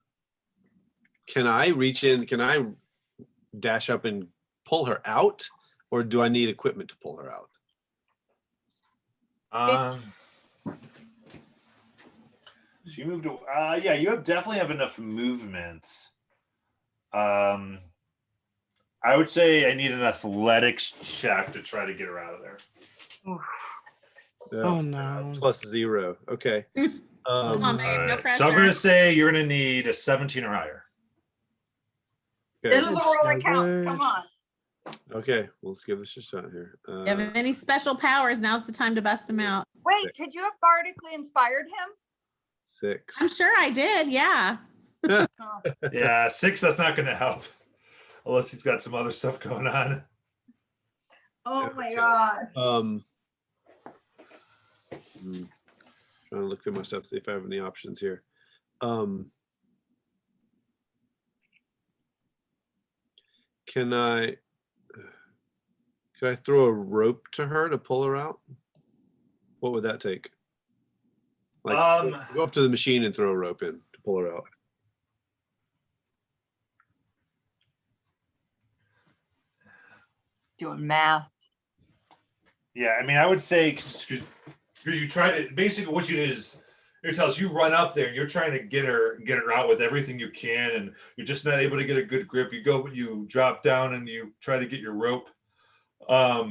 reach in? Can I dash up and pull her out, or do I need equipment to pull her out? So you moved. Yeah, you definitely have enough movement. I would say I need an athletics check to try to get her out of there. Oh no. +0. Okay. Come on, babe, no Alright, pressure. so I'm gonna say you're gonna need a 17 or higher. Okay. This is the roll that counts. Come on. Okay, let's give this a shot here. You have any special powers? Now's the time to bust them out. Wait, could you have bardically inspired him? 6. I'm sure I did. Yeah. Oh. Yeah, 6. That's not gonna help, unless he's got some other stuff going on. Oh my Okay. god. Trying to look through my stuff, see if I have any options here. Can I throw a rope to her to pull her out? What would that take? Like go up to the machine and throw a rope in to pull her out. Doing math. Yeah, I mean, I would say because you try to basically what you did is it tells you run up there and you're trying to get her out with everything you can, and you're just not able to get a good grip. You drop down and you try to get your rope. I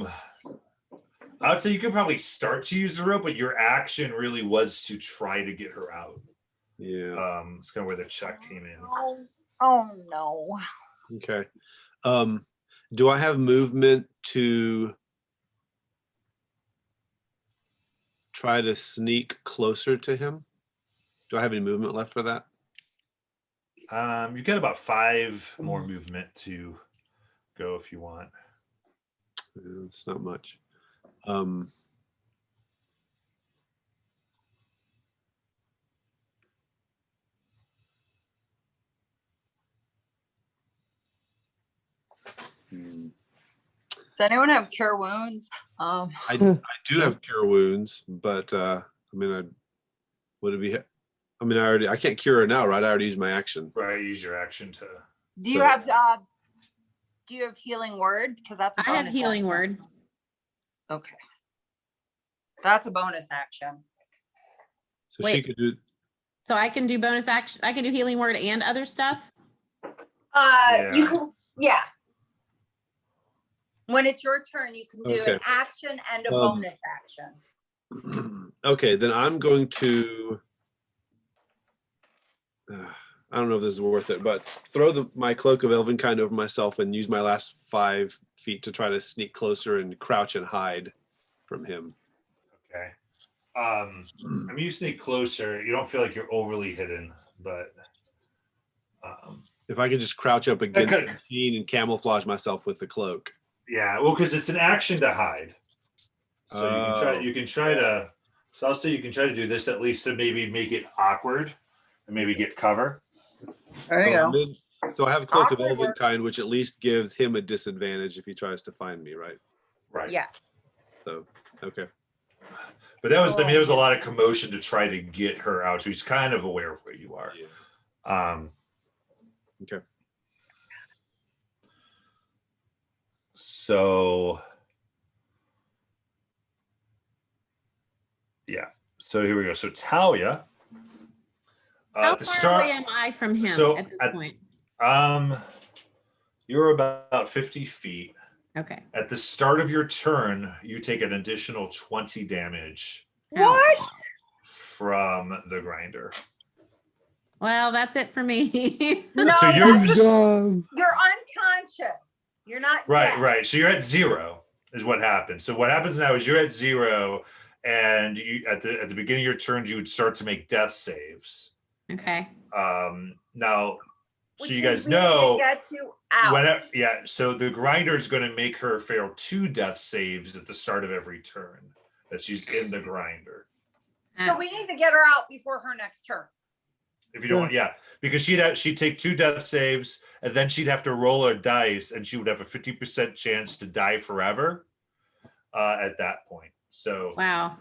would say you could probably start to use the rope, but your action really was to try to get her out. Yeah. It's kind of where the check came in. Oh no. Okay. Do I have movement to try to sneak closer to him? Do I have any movement left for that? You've got about 5 more movement to go if you want. It's not much. Does anyone have cure wounds? I do have cure wounds, but I mean, would it be? I mean, I can't cure her now, right? I already used my action. Right, use your action to. Do you have healing word? Because that's a I have bonus healing action. word. Okay. That's a bonus action. So she Wait. could do. So I can do bonus action. I can do healing word and other stuff. You can, yeah. When it's your turn, you can do Okay. an action and a bonus action. Okay, then I'm going to. I don't know if this is worth it, but throw my cloak of Elvenkind over myself and use my last 5 feet to try to sneak closer and crouch and hide from him. Okay. I mean, you sneak closer. You don't feel like you're overly hidden, but if I could just crouch up against Okay. the machine and camouflage myself with the cloak. yeah, well, because it's an action to hide. So you can try to. So I'll say you can try to do this at least to maybe make it awkward and maybe get cover. There you go. So I have a cloak of Awkward work. Elvenkind, which at least gives him a disadvantage if he tries to find me, right? Right. Yeah. So, okay. But that was, I mean, there was a lot of commotion to try to get her out. So he's kind of aware of where you are. Yeah. Okay. So, yeah. So here we go. So Talia. How at the far start, away am I from him so at this point? You're about 50 feet. Okay. At the start of your turn, you take an additional 20 damage What? from the grinder. Well, that's it for me. No, So you're that's- just- you're unconscious. You're not Right, dead. right. So you're at 0 is what happens. So what happens now is you're at 0, and you at the beginning of your turn, you would start to make death saves. Okay. Now, so Which you means guys we need to know get you out. whenever, yeah. So the grinder is going to make her fail 2 death saves at the start of every turn that she's in the grinder. So we need to get her out before her next turn. If you don't want, yeah, because she'd take 2 death saves, and then she'd have to roll her dice, and she would have a 50% chance to die forever at that point. So Wow.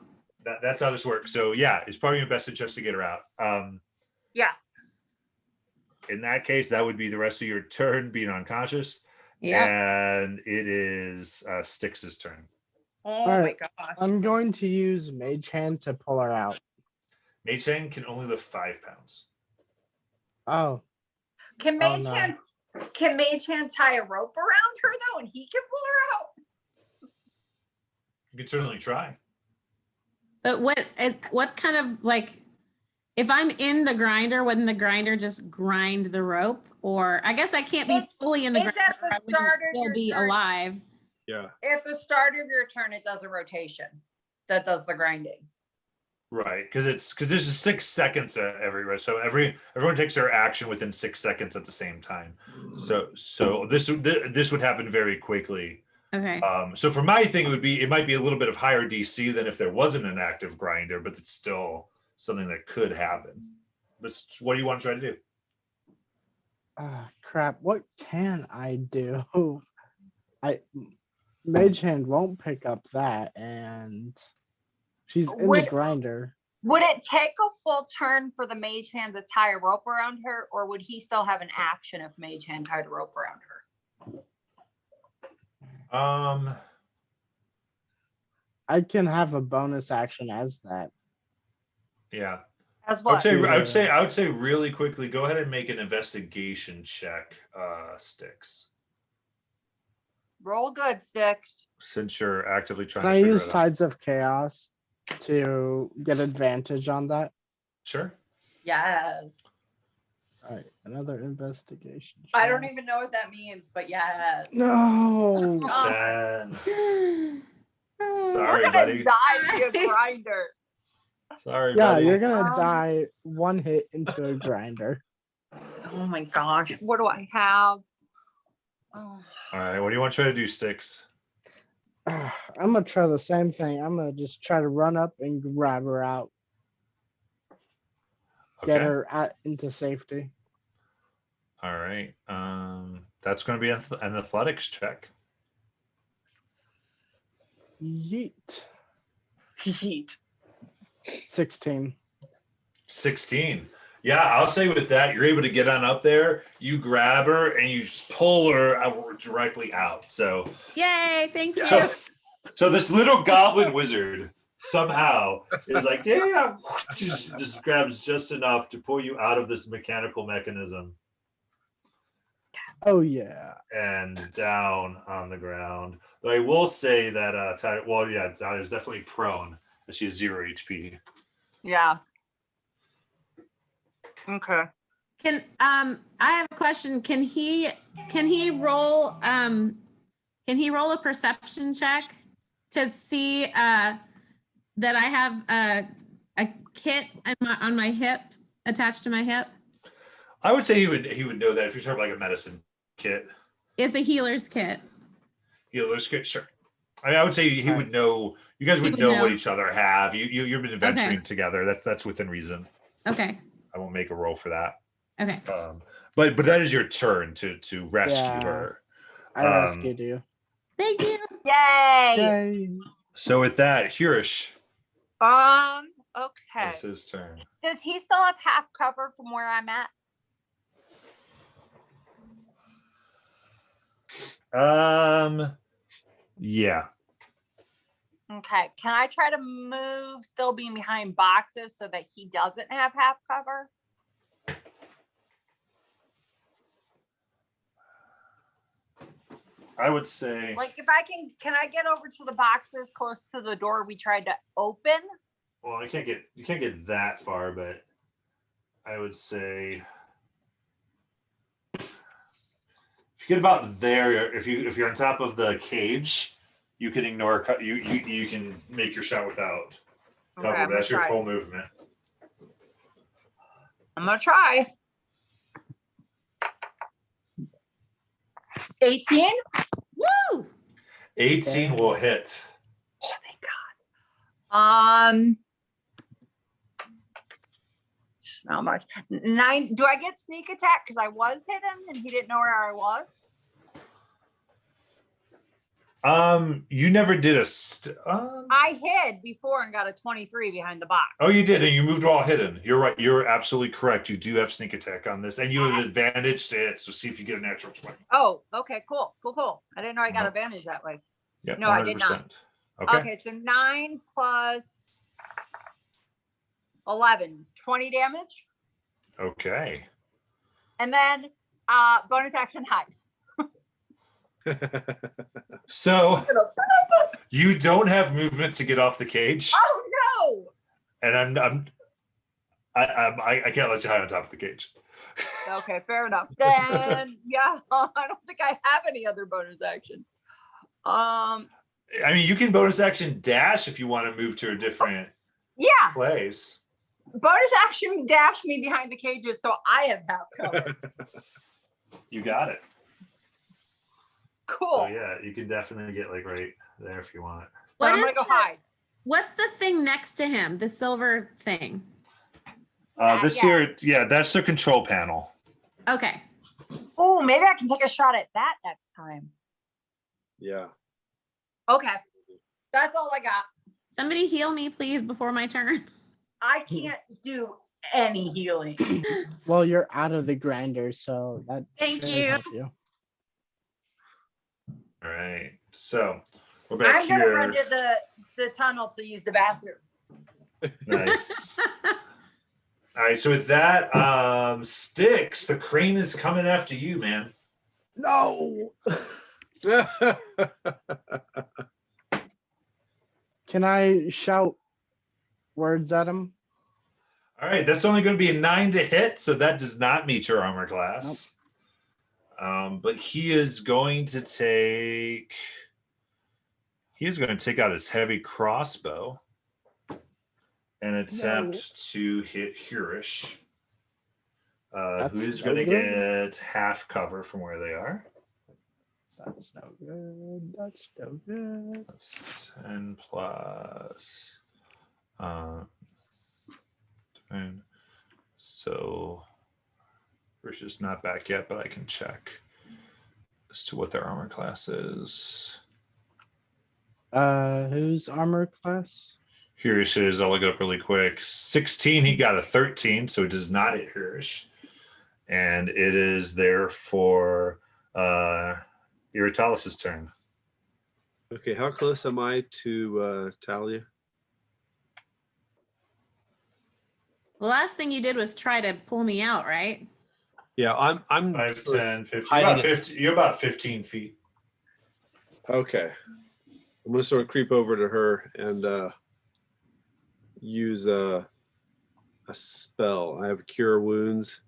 that's how this works. So yeah, it's probably in your best interest to get her out. Yeah. In that case, that would be the rest of your turn being unconscious. Yeah. And it is Styx's turn. Oh All my right. gosh. I'm going to use Mage Hand to pull her out. Mage Hand can only lift 5 pounds. Oh, Can Oh, Mage no. Hand tie a rope around her though, and he can pull her out? You can certainly try. But what kind of like, if I'm in the grinder, wouldn't the grinder just grind the rope? Or I guess I can't be fully in the It's grinder. at the I wouldn't start of still your be turn. alive. Yeah. At the start of your turn, it does a rotation that does the grinding. Right, because there's just 6 seconds everywhere. So everyone takes their action within 6 seconds at the same time. So this would happen very quickly. Okay. So for my thing, it might be a little bit of higher DC than if there wasn't an active grinder, but it's still something that could happen. But what do you want to try to do? crap. What can I do? Mage Hand won't pick up that, and she's in the Would- grinder. Would it take a full turn for the Mage Hand to tie a rope around her, or would he still have an action if Mage Hand tied a rope around her? I can have a bonus action as that. Yeah, As I what? would say really quickly. Go ahead and make an investigation check, Styx, Roll good, Six. since you're actively trying Can to I figure use it out. Tides of Chaos to get advantage on that? Sure. Yes. All right, another investigation. I don't check. even know what that means, but yes. No. Oh, 10. we're Sorry, gonna buddy. die to a grinder. Sorry, Yeah, buddy. you're gonna Um, die one hit into a grinder. Oh my gosh, what do I have? Oh. All right, what do you want to try to do, Styx? I'm gonna try the same thing. I'm gonna just try to run up and grab her out, get her out into safety. All right. That's going to be an athletics check. Yeet. Yeet. 16. 16. Yeah, I'll say with that, you're able to get on up there. You grab her and you just pull her directly out. So, Yay, thank you. so this little goblin wizard somehow is like, yeah, just grabs just enough to pull you out of this mechanical mechanism Oh yeah. and down on the ground. But I will say that, Tyler's definitely prone, as she has 0 HP. Yeah. Okay. Can I have a question? Can he roll a perception check to see that I have a kit on my hip, attached to my hip? I would say he would know that if you're talking like a medicine kit. It's a healer's kit. Healer's kit, sure. I would say he would know. You guys would would know know. what each other have. You've been adventuring together. That's within reason. Okay. I won't make a roll for that. Okay. But that is your turn to rescue Yeah. her. I rescued you. Thank you. Yay. Yay. So with that, Hirish, Okay. it's his turn. Does he still have half cover from where I'm at? Yeah. Okay. Can I try to move still being behind boxes so that he doesn't have half cover? I would say. Like if I can I get over to the boxes close to the door we tried to open? Well, you can't get that far, but I would say if you get about there, if you're on top of the cage, you can ignore you can make your shot without cover. Okay, I'm gonna That's your try. full movement. I'm gonna try. 18. Woo! 18 will hit. Oh, thank God. Not much. 9. Do I get sneak attack because I was hidden and he didn't know where I was? You never did I hid before and got a 23 behind the box. Oh, you did, and you moved all hidden. You're right. You're absolutely correct. You do have sneak attack on this, and you have an advantage to it. So see if you get a natural 20. Oh, okay, cool. I didn't know I got Uh-huh. advantage that way. Yeah, No, I did not. Okay. Okay, so 9 plus 11, 20 damage. Okay. And then bonus action hide. So you don't have movement to get off the cage, Oh and I can't let you hide on top of the cage. no. Okay, fair enough. Then yeah, I don't think I have any other bonus actions. I mean, you can bonus action dash if you want to move to a different Yeah, place. bonus action dash me behind the cages so I have half cover. You got it. Cool. So yeah, you can definitely get like right there if you want. But What I'm is gonna go the- hide. What's the thing next to him? The silver thing. This Yeah. here, yeah, that's the control panel. Okay. Oh, maybe I can take a shot at that next time. Yeah. Okay, that's all I got. Somebody heal me, please, before my turn. I can't do any healing. Well, you're out of the grinder, so that Thank should you. help you. All right, so we're back I'm gonna run here. to the tunnel to use the bathroom. Nice. All right, so with that, Sticks, the crane is coming after you, man. No. Can I shout words at him? All right, that's only going to be a 9 to hit, so that does not meet your armor class. But he is going to take. He is going to take out his heavy crossbow and attempt to hit Hurish, That's who is no going to good. get half cover from where they are. That's no good. That's no good. That's 10 plus 10. So Hurish is not back yet, but I can check as to what their armor class is. Whose armor class? Hurish is, I'll look it up really quick. 16, he got a 13, so it does not hit Hurish. And it is there for Irritalis's turn. Okay, how close am I to Talia? The last thing you did was try to pull me out, right? Yeah, I'm 5, sort of 10, 15. hiding About it. 50 you're about 15 feet. Okay. I'm gonna sort of creep over to her and use a spell. I have cure wounds.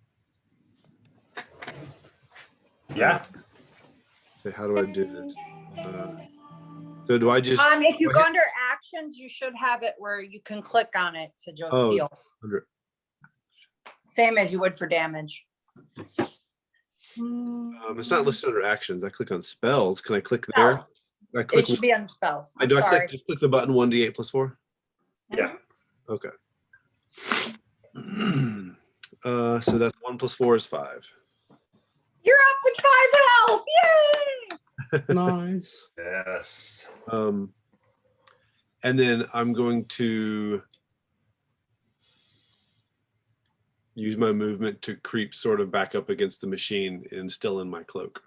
Yeah. So how do I do this? So do I just If you do I go hit under actions, you should have it where you can click on it to just Oh. heal. 100? Same as you would for damage. It's not listed under actions. I click on spells. Can I click there? Spells. I It click. should be under spells. I do. I Sorry. click. Just click the button 1d8 plus 4. Yeah. Okay. So that's 1 plus 4 is 5. You're up with 5 health. Yay! Nice. Yes. And then I'm going to use my movement to creep sort of back up against the machine and still in my cloak.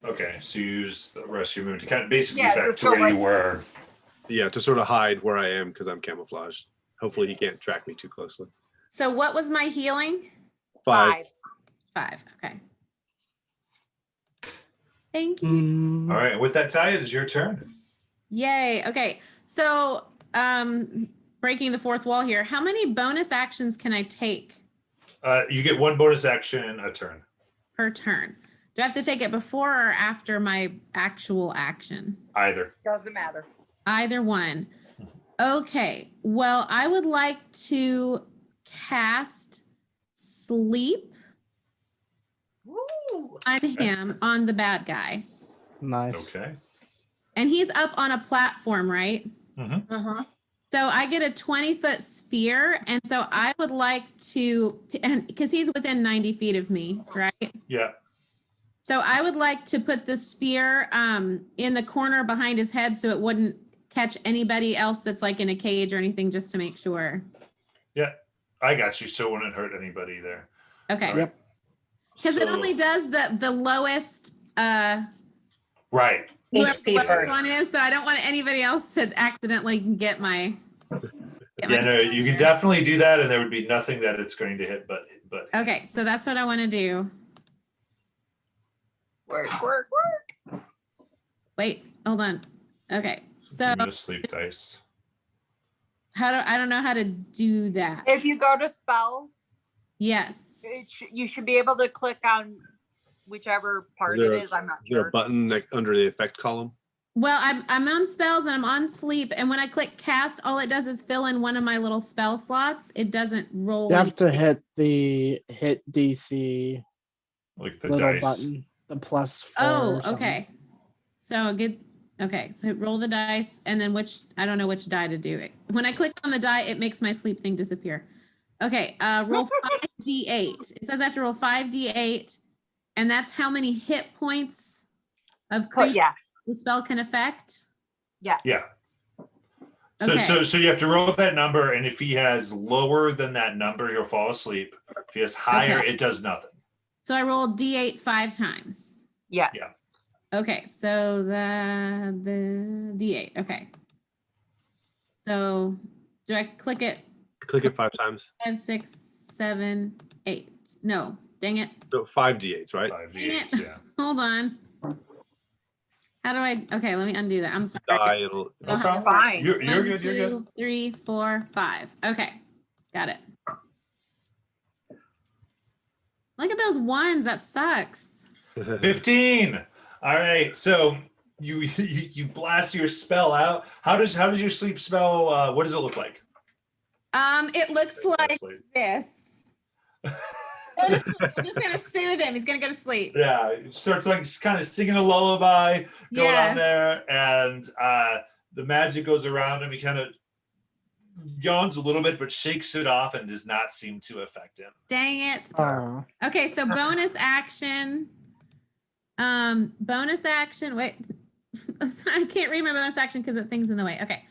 Okay, so you use the rest of your movement to kind of basically Yeah, back just to go where you like- were. Yeah, to sort of hide where I am because I'm camouflaged. Hopefully he can't track me too closely. So what was my healing? 5. 5. Okay. Thank you. Mm, All right, and with that, Talia, it is your turn. Yay. Okay. So breaking the fourth wall here. How many bonus actions can I take You get one bonus action a turn. per turn? Do I have to take it before or after my actual action? Either. Doesn't matter. Either one. Okay. Well, I would like to cast sleep Woo! on him, on the bad guy. nice. Okay. And he's up on a platform, right? Mm-hmm. Mm-hmm. So I get a 20-foot sphere, and so I would like to, and because he's within 90 feet of me, right? Yeah. So I would like to put the sphere in the corner behind his head so it wouldn't catch anybody else that's like in a cage or anything, just to make sure. Yeah. I got you. So it wouldn't hurt anybody there. Okay. Yep. Because it So- only does the lowest Right. whoever the HP lowest first. one is, so I don't want anybody else to accidentally get my. Yeah, no, you can definitely do that, and there would be nothing that it's going to hit, but Okay, so that's what I want to do. Work. Wait, hold on. Okay, so give me the sleep dice. I don't know how to do that. If you go to spells, Yes. you should be able to click on whichever part there it is. I'm not Is there sure. a button like under the effect column? Well, I'm on spells and I'm on sleep, and when I click cast, all it does is fill in one of my little spell slots. It doesn't roll. You have to anything. hit the hit DC Like the little dice. button, the plus 4. Oh, or something. okay. So get okay. So roll the dice, and then I don't know which die to do it. When I click on the die, it makes my sleep thing disappear. Okay, roll 5d8. It says I have to roll 5d8, and that's how many hit points of creature Yes. the spell can affect. Yes. Yeah. So, Okay. so you have to roll that number, and if he has lower than that number, he'll fall asleep. If he has higher, Okay. it does nothing. So I rolled d8 5 times. Yes. Yeah. Okay, so the d8. Okay. So do I click it? Click it 5 times. 5, 6, 7, 8. No, dang it. So 5 d8s, right? 5d8s, yeah. Hold on. How do I? Okay, let me undo that. I'm sorry. Die, it'll. No Uh-huh. problem. Fine. You're 1, good. You're 2, 3, 4, 5. Okay, got it. Look at those ones. That sucks. good. 15. All right. So you blast your spell out. How does your sleep spell? What does it look like? It looks like this. I'm just gonna soothe him. He's gonna go to sleep. Yeah, it starts like kind of singing a lullaby going Yes. on there, and the magic goes around him. He kind of yawns a little bit, but shakes it off and does not seem to affect him. Dang it. Oh, Okay, so bonus action. Bonus action. Wait, I can't read my bonus action because the thing's in the way. Okay.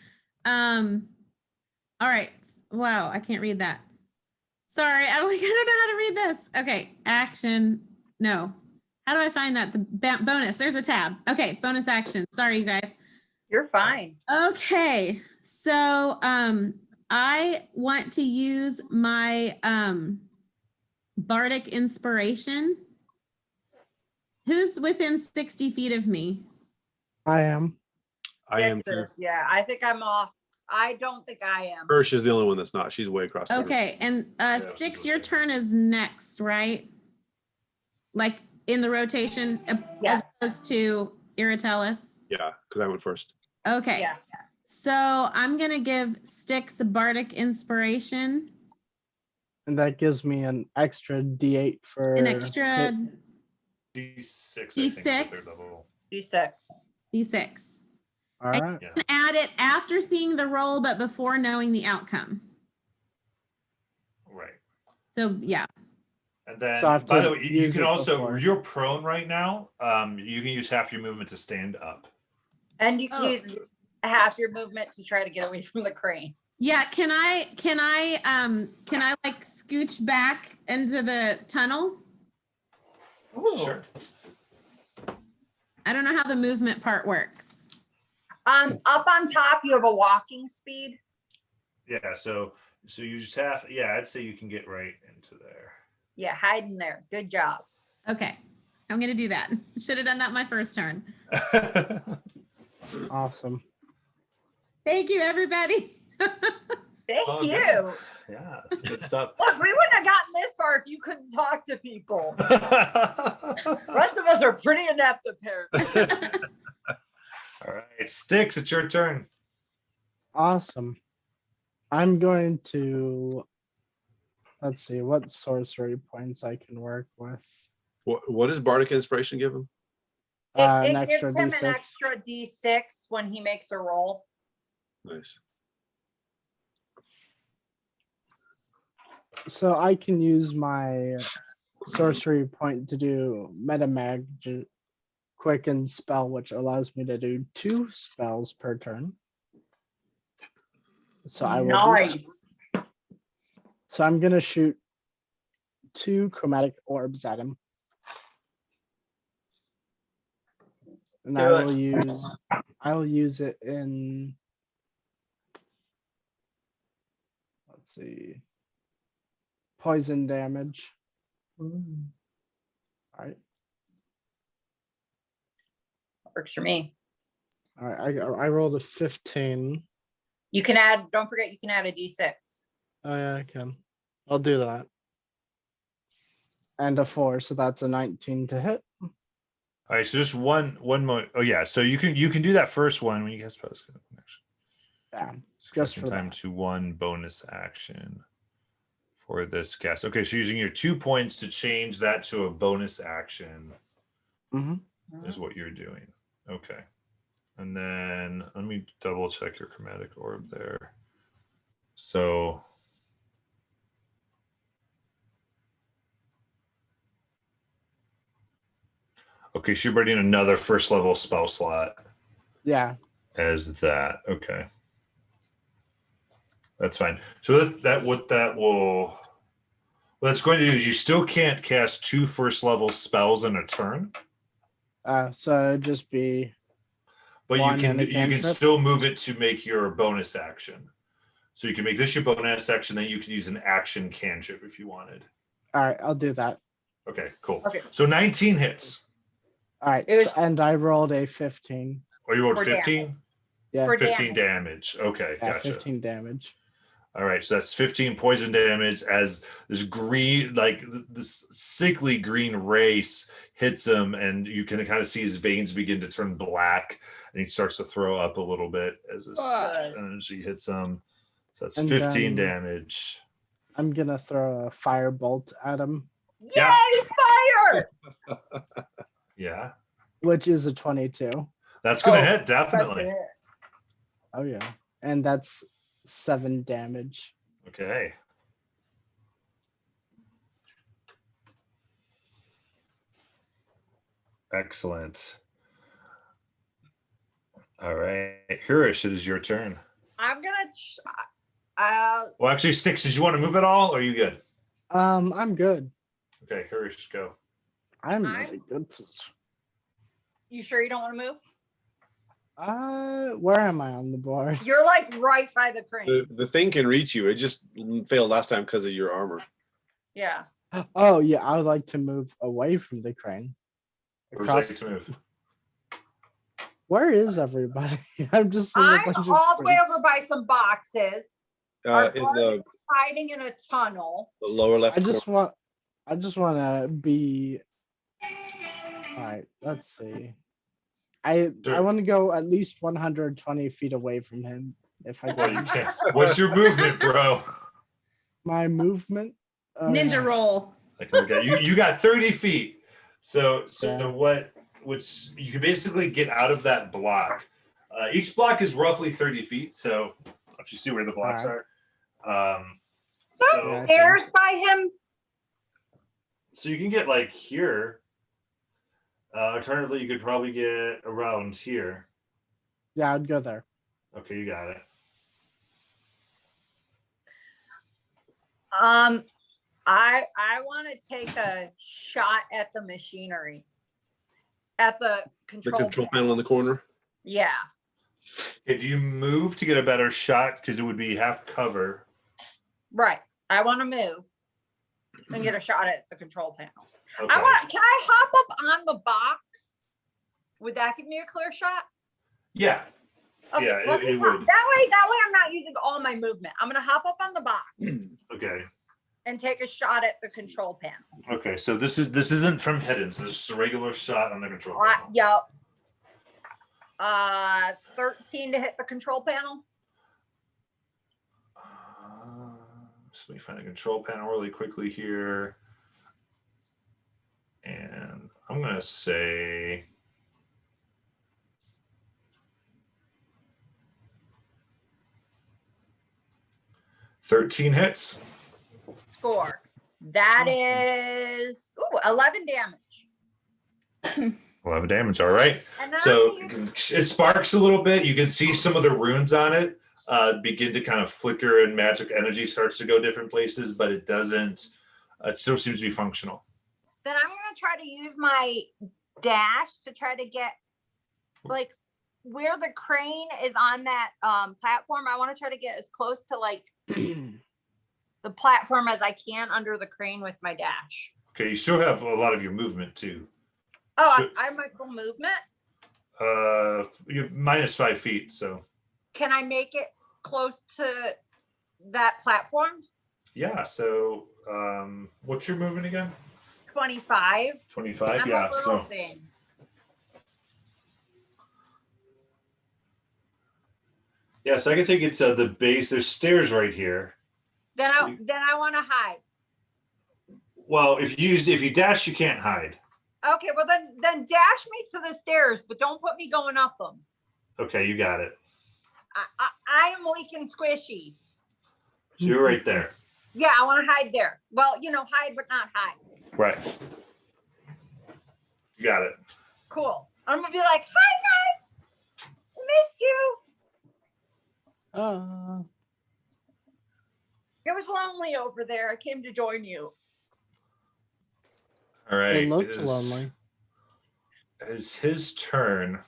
All right. Wow, I can't read that. Sorry, I don't know how to read this. Okay, action. No. How do I find that? The bonus. There's a tab. Okay, bonus action. Sorry, you guys. You're fine. Okay, so I want to use my bardic inspiration. Who's within 60 feet of me? I am. I am too. Yeah, I think I'm off. I don't think I am. Hirsch is the only one that's not. She's way across the room. Okay, and she's Styx, with your me. turn is next, right? Like in the rotation, Yeah. as opposed to Irritellus. Yeah, because I went first. Okay, Yeah. so I'm gonna give Styx a bardic inspiration, And that gives me an extra D8 for an extra hit. D6. I think, is the third D6? level. D6. d6. All right. Yeah. Add it after seeing the roll, but before knowing the outcome. Right. So yeah. And then, So I have by to the way, you use can it also, before. you're prone right now. You can use half your movement to stand up. And you can Oh. use half your movement to try to get away from the crane. Yeah, can I like scooch back into the tunnel? Sure. I don't know how the movement part works. Up on top, you have a walking speed. Yeah. So you just have. Yeah, I'd say you can get right into there. Yeah, hide in there. Good job. Okay, I'm gonna do that. Should have done that my first turn. Awesome. Thank you, everybody. Thank Oh, you. good. Yeah, that's good stuff. Look, we wouldn't have gotten this far if you couldn't talk to people. The rest of us are pretty inept, apparently. All right, Styx, it's your turn. Awesome. I'm going to, let's see what sorcery points I can work with. What does Bardic Inspiration give him? It An extra gives him D6. an extra D6 when he makes a roll. Nice. So I can use my sorcery point to do metamag quicken spell, which allows me to do 2 spells per turn. So I will do that. Nice. So I'm gonna shoot 2 chromatic orbs at him. And I Do will it. use it in, let's see, poison damage. All right. Works for me. All right. I rolled a 15. You can add, don't forget, you can add a d6. Oh yeah, I can. I'll do that. And a 4, so that's a 19 to hit. All right, so just one more. Oh yeah, so you can do that first one when you get spells. Yeah. Just Just for time that. to 1 bonus action for this cast. Okay, so using your 2 points to change that to a bonus action Hmm. is what you're doing. Okay. And then let me double check your chromatic orb there. So okay, so you're burning another first level spell slot Yeah. as that. Okay. That's fine. So what that's going to do is you still can't cast 2 first level spells in a turn, So it'd just be but one and a you can cantrip. still move it to make your bonus action. So you can make this your bonus action, then you could use an action cantrip if you wanted. All right, I'll do that. Okay, cool. Okay. So 19 hits. All right, It was- and I rolled a 15. Or you rolled For 15? Yeah, For 15 damage. damage. Okay, yeah, gotcha. 15 damage. All right, so that's 15 poison damage as this green, like this sickly green race hits him, and you can kind of see his veins begin to turn black, and he starts to throw up a little bit as this energy hits him. So that's And 15 then- damage. I'm gonna throw a firebolt at him, Yay, Yeah. fire! Yeah, which is a 22. that's gonna Oh, hit definitely. That's it. Oh yeah, and that's 7 damage. Okay. Excellent. All right, Hirish, it is your turn. I'm gonna. Well, actually, Sticks, did you want to move at all, or are you good? I'm good. Okay, Hirish, go. I'm in I'm- a good position. You sure you don't want to move? Where am I on the board? You're like right by the crane. The thing can reach you. It just failed last time because of your armor. Yeah. Oh yeah, I would like to move away from the crane. Where's like Across. to move? Where is everybody? I'm just seeing a I'm bunch of all the way crates. over by some boxes, Our In the hiding in a tunnel. lower left I just corner. want to be. All right, let's see. I Sure. want to go at least 120 feet away from him if I Well, you can. can't. What's your movement, bro? My movement. Oh, Ninja yeah. roll. I can look at you. You got 30 feet. So Yeah. which you can basically get out of that block. Each block is roughly 30 feet. So if you see where the blocks Alright. are. Those So, Yeah. stairs by him. so you can get like here. Alternatively, you could probably get around here. Yeah, I'd go there. Okay, you got it. I want to take a shot at the machinery. At the The control. control panel in the corner. Yeah. Okay, do you move to get a better shot? Because it would be half cover. Right. I want to move and get a shot at the control panel. Okay. Can I hop up on the box? Would that give me a clear shot? Yeah. Yeah, let me it hop. would. That way I'm not using all my movement. I'm gonna hop up on the box Okay. and take a shot at the control panel. Okay. So this isn't from hidden. So this is just a regular shot on the control. All right, panel. yep. 13 to hit the control panel. So let me find a control panel really quickly here. And I'm gonna say $13 hits. D4. That Awesome. is 11 damage. 11 damage. All right. And then So I'm gonna use- it sparks a little bit. You can see some of the runes on it begin to kind of flicker, and magic energy starts to go different places, but it doesn't. It still seems to be functional. then I'm gonna try to use my dash to try to get like where the crane is on that platform. I want to try to get as close to like the platform as I can under the crane with my dash. Okay, you still have a lot of your movement too. Oh, So- I have my full movement. You're -5 feet, so Can I make it close to that platform? yeah. So what's your movement again? 25. 25. I'm Yeah. a little So thing. yeah, so I can take it to the base. There's stairs right here. Then I want to hide. Well, if you dash, you can't hide. Okay, well then dash me to the stairs, but don't put me going up them. Okay, you got it. I am weak and squishy. So you're right there. Yeah, I want to hide there. Well, hide but not hide. Right. You got it. Cool. I'm gonna be like, hi guys, I missed you. It was lonely over there. I came to join you. All right. It looked it is- lonely. It is his turn.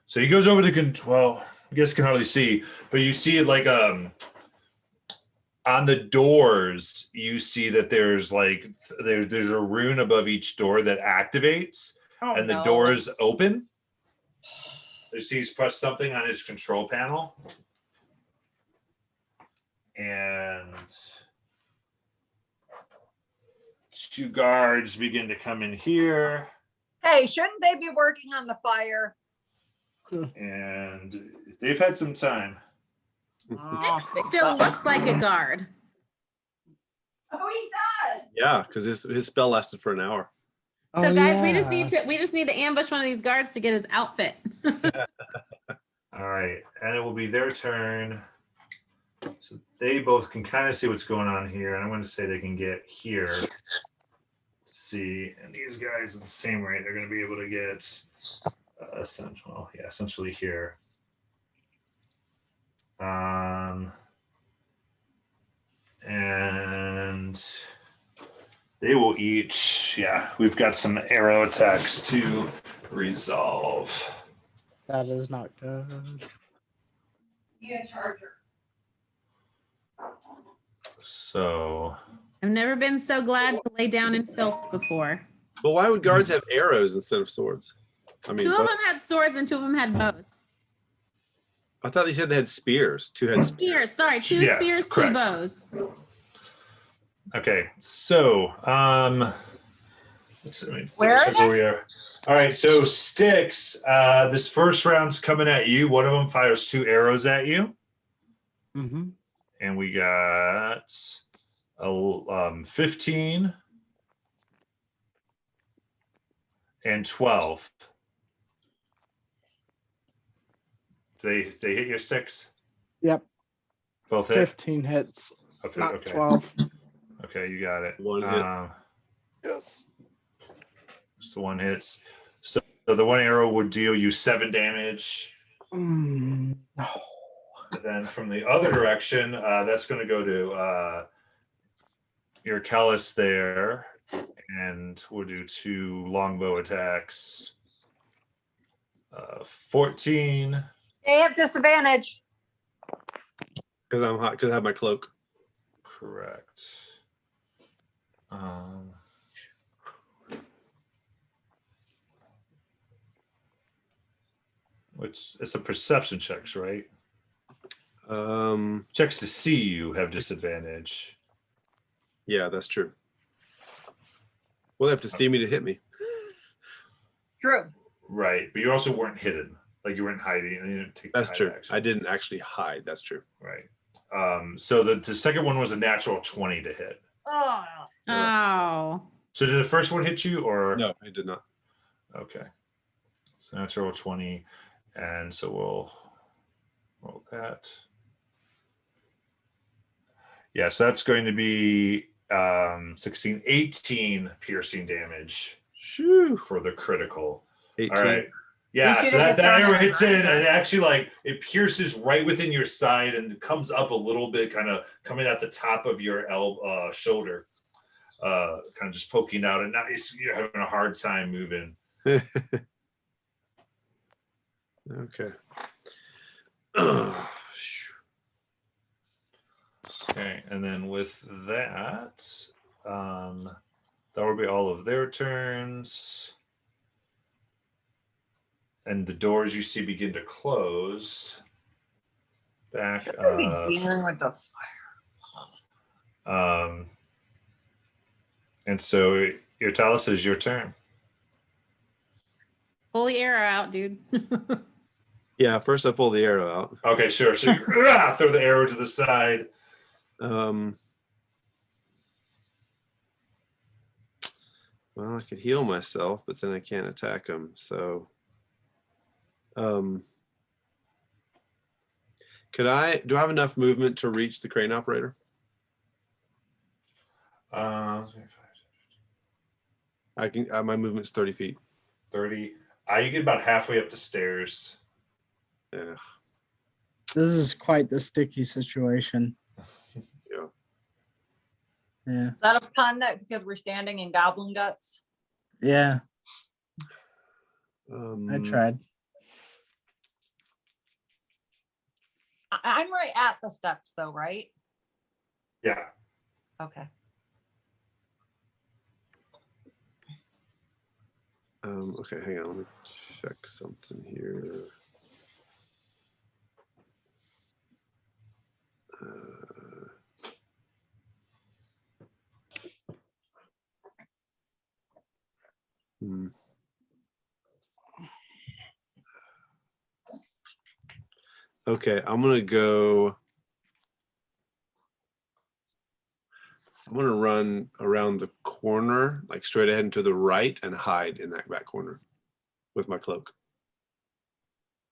So he goes over to control. I guess you can hardly see, but you see it like on the doors. You see that there's there's a rune above each door that activates, Oh, and the no. doors open. You see he's pressed something on his control panel, and two guards begin to come in here. Hey, shouldn't they be working on the fire? And they've had some time. Oh, It still looks like a guard. Oh, he does. Yeah, because his spell lasted for an hour. Oh, So guys, we just need to ambush one of these guards to get his outfit. All right, and it will be their turn. So they both can kind of see what's going on here, and I'm going to say they can get here to see. And these guys at the same rate, they're going to be able to get essentially here. And they will each, we've got some arrow attacks to resolve. That is not good. Be a charger. So I've never been so glad to lay down in filth before. But why would guards have arrows instead of swords? I mean, Two of them had swords and two of them had bows. I thought they said they had spears. Two had Spears, sorry, two Yeah, spears, correct. two bows. okay, so let's see, Where are they? we are. All right, so Sticks, this first round's coming at you. One of them fires 2 arrows at you, Mm-hmm. and we got 15 and 12. Do they hit your Sticks? Yep. Both hit. 15 hits, Okay, not okay. 12. Okay, you got it. One hit. Yes. Just the one hits. So the one arrow would deal you 7 damage. Mm. And then from the other direction, that's going to go to your Callus there, and we'll do 2 longbow attacks. 14. They have disadvantage. because I'm hot because I have my cloak. Correct. Which it's a perception checks, right? Checks to see you have disadvantage. Yeah, that's true. Well, they have to see me to hit me. True. Right, but you also weren't hidden, like you weren't hiding. And you didn't take the That's hide true. action. I didn't actually hide. That's true. Right. So the second one was a natural 20 to hit. Oh. Oh. So did the first one hit you, or No, I did not. Okay. So natural 20, and so we'll roll that. Yeah, so that's going to be 16, 18 piercing damage Shoo. for the critical. 18. All right. We Yeah, should so have that just arrow done hits that. in and it actually like it pierces right within your side and comes up a little bit, kind of coming at the top of your shoulder, kind of just poking out, and now you're having a hard time moving. Okay. Okay, and then with that, that will be all of their turns. And the doors you see begin to close. Back up. Dealing with the And so your Talus is your turn. Pull the arrow out, dude. Yeah, first I pull the arrow out. Okay, sure. So you throw the arrow to the side. Well, I could heal myself, but then I can't attack him. So, do I have enough movement to reach the crane operator? I can. My movement's 30 feet. 30. You get about halfway up the stairs. Yeah. This is quite the sticky situation. Yeah. Yeah. Is that a pun that because we're standing in goblin guts? Yeah. Um, I tried. I'm right at the steps though, right? Yeah. Okay. Okay, hang on. Let me check something here. Okay, I'm gonna run around the corner, like straight ahead and to the right, and hide in that back corner with my cloak.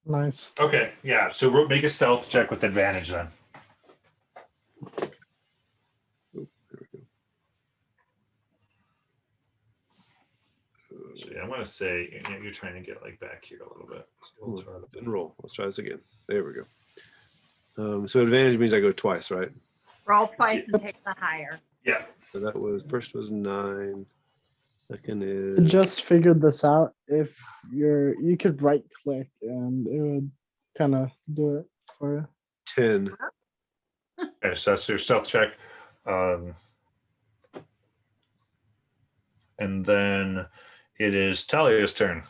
Nice. Okay, yeah. So make a stealth check with advantage then. There we go. So yeah, I'm gonna say you're trying to get like back here a little bit. So we'll try that. Didn't roll. Let's try this again. There we go. So advantage means I go twice, right? Roll twice and take the higher. Yeah. So that was first was 9. Second is I just figured this out. If you could right click and it would kind of do it for you. 10. Okay, so that's your stealth check. And then it is Talia's turn.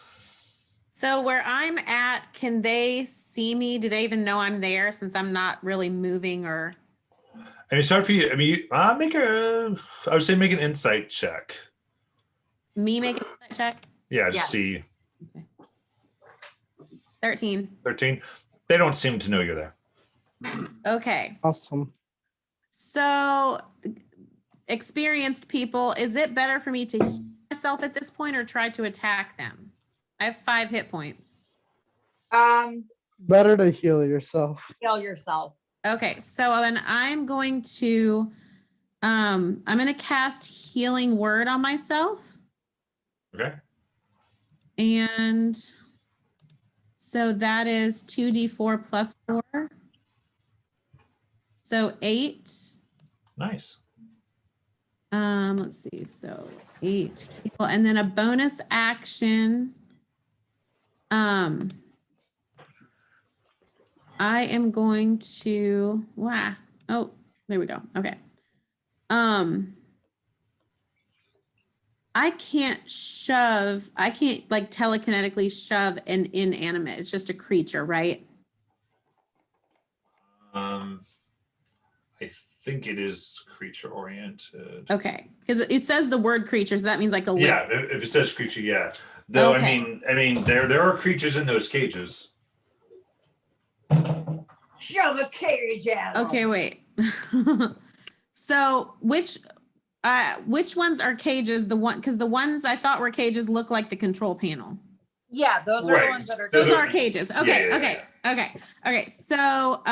So where I'm at, can they see me? Do they even know I'm there since I'm not really moving or? I mean, sorry for you. I mean, I would say make an insight check. Me make a check? Yeah, just Yes. see. Okay. 13. 13. They don't seem to know you're there. Okay. Awesome. So experienced people, is it better for me to heal myself at this point or try to attack them? I have 5 hit points. Better to heal yourself. Heal yourself. Okay, so then I'm going to cast Healing Word on myself. Okay. And so that is 2d4 plus 4. So 8. Nice. Let's see. So 8. And then a bonus action. I am going to oh, there we go. Okay. I can't like telekinetically shove an inanimate. It's just a creature, right? I think it is creature oriented. Okay, because it says the word creature, so that means like a Yeah, if it says creature, yeah. Though Okay. I mean, there are creatures in those cages. Shove a cage at 'em. Okay, wait. So which ones are cages? Because the ones I thought were cages look like the control panel. Yeah, those are the Right. ones that are. Those Those are are- cages. Okay, yeah. okay. So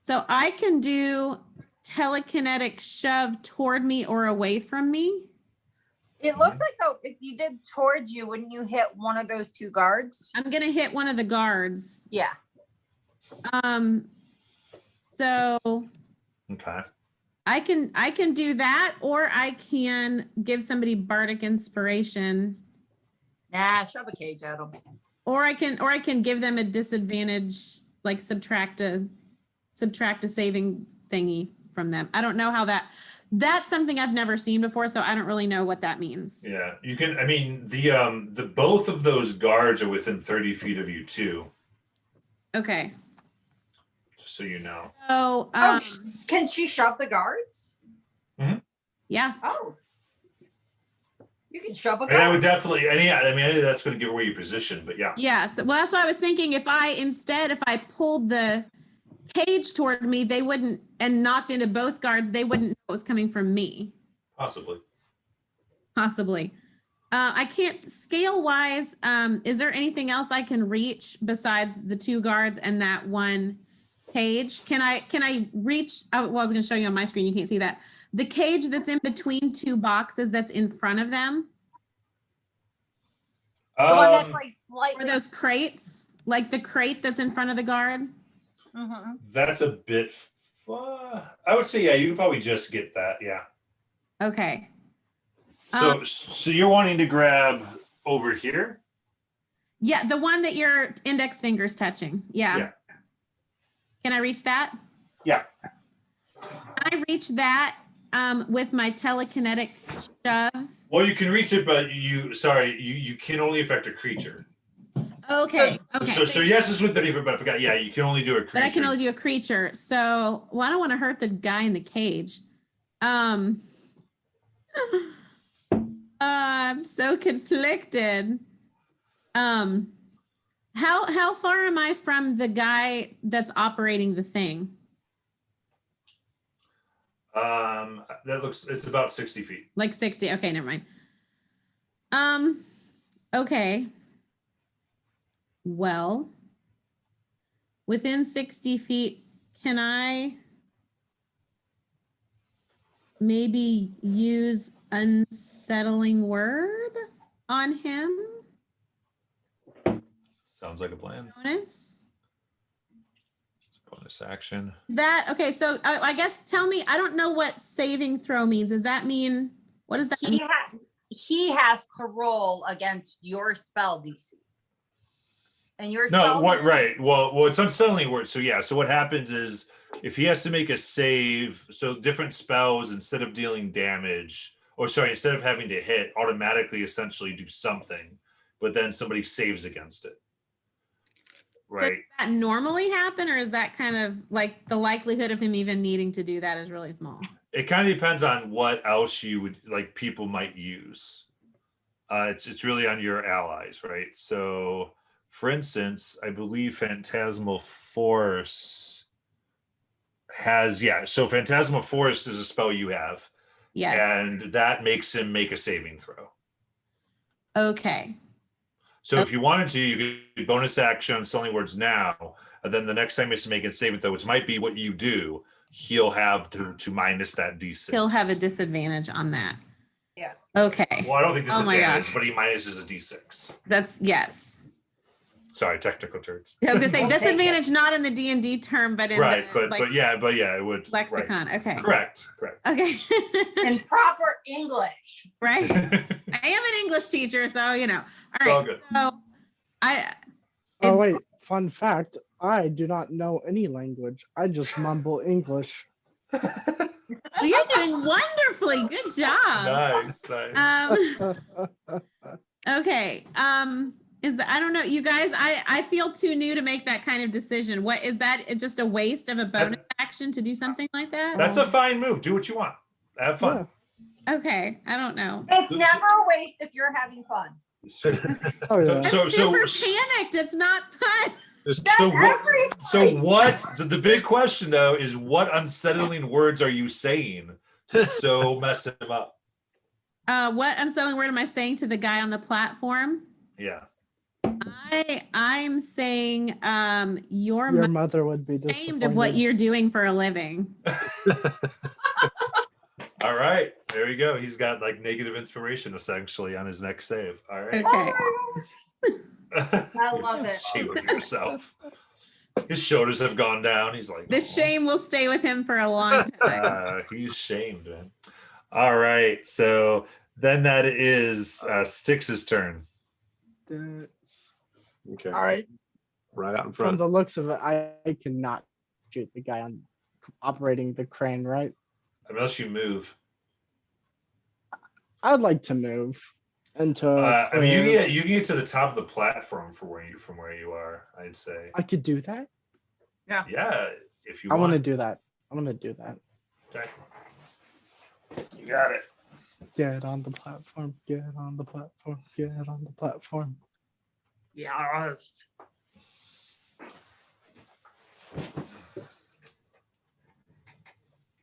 so I can do telekinetic shove toward me or away from me? It looks like though, if you did towards you, wouldn't you hit one of those two guards? I'm gonna hit one of the guards. Yeah. So Okay. I can do that, or I can give somebody bardic inspiration, Nah, shove a cage at them. or I can give them a disadvantage, like subtract a saving thingy from them. I don't know how that's something I've never seen before, so I don't really know what that means. Yeah, you can. I mean, the both of those guards are within 30 feet of you too. Okay. Just so you know. So Can she shove the guards? yeah. Oh. You can shove a And I would guard. definitely. I mean, that's going to give away your position, but yeah. Yeah. So, well, that's what I was thinking. If I pulled the cage toward me, they wouldn't, and knocked into both guards, they wouldn't know it was coming from me. Possibly. Possibly. I can't scale wise. Is there anything else I can reach besides the two guards and that one cage? Can I reach? I was going to show you on my screen. You can't see that. The cage that's in between two boxes that's in front of them, The one that's like or slightly. those crates, like the crate that's in front of the guard. Mhm. That's a bit. I would say, yeah, you could probably just get that. Yeah. Okay. So you're wanting to grab over here? Yeah, the one that your index finger's touching. Yeah. Yeah. Can I reach that? Yeah. I reach that with my telekinetic shove. Well, you can reach it, but you can only affect a creature. Okay. Okay. So yes, it's with the different, but I forgot. Yeah, you can only do a creature. But I can only do a creature. So, well, I don't want to hurt the guy in the cage. I'm so conflicted. How far am I from the guy that's operating the thing? It's about 60 feet. Like 60. Okay, never mind. Okay. Well, within 60 feet, can I maybe use unsettling word on him? Sounds like a plan. Bonus action. Is that okay? So I guess tell me, I don't know what saving throw means. Does that mean, what does that mean? He has to roll against your spell DC. And your No, spell what? Right. Well, it's unsettling word. So yeah. So what happens is if he has to make a save, so different spells instead of dealing damage, instead of having to hit, automatically essentially do something, but then somebody saves against it. Right. Does that normally happen, or is that kind of like the likelihood of him even needing to do that is really small? It kind of depends on what else you would like people might use. It's really on your allies, right? So, for instance, I believe Phantasmal Force has So Phantasmal Force is a spell you have. Yes. And that makes him make a saving throw. Okay. So if you wanted to, you could bonus action on Selling Words now, and then the next time he has to make a saving throw, which might be what you do, he'll have to minus that D6. He'll have a disadvantage on that. Yeah. Okay. Well, I don't think Oh my disadvantage, gosh. but he minuses a D6. That's yes. Sorry, technical terms. I was gonna say I'll take disadvantage, not in the D&D term, but in Right, the but yeah, it would. lexicon. Right. Okay. Correct. Okay. in proper English. Right. I am an English teacher, so All all right. good. So Oh wait, fun fact, I do not know any language. I just mumble English. well, you're doing wonderfully. Good job. Nice. Okay. I don't know, you guys, I feel too new to make that kind of decision. What is that? It's just a waste of a bonus action to do something like that? That's a fine move. Do what you want. Have fun. Okay. I don't know. It's never a waste if you're having fun. Oh yeah. I'm So- super panicked. It's not fun. So the big question though is what unsettling words are you saying to so mess him up? What unsettling word am I saying to the guy on the platform? Yeah. I'm saying your Your mother would be ashamed disappointed. of what you're doing for a living. All right, there we go. He's got like negative inspiration essentially on his next save. All right. Okay. I love it. Shame of yourself. His shoulders have gone down. He's like, The "Oh." shame will stay with him for a long time. He's shamed, man. All right, so then that is Styx's turn. That's- Okay. All right. Right out in From front. the looks of it, I cannot shoot the guy on operating the crane, right? Unless you move. I'd like to move into I mean, clear. you can get to the top of the platform from where you are. I'd say. I could do that. Yeah, if you I want want. to do that. I want to do that. Okay. You got it. Get on the platform. Get on the platform. Get on the platform. Yes.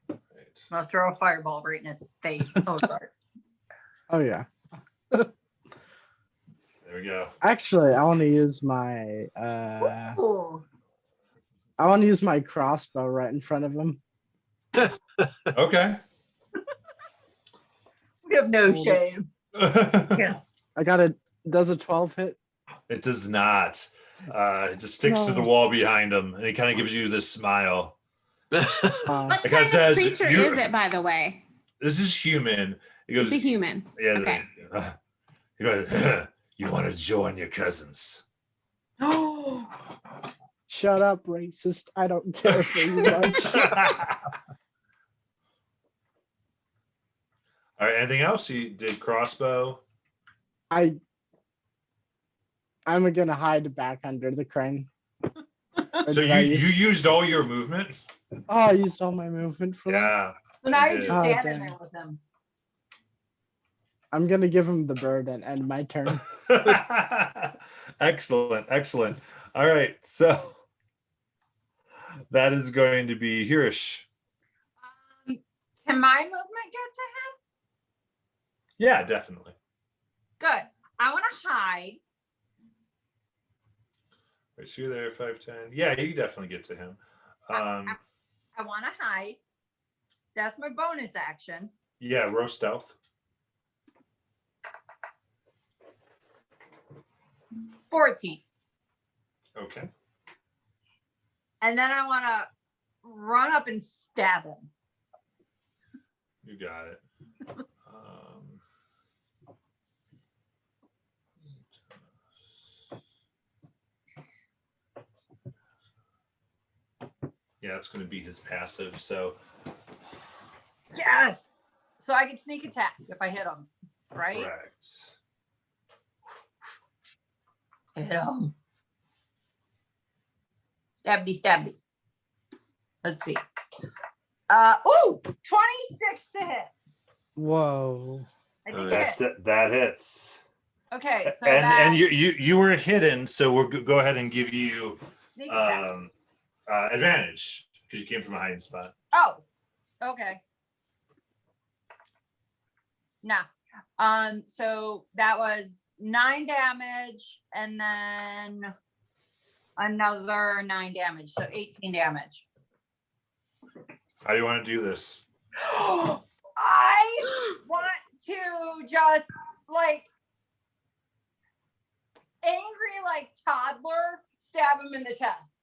Right. I'll throw a fireball right in his face. Oh, sorry. Oh yeah. There we go. Actually, I want to use my Ooh. I want to use my crossbow right in front of him. Okay. We have no Hold shame. Yeah. I got it. Does a 12 hit? It does not. It just sticks to the No. wall behind him, and he kind of gives you this smile. Uh, What It kinda kind of says, creature "You- is it, by the way? This is human. He goes, It's a human. yeah. Okay. He goes, you want to join your cousins? shut up, racist. I don't care very much. All right. Anything else? You did crossbow. I'm gonna hide back under the crane. Or So did I you use- used all your movement. Oh, I used all my movement for that. Yeah. So now You you're did. just Oh, standing dang. there with him. I'm gonna give him the bird and end my turn. Excellent. Excellent. All right. So that is going to be Hirish. Can my movement get to him? Yeah, definitely. Good. I want to hide. Right, so you're there, 5'10". Yeah, you can definitely get to him. I want to hide. That's my bonus action. Yeah, row stealth. 14. Okay. And then I want to run up and stab him. You got it. Yeah, it's going to be his passive. So Yes. So I can sneak attack if I hit him, right? correct. Hit him. Stabby, stabby. Let's see. 26 to hit. Whoa. I think Nice. it hit. That hits. Okay, so and that you were hidden, so we'll go ahead and give you sneak attack. advantage because you came from a hiding spot. Oh, okay. Nah. So that was 9 damage and then another 9 damage. So 18 damage. How do you want to do this? I want to just like angry like toddler stab him in the chest.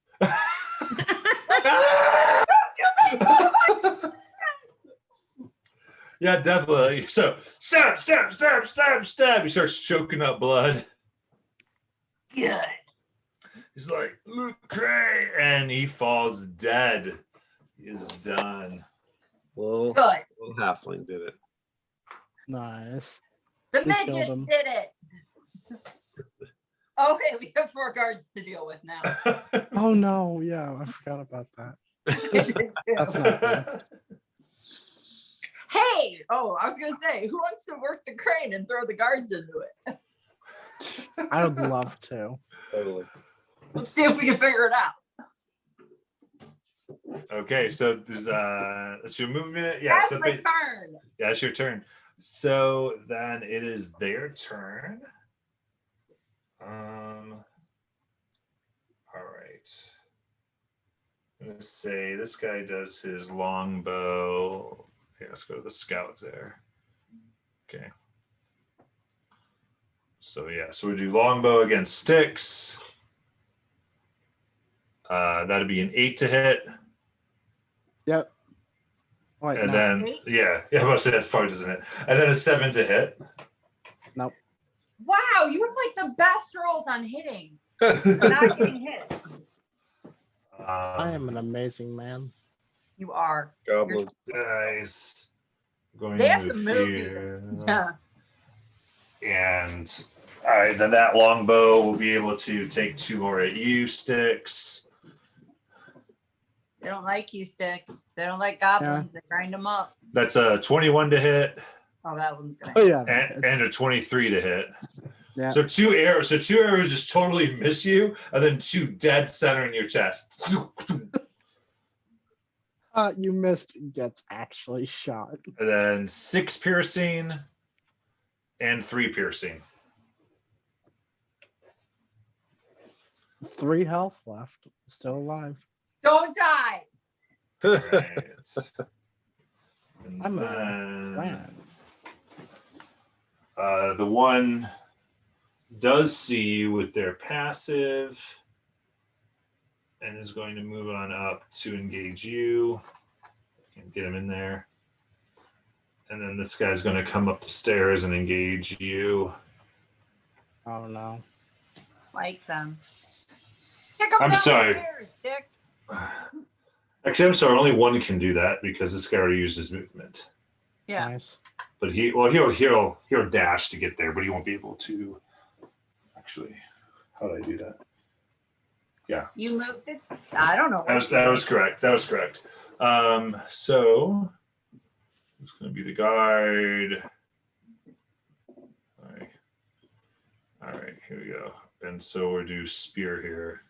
Yeah, definitely. So stab, stab, stab, stab, stab. He starts choking up blood. Good. He's like, Luke Cray, and he falls dead. He is done. Little Good. halfling did it. Nice. The We killed midgets him. did it. Okay, we have 4 guards to deal with now. Oh no, yeah, I forgot about that. That's not good. Hey, oh, I was gonna say, who wants to work the crane and throw the guards into it? I would love to. Totally. Let's see if we can figure it out. Okay, so there's that's your movement. Yeah, That's so my turn. yeah, it's your turn. So then it is their turn. All right. I'm gonna say this guy does his longbow. Okay, let's go to the scout there. Okay. So yeah, so we do longbow against sticks. That'd be an 8 to hit. Yep. Wait, And no. then yeah, I'm about to say that's probably doesn't hit. And then a 7 to hit. Nope. Wow, you have like the best rolls on hitting. Not getting hit. I am an amazing man. You are. Goblin. Guys, going They to have some move movies. here. Yeah. And all right, then that longbow will be able to take 2 more at you, sticks. They don't like you, sticks. They don't like goblins. They grind them up. That's a 21 to hit Oh, that one's gonna. Oh yeah. and a 23 to hit. Yeah. So 2 arrows. So 2 arrows just totally miss you, and then 2 dead center in your chest. You missed gets actually shot. And then 6 piercing and 3 piercing. 3 health left. Still alive. Don't die. All right. And I'm a then, plan. the one does see you with their passive and is going to move on up to engage you. Can get him in there. And then this guy's going to come up the stairs and engage you. Oh no. Like them. Kick 'em I'm down the sorry. stairs, sticks. Actually, I'm sorry. Only one can do that because this guy already used his movement. Yeah. Nice. But he'll dash to get there, but he won't be able to. Actually, how did I do that? You moved it. I don't know. That was correct. That was correct. So it's going to be the guard. All right, here we go. And so we'll do spear here.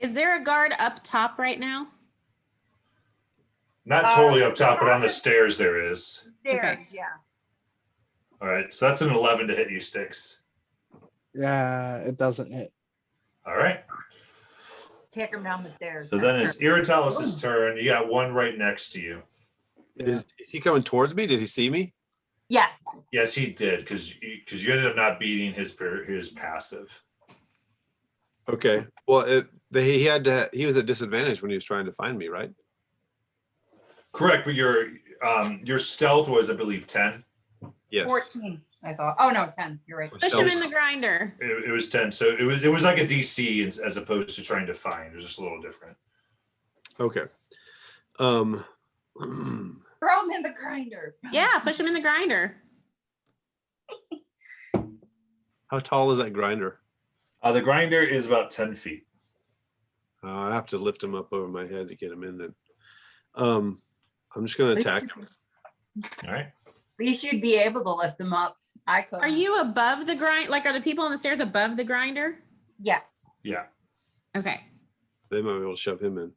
Is there a guard up top right now? Not totally up top, but on the stairs there is. Stairs, Okay. yeah. All right, so that's an 11 to hit you, sticks. Yeah, it doesn't hit. All right. Kick him down the stairs. So then it's Irritalis' turn. You got one right next to you. Is he coming towards me? Did he see me? Yes. Yes, he did, because you ended up not beating his passive. Okay. Well, he was at disadvantage when he was trying to find me, right? Correct, but your stealth was, I believe, 10. Yes. 14, I thought. Oh no, 10. You're right. Push him in the grinder. It was 10, so it was like a DC as opposed to trying to find. It was just a little different. Okay. Throw him in the grinder. Yeah, push him in the grinder. How tall is that grinder? The grinder is about 10 feet. I have to lift him up over my head to get him in then. I'm just going to attack him. All right. At least you'd be able to lift him up. I could. Are you above the grind? Like, are the people on the stairs above the grinder? Yes. Yeah. Okay. They might be able to shove him in.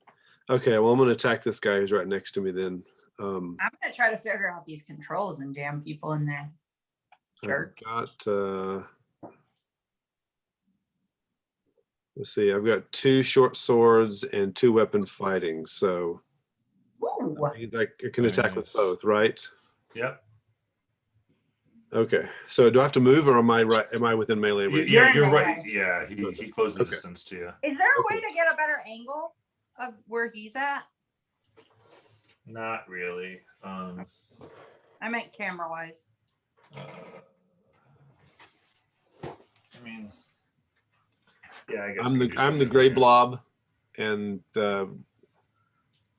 Okay, well, I'm going to attack this guy who's right next to me then. I'm gonna try to figure out these controls and jam people in there. Jerk. I've got, let's see, I've got 2 short swords and 2 weapon fighting. So Ooh. I can attack with both, right? Yep. Okay. So do I have to move or am I right? Am I within melee range? Yeah, You're you're in right. melee. Yeah, he closed the Okay. distance to you. Is there a way Okay. to get a better angle of where he's at? Not really. I meant camera wise. I mean, yeah, I guess I'm we the can do I'm the something gray there. blob and the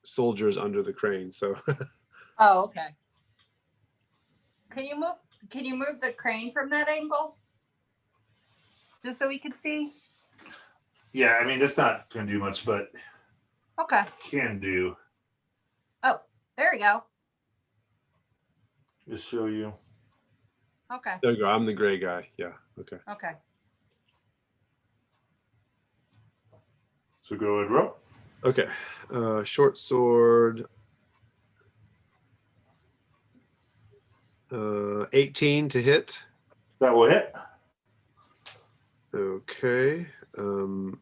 soldiers under the crane. So Oh, okay. Can you move the crane from that angle? Just so we can see? Yeah, I mean, it's not going to do much, but Okay. can do. Oh, there we go. Just show you. Okay. there you go. I'm the gray guy. Yeah. Okay. Okay. So go ahead, roll. Okay. Short sword. 18 to hit. That will hit. Okay. And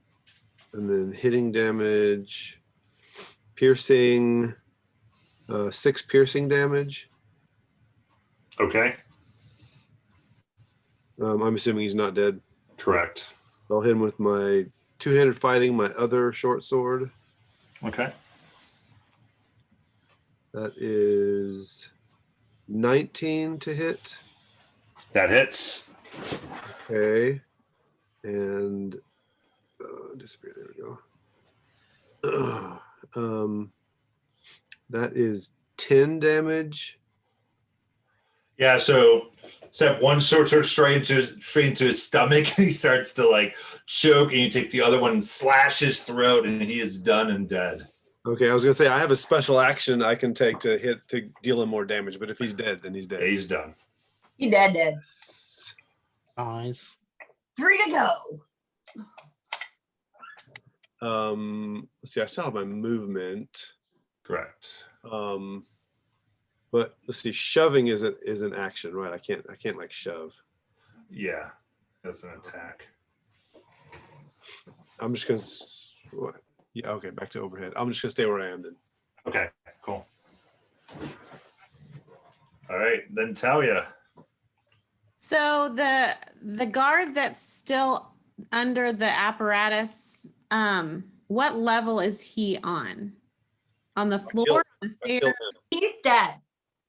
then hitting damage. piercing, 6 piercing damage. Okay. I'm assuming he's not dead. Correct. I'll hit him with my two-handed fighting, my other short sword. Okay. That is 19 to hit. That hits. Okay. And disappear. There we go. That is 10 damage. Yeah, so Seb, one sword straight into his stomach, and he starts to like choke, and you take the other one and slash his throat, and he is done and dead. Okay, I was gonna say I have a special action I can take to deal him more damage, but if he's dead, then he's dead. Yeah, he's done. He dead. Nice. 3 to go. Let's see, I still have my movement. Correct. But let's see, shoving is an action, right? I can't like shove. Yeah, that's an attack. I'm just gonna what? Yeah, okay, back to overhead. I'm just gonna stay where I am then. Okay, cool. All right, then Talia. So the guard that's still under the apparatus, what level is he on? On the floor? On the I stairs? killed him. He's dead.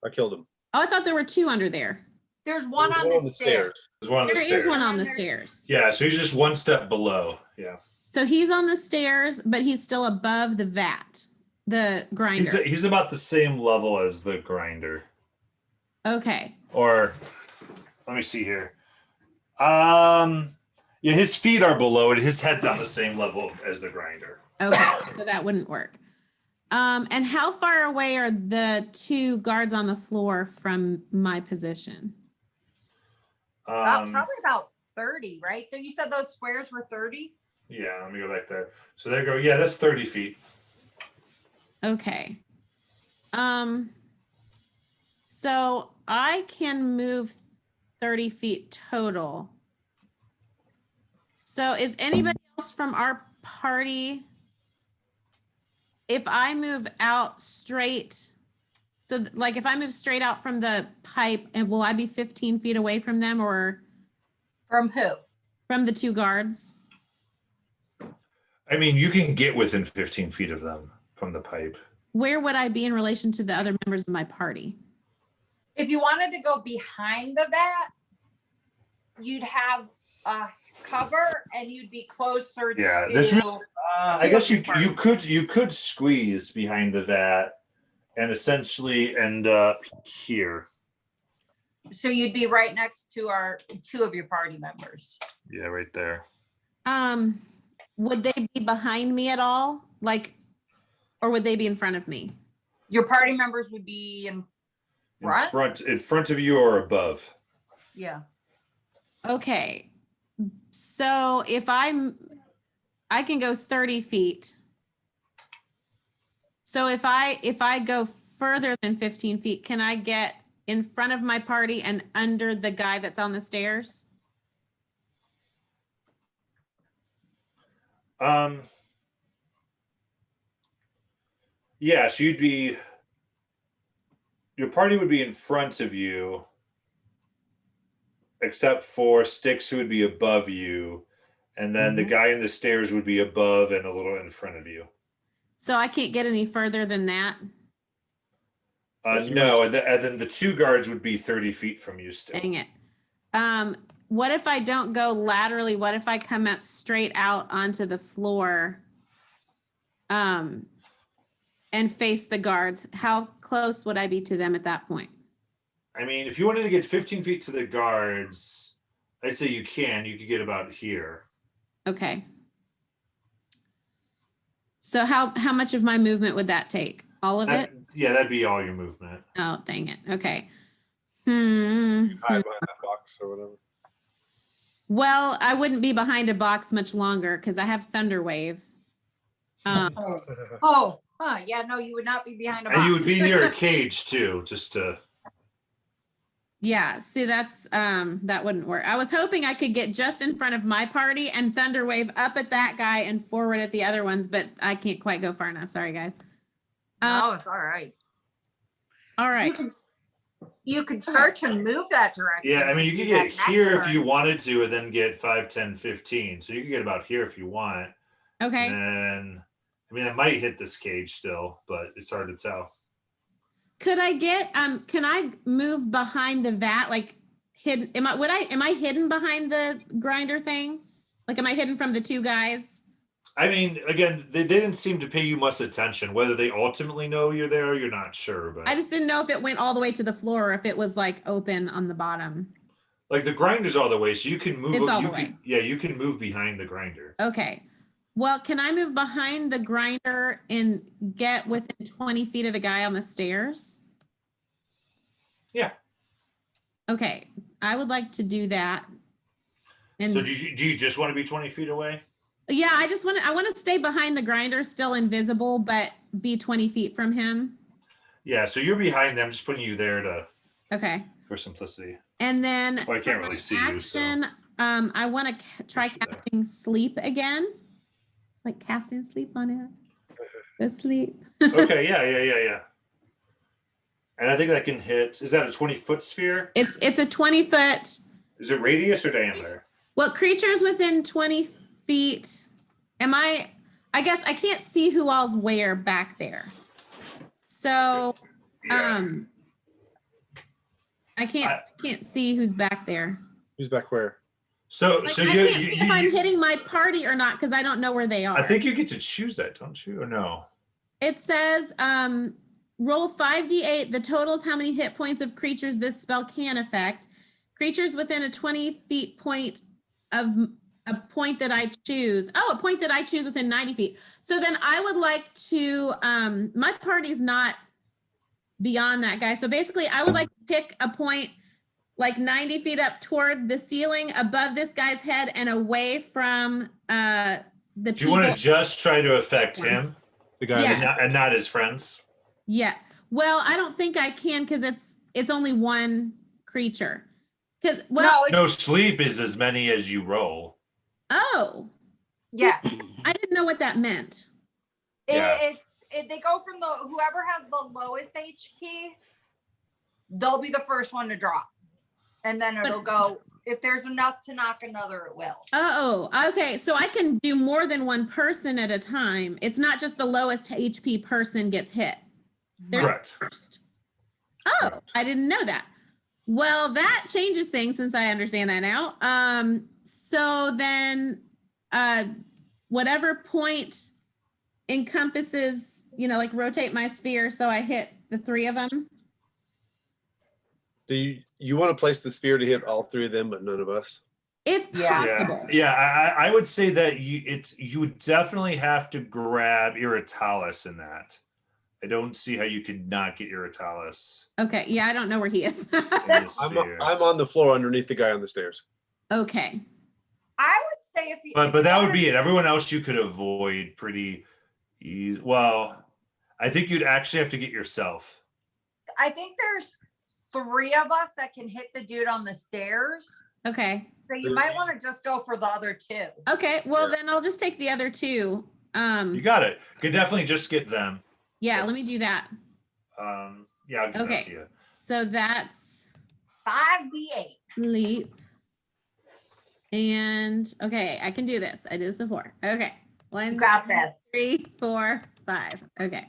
I killed him. Oh, I thought there were 2 under there. There's one There's on the stairs. There's one on the There stairs. is one on the stairs. Yeah, so he's just one step below. Yeah. So he's on the stairs, but he's still above the vat, the grinder. He's about the same level as the grinder. Okay. Or let me see here. Yeah, his feet are below it. His head's on the same level as the grinder. Okay, so that wouldn't work. And how far away are the 2 guards on the floor from my position? Probably about 30, right? So you said those squares were 30? Yeah, let me go back there. So there you go. Yeah, that's 30 feet. Okay. So I can move 30 feet total. So is anybody else from our party, if I move out straight, so like if I move straight out from the pipe, and will I be 15 feet away from them, or From who? from the 2 guards? I mean, you can get within 15 feet of them from the pipe. Where would I be in relation to the other members of my party? If you wanted to go behind the vat, you'd have a cover and you'd be closer Yeah, to. there's really, I guess you Part. could squeeze behind the vat and essentially end up here. So you'd be right next to our 2 of your party members. Yeah, right there. Would they be behind me at all? Like, or would they be in front of me? Your party members would be in front? In front of you or above. Yeah. Okay. So if I can go 30 feet. So if I go further than 15 feet, can I get in front of my party and under the guy that's on the stairs? Yeah, so your party would be in front of you, except for Styx, who would be above you, and then the guy in the stairs would be above and a little in front of you. So I can't get any further than that? No, and then the 2 guards would be 30 feet from you still. Dang it. What if I don't go laterally? What if I come out straight out onto the floor and face the guards? How close would I be to them at that point? I mean, if you wanted to get 15 feet to the guards, I'd say you could get about here. Okay. So how much of my movement would that take? All of it? Yeah, that'd be all your movement. Oh, dang it. Okay. Hide behind that box or whatever. Well, I wouldn't be behind a box much longer because I have Thunder Wave. Yeah, no, you would not be behind a box. And you would be near a cage too, just to. Yeah, see, that's that wouldn't work. I was hoping I could get just in front of my party and Thunder Wave up at that guy and forward at the other ones, but I can't quite go far enough. Sorry, guys. No, it's all right. All right. You could start to move that direction. Yeah, I mean, you to could do get that here next if you turn. wanted to, and then get 5, 10, 15. So you could get about here if you want. Okay. And then, I mean, it might hit this cage still, but it's hard to tell. Could I get can I move behind the vat, like hidden? Am I hidden behind the grinder thing? Like, am I hidden from the two guys? I mean, again, they didn't seem to pay you much attention. Whether they ultimately know you're there, you're not sure. But I just didn't know if it went all the way to the floor or if it was like open on the bottom. like the grinder's all the way, so you can move. It's all you the can, way. Yeah, you can move behind the grinder. Okay. Well, can I move behind the grinder and get within 20 feet of the guy on the stairs? Yeah. Okay. I would like to do that. And So do you just want to be 20 feet away? yeah, I want to stay behind the grinder, still invisible, but be 20 feet from him. Yeah, so you're behind them, just putting you there to Okay. for simplicity. And then Well, I can't for really my see you, so- action, I want to try Put you there. casting sleep again. Like casting sleep on it. The sleep. Okay, yeah. And I think that can hit. Is that a 20-foot sphere? It's a 20-foot. Is it radius or diameter? Well, creatures within 20 feet. I guess I can't see who all's where back there. So Yeah. I can't see who's back there. Who's back where? So Like, so I you, can't see if I'm hitting my party or not because I don't know where they are. I think you get to choose that, don't you? Or no? It says roll 5d8. The total is how many hit points of creatures this spell can affect. Creatures within a 20 feet point of a point that I choose. Oh, a point that I choose within 90 feet. So then I would like to, my party's not beyond that guy. So basically I would like to pick a point like 90 feet up toward the ceiling above this guy's head and away from the Do you people. want to just try to affect him The guy. Yeah. and not his friends? Yeah. Well, I don't think I can because it's only one creature. Because well, No, No, sleep is as many as you roll. oh, yeah. I didn't know what that meant. Yeah. They go from whoever has the lowest HP, they'll be the first one to drop. And then it'll go, if there's enough to knock another, it will. Oh, okay. So I can do more than one person at a time. It's not just the lowest HP person gets hit. They're Correct. first. Oh, I didn't know that. Well, that changes things since I understand that now. So then whatever point encompasses, like rotate my sphere so I hit the three of them. Do you want to place the sphere to hit all three of them, but none of us? If Yeah. possible. Yeah, I would say that you would definitely have to grab Irritalis in that. I don't see how you could not get Irritalis Okay. Yeah, I don't know where he is. in this I'm sphere. on the floor underneath the guy on the stairs. Okay. I would say if you. But that would be it. Everyone else you could avoid pretty easy. Well, I think you'd actually have to get yourself. I think there's 3 of us that can hit the dude on the stairs. Okay. So you might want to just go for the other 2. Okay. Well, Yeah. then I'll just take the other two. You got it. Could definitely just get them. Yeah, let me do that. Yeah, I'll give Okay. that to you. So that's 5d8. sleep. And okay, I can do this. I did this before. Okay. You 1, got 2, this. 3, 4, 5. Okay.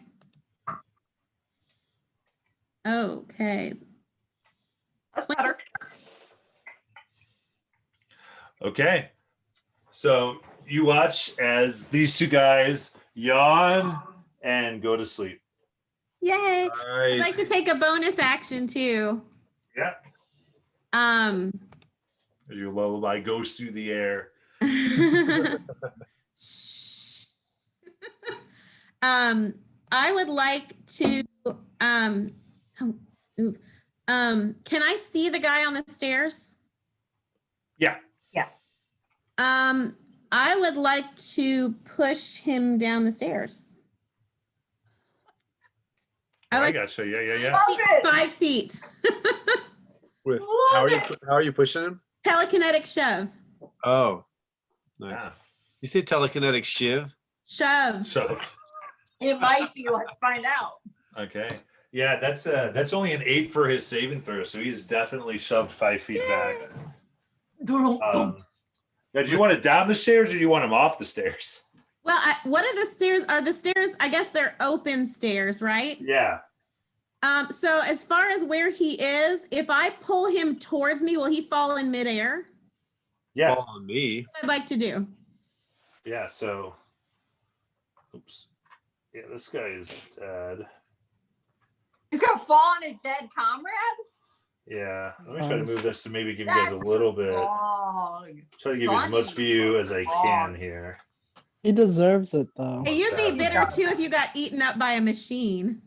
Okay. That's better. Okay. So you watch as these two guys yawn and go to sleep. Yay. I'd like Nice. to take a bonus action too. Yeah. Um As your lullaby goes through the air. I would like to can I see the guy on the stairs? Yeah. I would like to push him down the stairs. I I like gotcha. Yeah. Love it. 5 feet. With Love how are you pushing him? Telekinetic shove. Oh, nice. Yeah. You say telekinetic shiv? Shove. So It might be. Let's find out. Okay. Yeah, that's only an 8 for his saving throw, so he's definitely shoved 5 feet back. Now, do you want it down the stairs or do you want him off the stairs? Well, what are the stairs? Are the stairs? I guess they're open stairs, right? Yeah. So as far as where he is, if I pull him towards me, will he fall in midair? Yeah. Fall on me. What I'd like to do. Yeah. So, oops. Yeah, this guy is dead. He's gonna fall on his dead comrade. Yeah. Let me try to move this to maybe give you guys That's a little bit. wrong. Try to give you as much view as I can here. He deserves it though. Hey, you'd be Sad. bitter too if you got eaten up by a machine.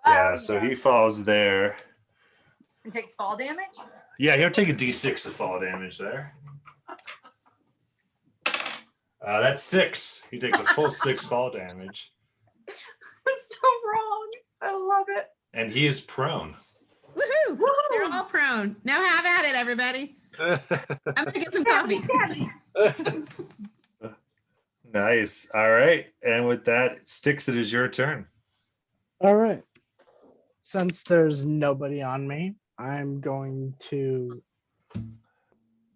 Yeah. So he falls there. And takes fall damage. Yeah, he'll take a D6 of fall damage there. That's 6. He takes a full 6 fall damage. That's so wrong. I love it. And he is prone. Woohoo! They're all prone. Now have at it, everybody. I'm gonna get some coffee. Nice. All right. And with that, Sticks, it is your turn. All right. Since there's nobody on me, I'm going to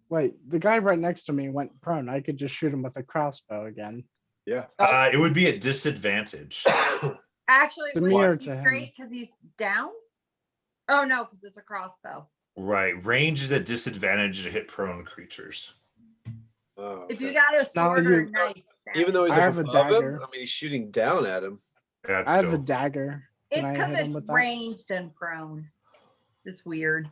wait. The guy right next to me went prone. I could just shoot him with a crossbow again. Yeah. It would be a disadvantage. Actually, To would me or it be to him? straight because he's down? Oh no, because it's a crossbow. Right. Range is a disadvantage to hit prone creatures. Oh, If okay. you got a sword or a you- knife, stab Even though he's I like have a above him, dagger. I mean, he's shooting down at him. That's I have a still. dagger. Can it's I because hit him it's with that? ranged and prone. It's weird.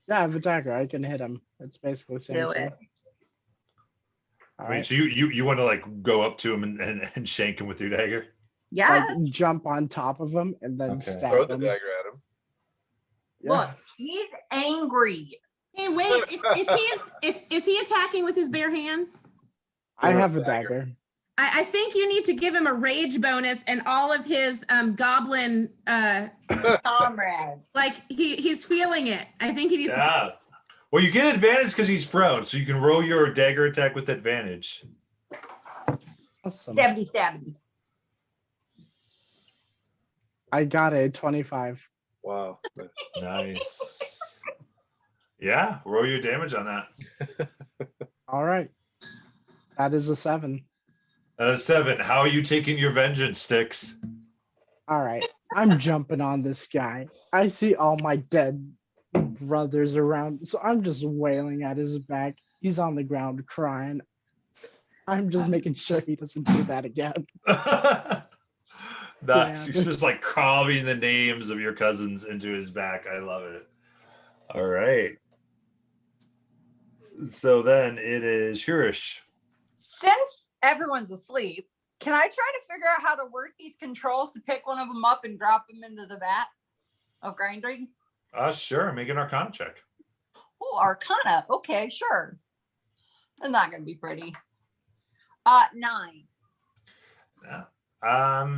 Yeah, I have a dagger. I can hit him. It's basically the same Do thing. it. All Wait, right. so you want to like go up to him and shank him with your dagger? Like Yes. jump on top of him and then Okay. Throw stab the him. dagger at him. Yeah. Look, he's angry. Hey, wait. Is he attacking with his bare hands? I Throw have a a dagger. I think you need to give him a rage bonus and all of his goblin Comrades. like he's feeling it. I think he needs Yeah. Well, you get advantage because he's prone, so you can roll your dagger attack with advantage. Awesome. Stabby stabby. I got a 25. Wow. Nice. Yeah, roll your damage on that. All right. That is a 7. 7. How are you taking your vengeance, Sticks? All right. I'm jumping on this guy. I see all my dead brothers around. So I'm just wailing at his back. He's on the ground crying. I'm just making sure he doesn't do that again. Nice. Yeah. You're just like carving the names of your cousins into his back. I love it. All right. So then it is Hurish. Since everyone's asleep, can I try to figure out how to work these controls to pick one of them up and drop them into the vat of grinding? Sure. Make an Arcana check. Oh, Arcana. Okay, sure. It's not gonna be pretty. 9. Yeah.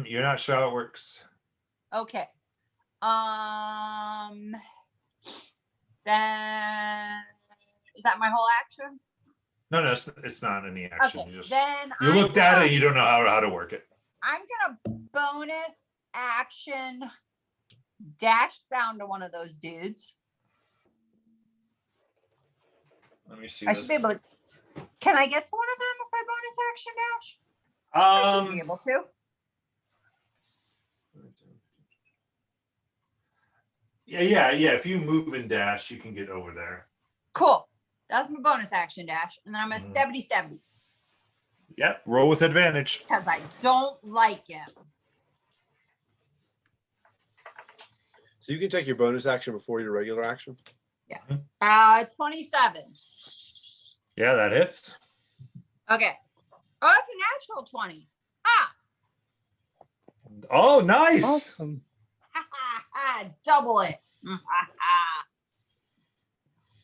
You're not sure how it works. Okay. Then is that my whole action? No, it's not any action. Okay. You just Then you looked at it and you don't know how to work it. I'm gonna bonus action dash down to one of those dudes. Let me see. I should be able to. Can I get to one of them if I bonus action dash? I should be able to. Yeah. If you move and dash, you can get over there. Cool. That's my bonus action dash. And then I'm a Mhm. stabby Yep. Roll with advantage. because I don't like him. So you can take your bonus action before your regular action. 27. Yeah, that hits. Okay. Oh, that's a natural 20. Ah, Oh, nice. Awesome. double it.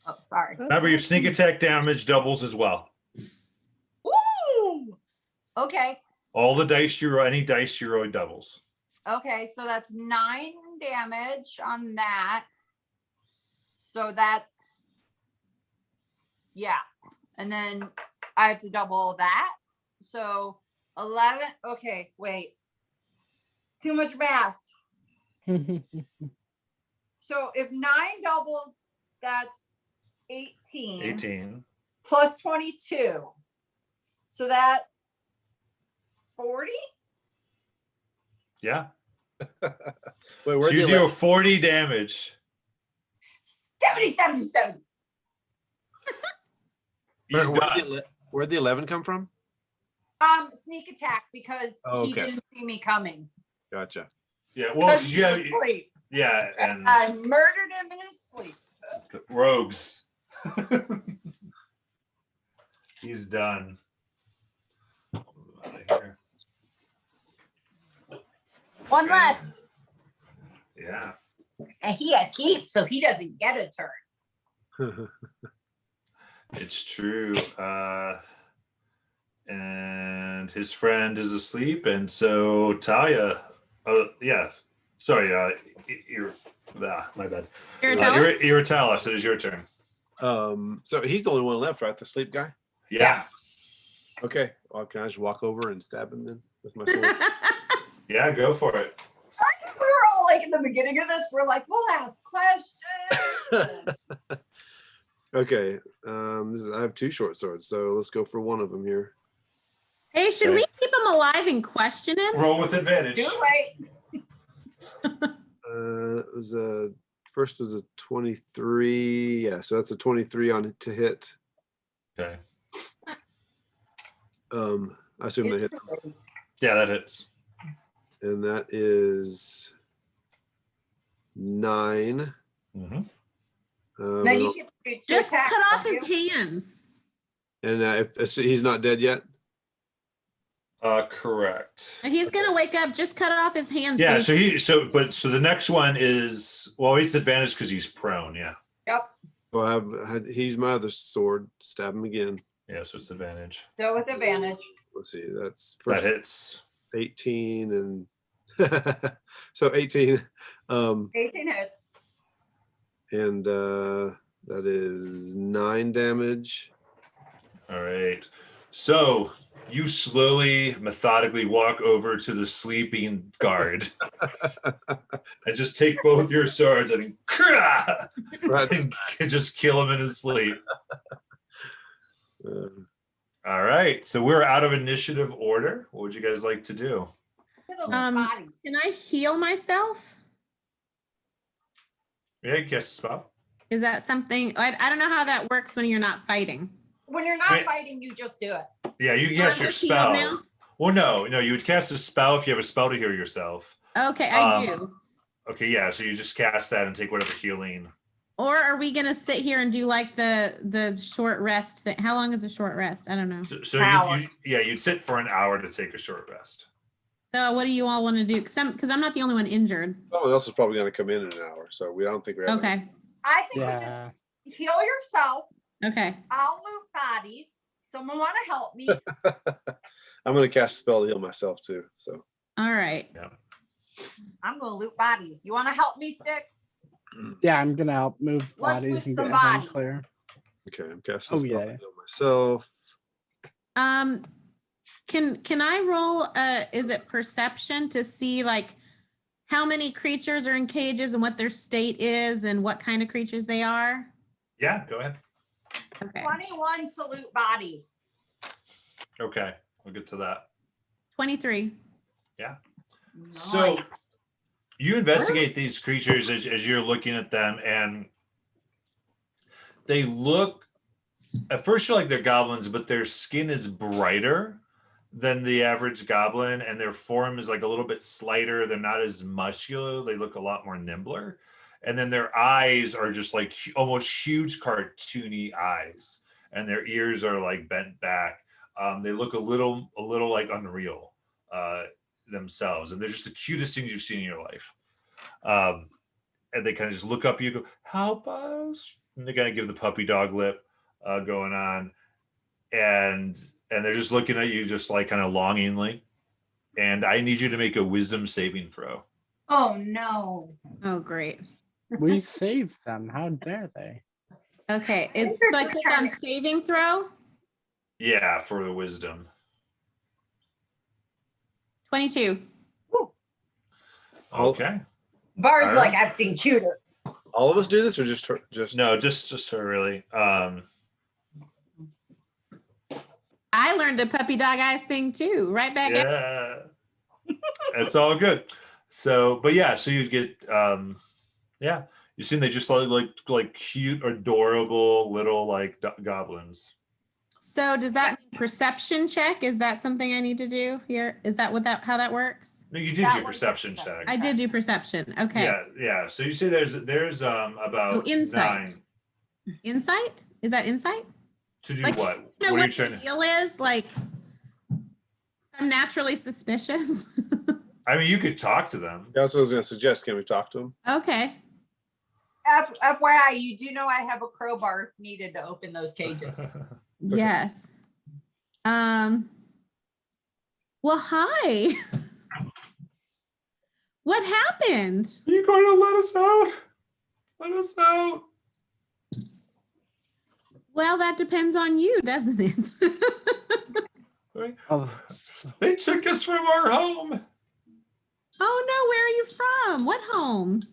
Oh, sorry. That's Remember, your sneak awesome. attack damage doubles as well. Woo! Okay. All the dice you roll, any dice you roll doubles. Okay, so that's 9 damage on that. So that's, yeah. And then I have to double that. So 11. Okay, wait. Too much math. So if 9 doubles, that's 18. 18. Plus 22. So that's 40. Yeah. Wait, So where'd you the do 11, 40 damage. 70, 77. He's where'd done. where'd the 11 come from? Sneak attack because Oh, he okay. didn't see me coming. Gotcha. Yeah, well, Because he was asleep. yeah, and I murdered him in his sleep. rogues. He's done. Out of here. One left. Yeah. And he asleep, so he doesn't get a turn. It's true. And his friend is asleep, and so Talia. Yeah. Sorry. My bad. Irritalis? Irritalis, it is your turn. So he's the only one left, right? The sleep guy. Yeah. Okay. Well, can I just walk over and stab him then with my sword? Yeah. Go for it. We were all like in the beginning of this, we're like, we'll ask questions. Okay. I have 2 short swords, so let's go for one of them here. Hey, should Okay. we keep him alive and question him? Roll with advantage. Too late. It was first was a 23. Yeah, so that's a 23 on to hit. Okay. I assume that hit, Yeah, that hits. and that is 9. Mm-hmm. Then you get to do 2 Just attacks, cut off don't his you? hands. And if he's not dead yet. Correct. He's gonna wake up. Just cut off his hands. Yeah. so So the next one is, well, it's advantage because he's prone. Yeah. Yep. Well, he's my other sword. Stab him again. Yeah. So it's advantage. So with advantage. Let's see. That's That first hits. 18 and so 18. 18 hits. And that is 9 damage. All right. So you slowly, methodically walk over to the sleeping guard and just take both your swords and, Right. and just kill him in his sleep. Uh, All right. So we're out of initiative order. What would you guys like to do? Body. Can I heal myself? Yeah, guess spell. Is that something? I don't know how that works when you're not fighting. When you're not Wait. fighting, you just do it. Yeah, you I'm guess your just healed spell. now? Well, no, you would cast a spell if you have a spell to heal yourself. Okay, I Um, do. Okay, yeah. So you just cast that and take whatever healing. Or are we gonna sit here and do like the short rest thing? How long is a short rest? I don't know. So Hours. you'd sit for an hour to take a short rest. So what do you all want to do? Because I'm not the only one injured. someone else is probably going to come in an hour, so I don't think we have. Okay. I think we Yeah. just heal yourself. Okay. I'll move bodies. Someone want to help me? I'm going to cast a spell to heal myself too. So All right. I'm going to loot bodies. You want to help me, Sticks? Yeah, I'm gonna help move Let's bodies move and some get everyone bodies. clear. okay, I'm casting a Oh, spell yeah. to heal myself. Can I roll is it perception to see like how many creatures are in cages and what their state is and what kind of creatures they are? Yeah, go ahead. Okay. 21 to loot bodies. Okay, we'll get to that. 23. So Nice. you investigate these creatures as you're looking at them, and they look, at first you're like they're goblins, but their skin is brighter than the average goblin, and their form is like a little bit slighter. They're not as muscular. They look a lot more nimbler. And then their eyes are just like almost huge cartoony eyes, and their ears are like bent back. They look a little like unreal themselves, and they're just the cutest things you've seen in your life. And they kind of just look up at you, go, "Help us!" And they kind of give the puppy dog lip going on, and they're just looking at you, just like kind of longingly. And I need you to make a wisdom saving throw. Oh, no. Oh, great. We saved them. How dare they? Okay. So I click on saving throw. Yeah, for the wisdom. 22. Okay. Bard's All like, right. I've seen cuter. All of us do this, or just her? Just No, just her really. I learned the puppy dog eyes thing too. Right back at Yeah. It's all good. So, but yeah, so you get yeah, you seem they just like cute, adorable little like goblins. So does that mean perception check? Is that something I need to do here? Is that how that works? No, you did That your was perception perception. check. I did do perception. Okay. Yeah. So you say there's Oh, about insight. 9 Insight? Is that insight? to do Like, what? You know What are you what trying the to? deal is? Like, I'm naturally suspicious. I mean, you could talk to them. That's what I was going to suggest. Can we talk to him? Okay. FYI, you do know I have a crowbar if needed to open those cages. Yes. Well, hi. What happened? Are you going to let us out? Let us out. Well, that depends on you, doesn't it? Oh, They took us from our home, Oh no, where are you from? What home?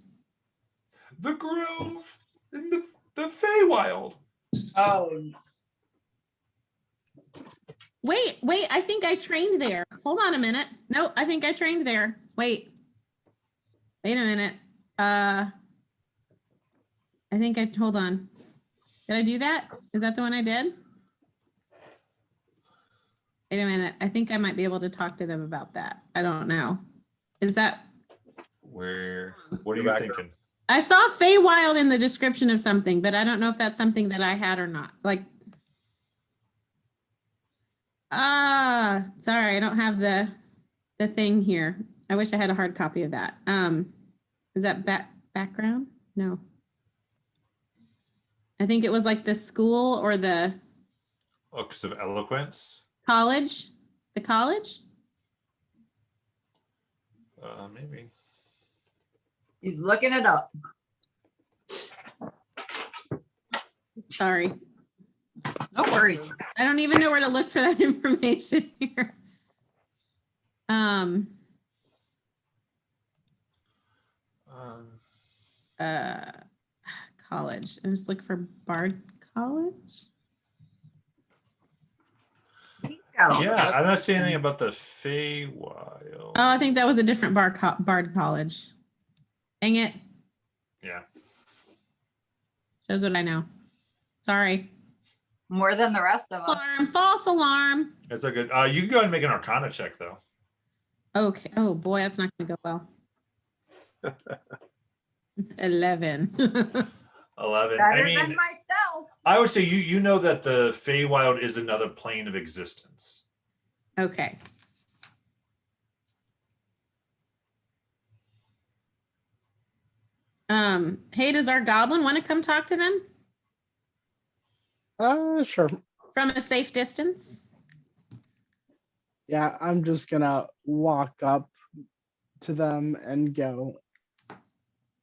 the Grove, in the Feywild. Oh, Wait, I think I trained there. Hold on a minute. No, I think I trained there. Wait a minute. I think hold on. Did I do that? Is that the one I did? Wait a minute. I think I might be able to talk to them about that. I don't know. Is that, Where? What are Go you back thinking? I saw Feywild in the description of something, but I don't know if that's something that I had or not. Like, sorry, I don't have the thing here. I wish I had a hard copy of that. Is that background? No. I think it was like the school or the Oh, because of eloquence. college. The college? Maybe. he's looking it up. Sorry. No worries. I don't even know where to look for that information here. Um, College. I just look for Bard College. He's got all yeah, this. I'm not saying anything about the Feywild. Oh, I think that was a different Bard College. Dang it. Yeah. Shows what I know. Sorry. More than the rest of us. Alarm. False alarm. That's a good. You can go ahead and make an Arcana check though. Okay. Oh boy, that's not gonna go well. 11. 11. Better I than mean, myself. I would say you know that the Feywild is another plane of existence. Okay. Hey, does our goblin want to come talk to them sure. from a safe distance? Yeah, I'm just gonna walk up to them and go,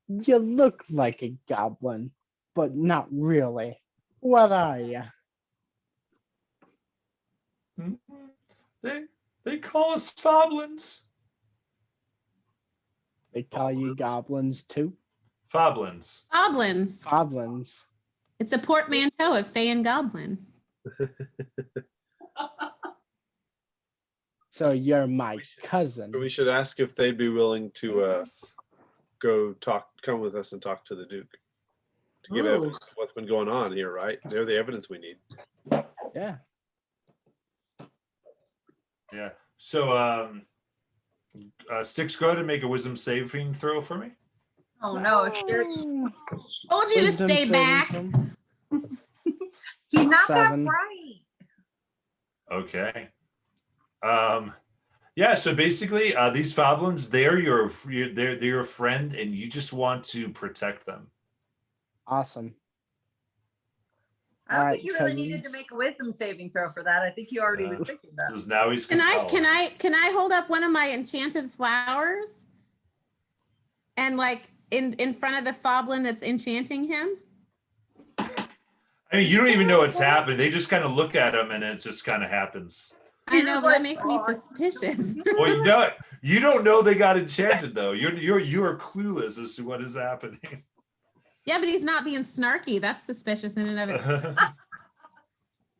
you look like a goblin, but not really. What are you? They call us Foblins. They call you goblins too? Foblins. Goblins. Goblins. It's a portmanteau of Fey and Goblin. So you're my cousin. We should ask if they'd be willing to come with us and talk to the Duke to give Ooh. evidence of what's been going on here, right? They're the evidence we need. Yeah. Yeah. So Sticks, go ahead and make a wisdom saving throw for me. Oh no, it's good. Told you to Wisdom stay saving back. throw. He's not that 7. bright. Okay. Yeah, so basically these Foblins, they're your friend and you just want to protect them. Awesome. I don't All think right, you really needed to cousins. make a wisdom saving throw for that. I think you already Yeah. was thinking that. Because now he's Can compelled. I hold up one of my enchanted flowers and like in front of the Foblin that's enchanting him? I mean, you don't even know what's happening. They just kind of look at him and it just kind of happens. I know, but that makes me "Oh, suspicious. Well, you don't know they got enchanted though. You are clueless as to what is happening. Yeah, but he's not being snarky. That's suspicious in and of itself.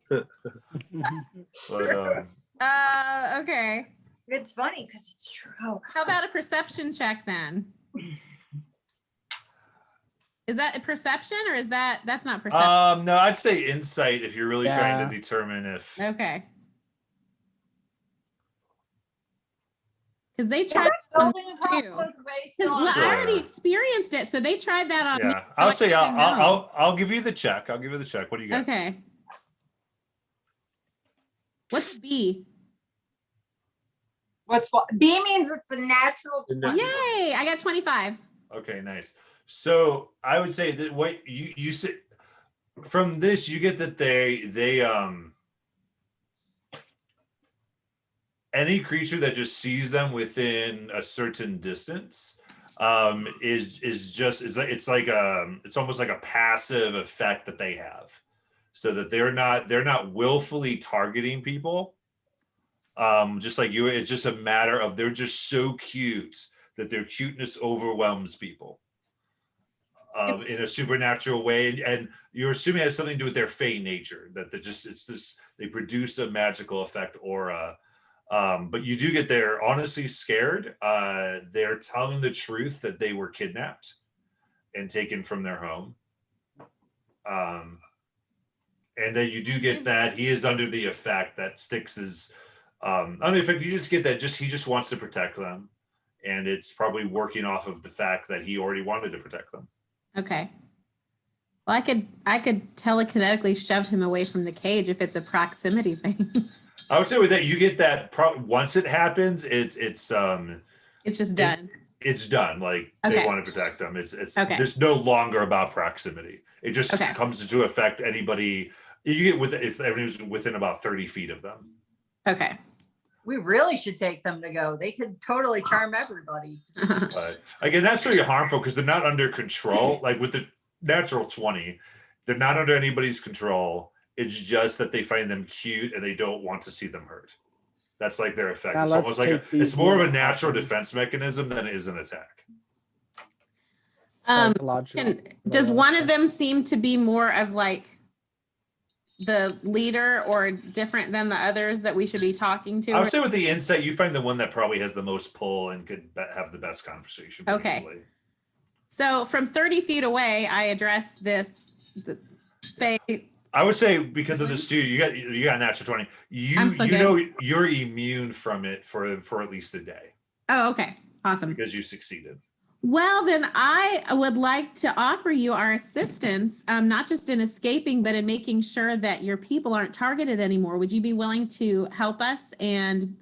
But Okay. It's funny because it's true. How about a perception check then? Is that a perception or is that's not perception? no, I'd say insight if you're really trying Yeah. to determine if. Okay. Because they tried Building across too. those ways. Because well, Sure. I already experienced it, so they tried that on me. Yeah, I'll so I say kinda know. I'll give you the check. I'll give you the check. What do you got? Okay. What's B? What's what? B means it's a natural The 20. Yay! I got 25. Okay, nice. So I would say that what you say from this, you get that they any creature that just sees them within a certain distance is just it's almost like a passive effect that they have, so that they're not willfully targeting people. Just like you, it's just a matter of they're just so cute that their cuteness overwhelms people in a supernatural way, and you're assuming it has something to do with their fey nature, that they produce a magical effect aura. But you do get they're honestly scared. They're telling the truth that they were kidnapped and taken from their home. And then you do get that he is under the effect that Styx is under the effect. You just get that he just wants to protect them, and it's probably working off of the fact that he already wanted to protect them. Okay. Well, I could telekinetically shove him away from the cage if it's a proximity thing. I would say with that, you get that once it happens, it's It's just done. It's done. Like Okay. they want to protect them. It's Okay. There's no longer about proximity. It just Okay. comes into effect anybody you get if everyone's within about 30 feet of them. Okay. We really should take them to go. They could totally charm everybody. But again, that's really harmful because they're not under control. Like with the natural 20, they're not under anybody's control. It's just that they find them cute and they don't want to see them hurt. That's like their effect. Now It's let's almost like take these it's more of a little natural buttons. defense mechanism than it is an attack. Psychological. Does one of them seem to be more of like the leader or different than the others that we should be talking to? I would say with the insight, you find the one that probably has the most pull and could have the best conversation. Okay. Easily. So from 30 feet away, I address the fey. I would say because of the stew, you got a natural 20. I'm so You good. know you're immune from it for at least a day Oh, okay. Awesome. because you succeeded. Well, then I would like to offer you our assistance, not just in escaping, but in making sure that your people aren't targeted anymore. Would you be willing to help us and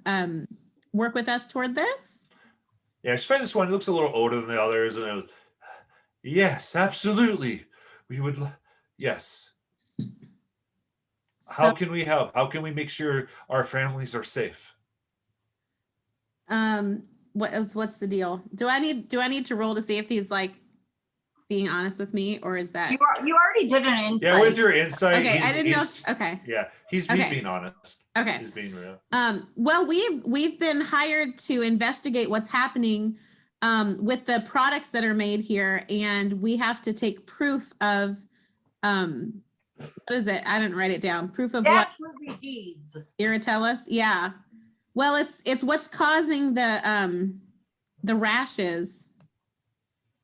work with us toward this? Yeah, I find this one looks a little older than the others, and it was, yes, absolutely. We would, yes. How can we help? How can we make sure our families are safe? What's the deal? Do I need to roll to see if he's like being honest with me, or is that You already did an insight. Yeah, with your insight. okay? I didn't know. he's- Okay. Yeah, he's Okay. being honest. Okay. He's being real. Well, we've been hired to investigate what's happening with the products that are made here, and we have to take proof of what is it? I didn't write it down. Proof of what? Dastardly deeds. Irritellus? Yeah. Well, it's what's causing the rashes.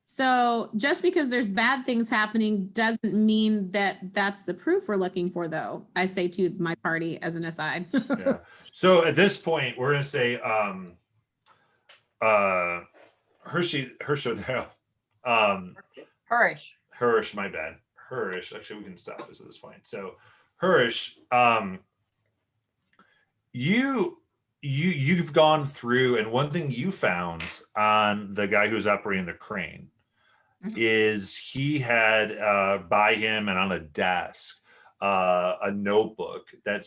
So just because there's bad things happening doesn't mean that that's the proof we're looking for, though. I say to my party as an aside. Yeah. So at this point, we're gonna say Hershey. Hurish. Hurish, my bad. Hurish. Actually, we can stop this at this point. So Hurish, you've gone through, and one thing you found on the guy who's operating the crane is he had by him and on a desk a notebook that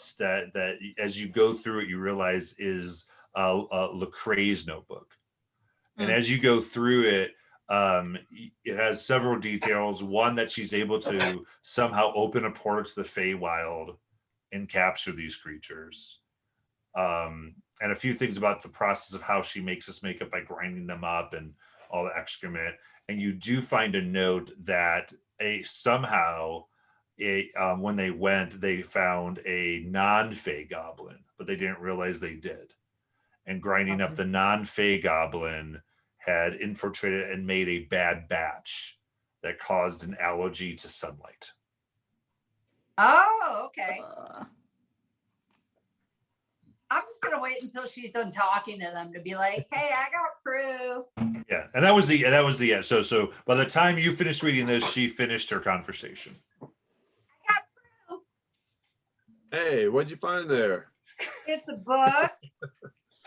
as you go through it, you realize is Lecrae's notebook. And as you go through it, it has several details. One, that she's able to somehow open a portal to the Feywild and capture these creatures. and a few things about the process of how she makes this makeup by grinding them up and all the excrement. And you do find a note that somehow when they went, they found a non-fey goblin, but they didn't realize they did. And grinding up the non-fey goblin had infiltrated and made a bad batch that caused an allergy to sunlight. Oh, okay. I'm just gonna wait until she's done talking to them to be like, "Hey, I got proof." Yeah, and that was the end. So by the time you finished reading this, she finished her conversation. Hey, what'd you find there? It's a book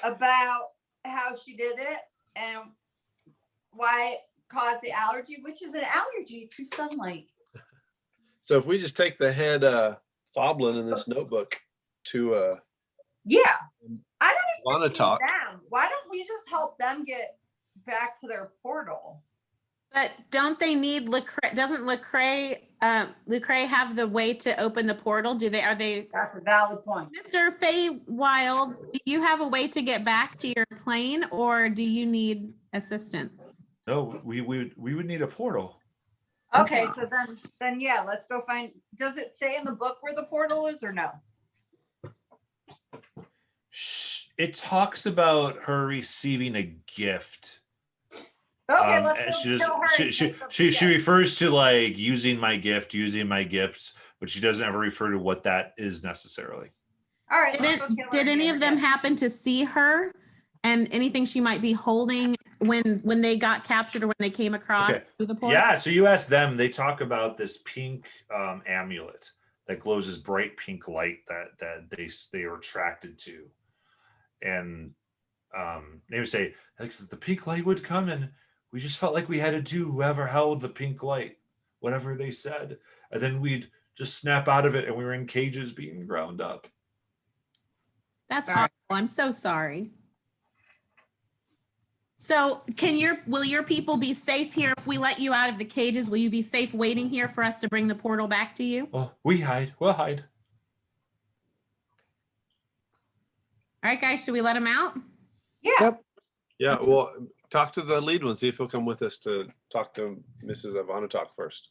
about how she did it and why it caused the allergy, which is an allergy to sunlight. So if we just take the head Foblin in this notebook to Yeah, I don't even Lana talk. them. Why don't we just help them get back to their portal? But don't they need Lecrae? Doesn't Lecrae have the way to open the portal? Are they? That's a valid point. Mr. Feywild, do you have a way to get back to your plane, or do you need assistance? No, we would need a portal. Okay, so then yeah, let's go find. Does it say in the book where the portal is or no? It talks about her receiving a gift. Okay, let's and go kill her. and take the she gift. refers to like using my gifts, but she doesn't ever refer to what that is necessarily. All right, let's go kill her Did and any get of her them gift. happen to see her and anything she might be holding when they got captured or when they came across Okay. through the portal? Yeah, so you ask them, they talk about this pink amulet that glows this bright pink light that they were attracted to. And they would say, like, the pink light would come and we just felt like we had to do whoever held the pink light, whatever they said. And then we'd just snap out of it and we were in cages being ground up. That's All right. awful. I'm so sorry. So will your people be safe here if we let you out of the cages? Will you be safe waiting here for us to bring the portal back to you? Oh, we'll hide. All right, guys, should we let him out? Yeah. Yep. Yeah, well, talk to the lead one, see if he'll come with us to talk to Mrs. Ivanotok first.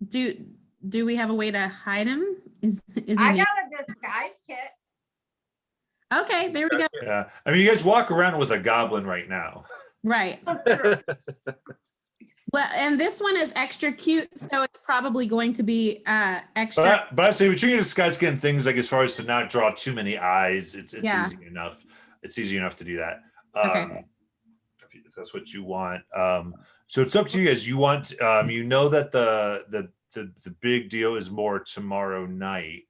Do we have a way to hide him? Is he I new? got a disguise kit. Okay, there we go. Yeah. I mean, you guys walk around with a goblin right now. Right. Well, and this one is extra cute, so it's probably going to be extra. But I say between your disguise skin things like as far as to not draw too many eyes, it's Yeah. easy enough. It's easy enough to do that. Okay. If that's what you want. So it's up to you guys. You want you know that the big deal is more tomorrow night,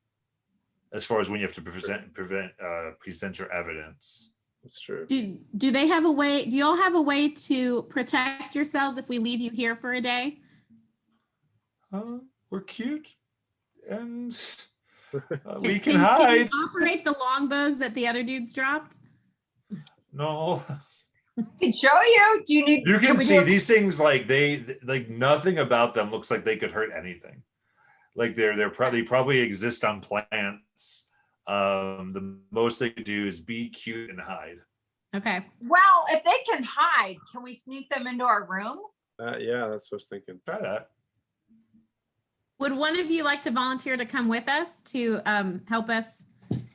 as far as when you have to present your evidence. That's true. Do they have a way? Do y'all have a way to protect yourselves if we leave you here for a day? We're cute, and Can- we can Can hide. you operate the longbows that the other dudes dropped? No, I can show you. Do you need? you can we see do it- these things like nothing about them looks like they could hurt anything. Like they're probably exist on plants. The most they could do is be cute and hide. Okay. Well, if they can hide, can we sneak them into our room? Yeah, that's what I was thinking. Try that. Would one of you like to volunteer to come with us to help us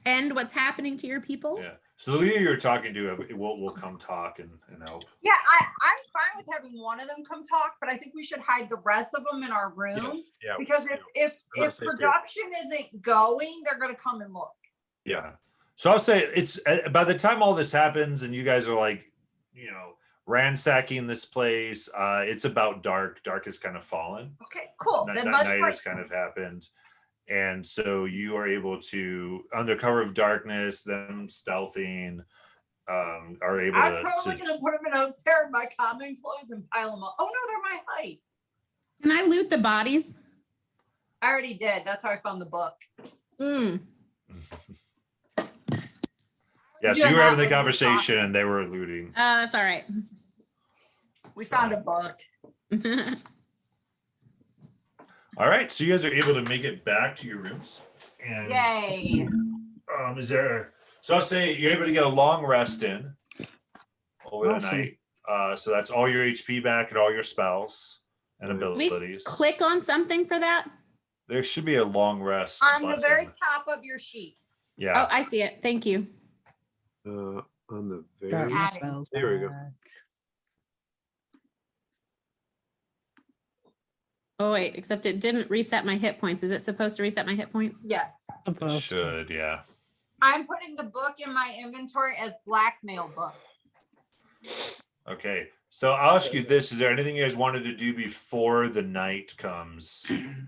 end what's happening to your people? Yeah. So the leader you're talking to will come talk and help. Yeah, I'm fine with having one of them come talk, but I think we should hide the rest of them in our room. Yes. Yeah. Because if They're not safe here. production isn't going, they're gonna come and look. Yeah. So I'll say it's by the time all this happens and you guys are like, ransacking this place, it's about dark. Dark has kind of fallen. Okay, cool. Night Then let's has kind of happened. And so you are able to, under cover of darkness, them stealthing, are able I was to. probably gonna put them in a pair of my common clothes and pile them up. Oh no, they're my height. Can I loot the bodies? I already did. That's how I found the book. Yeah, so you were having the conversation and they were looting. That's all right. We found a book. All right, so you guys are able to make it back to your rooms. And Yay. is there? So I'll say you're able to get a long rest in over the Awesome. night. So that's all your HP back and all your spells and Right. Do we abilities. click on something for that? There should be a long rest On the button. very top of your sheet. Yeah. Oh, I see it. Thank you. On the Got very my Adding. spells There we go. back. Oh wait, except it didn't reset my hit points. Is it supposed to reset my hit points? Yes. It Supposed to. should, yeah. I'm putting the book in my inventory as blackmail book. Okay. So I'll ask you this. Is there anything you guys wanted to do before the night comes?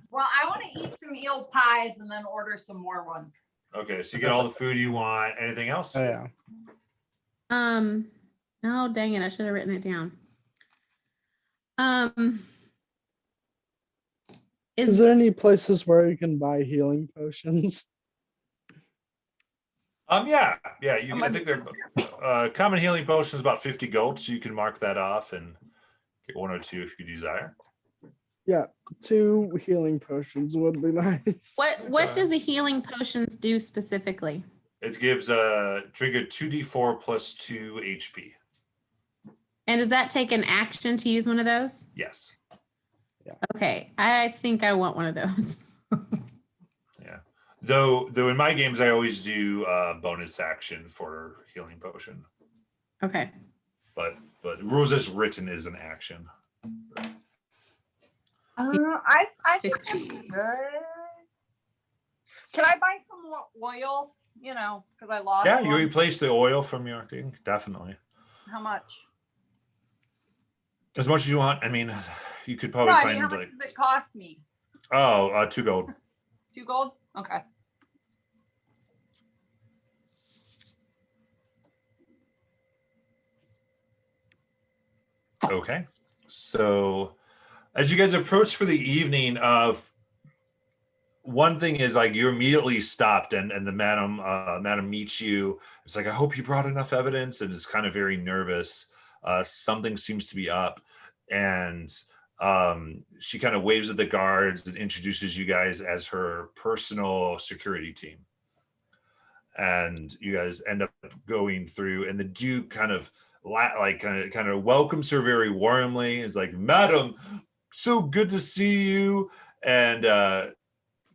Well, I want to eat some eel pies and then order some more ones. Okay, so you get all the food you want. Anything else? Oh, yeah. Oh dang it, I should have written it down. Is there any places where you can buy healing potions? Yeah. You How can, I much think they're common healing potion is about 50 gold, so you can mark that off and get 1 or 2 if you desire. Yeah, 2 healing potions would be nice. What does a healing potions do specifically? It gives trigger 2d4 plus 2 HP. And does that take an action to use one of those? Yes. Okay, I think I want one of those. Yeah. Though in my games I always do bonus action for healing potion. Okay. But rules as written is an action. I think it's 50. good. Can I buy some more oil? You know, because I lost Yeah, you one. replace the oil from your thing, definitely. How much? As much as you want. I mean, you could No, probably I mean, find how much like does it cost me? 2 gold. 2 gold? Okay. Okay. So as you guys approach for the evening, one thing is like you're immediately stopped and the madam meets you. It's like, I hope you brought enough evidence, and is kind of very nervous. Something seems to be up. And she kind of waves at the guards and introduces you guys as her personal security team. And you guys end up going through, and the Duke kind of welcomes her very warmly. It's like, "Madam, so good to see you." And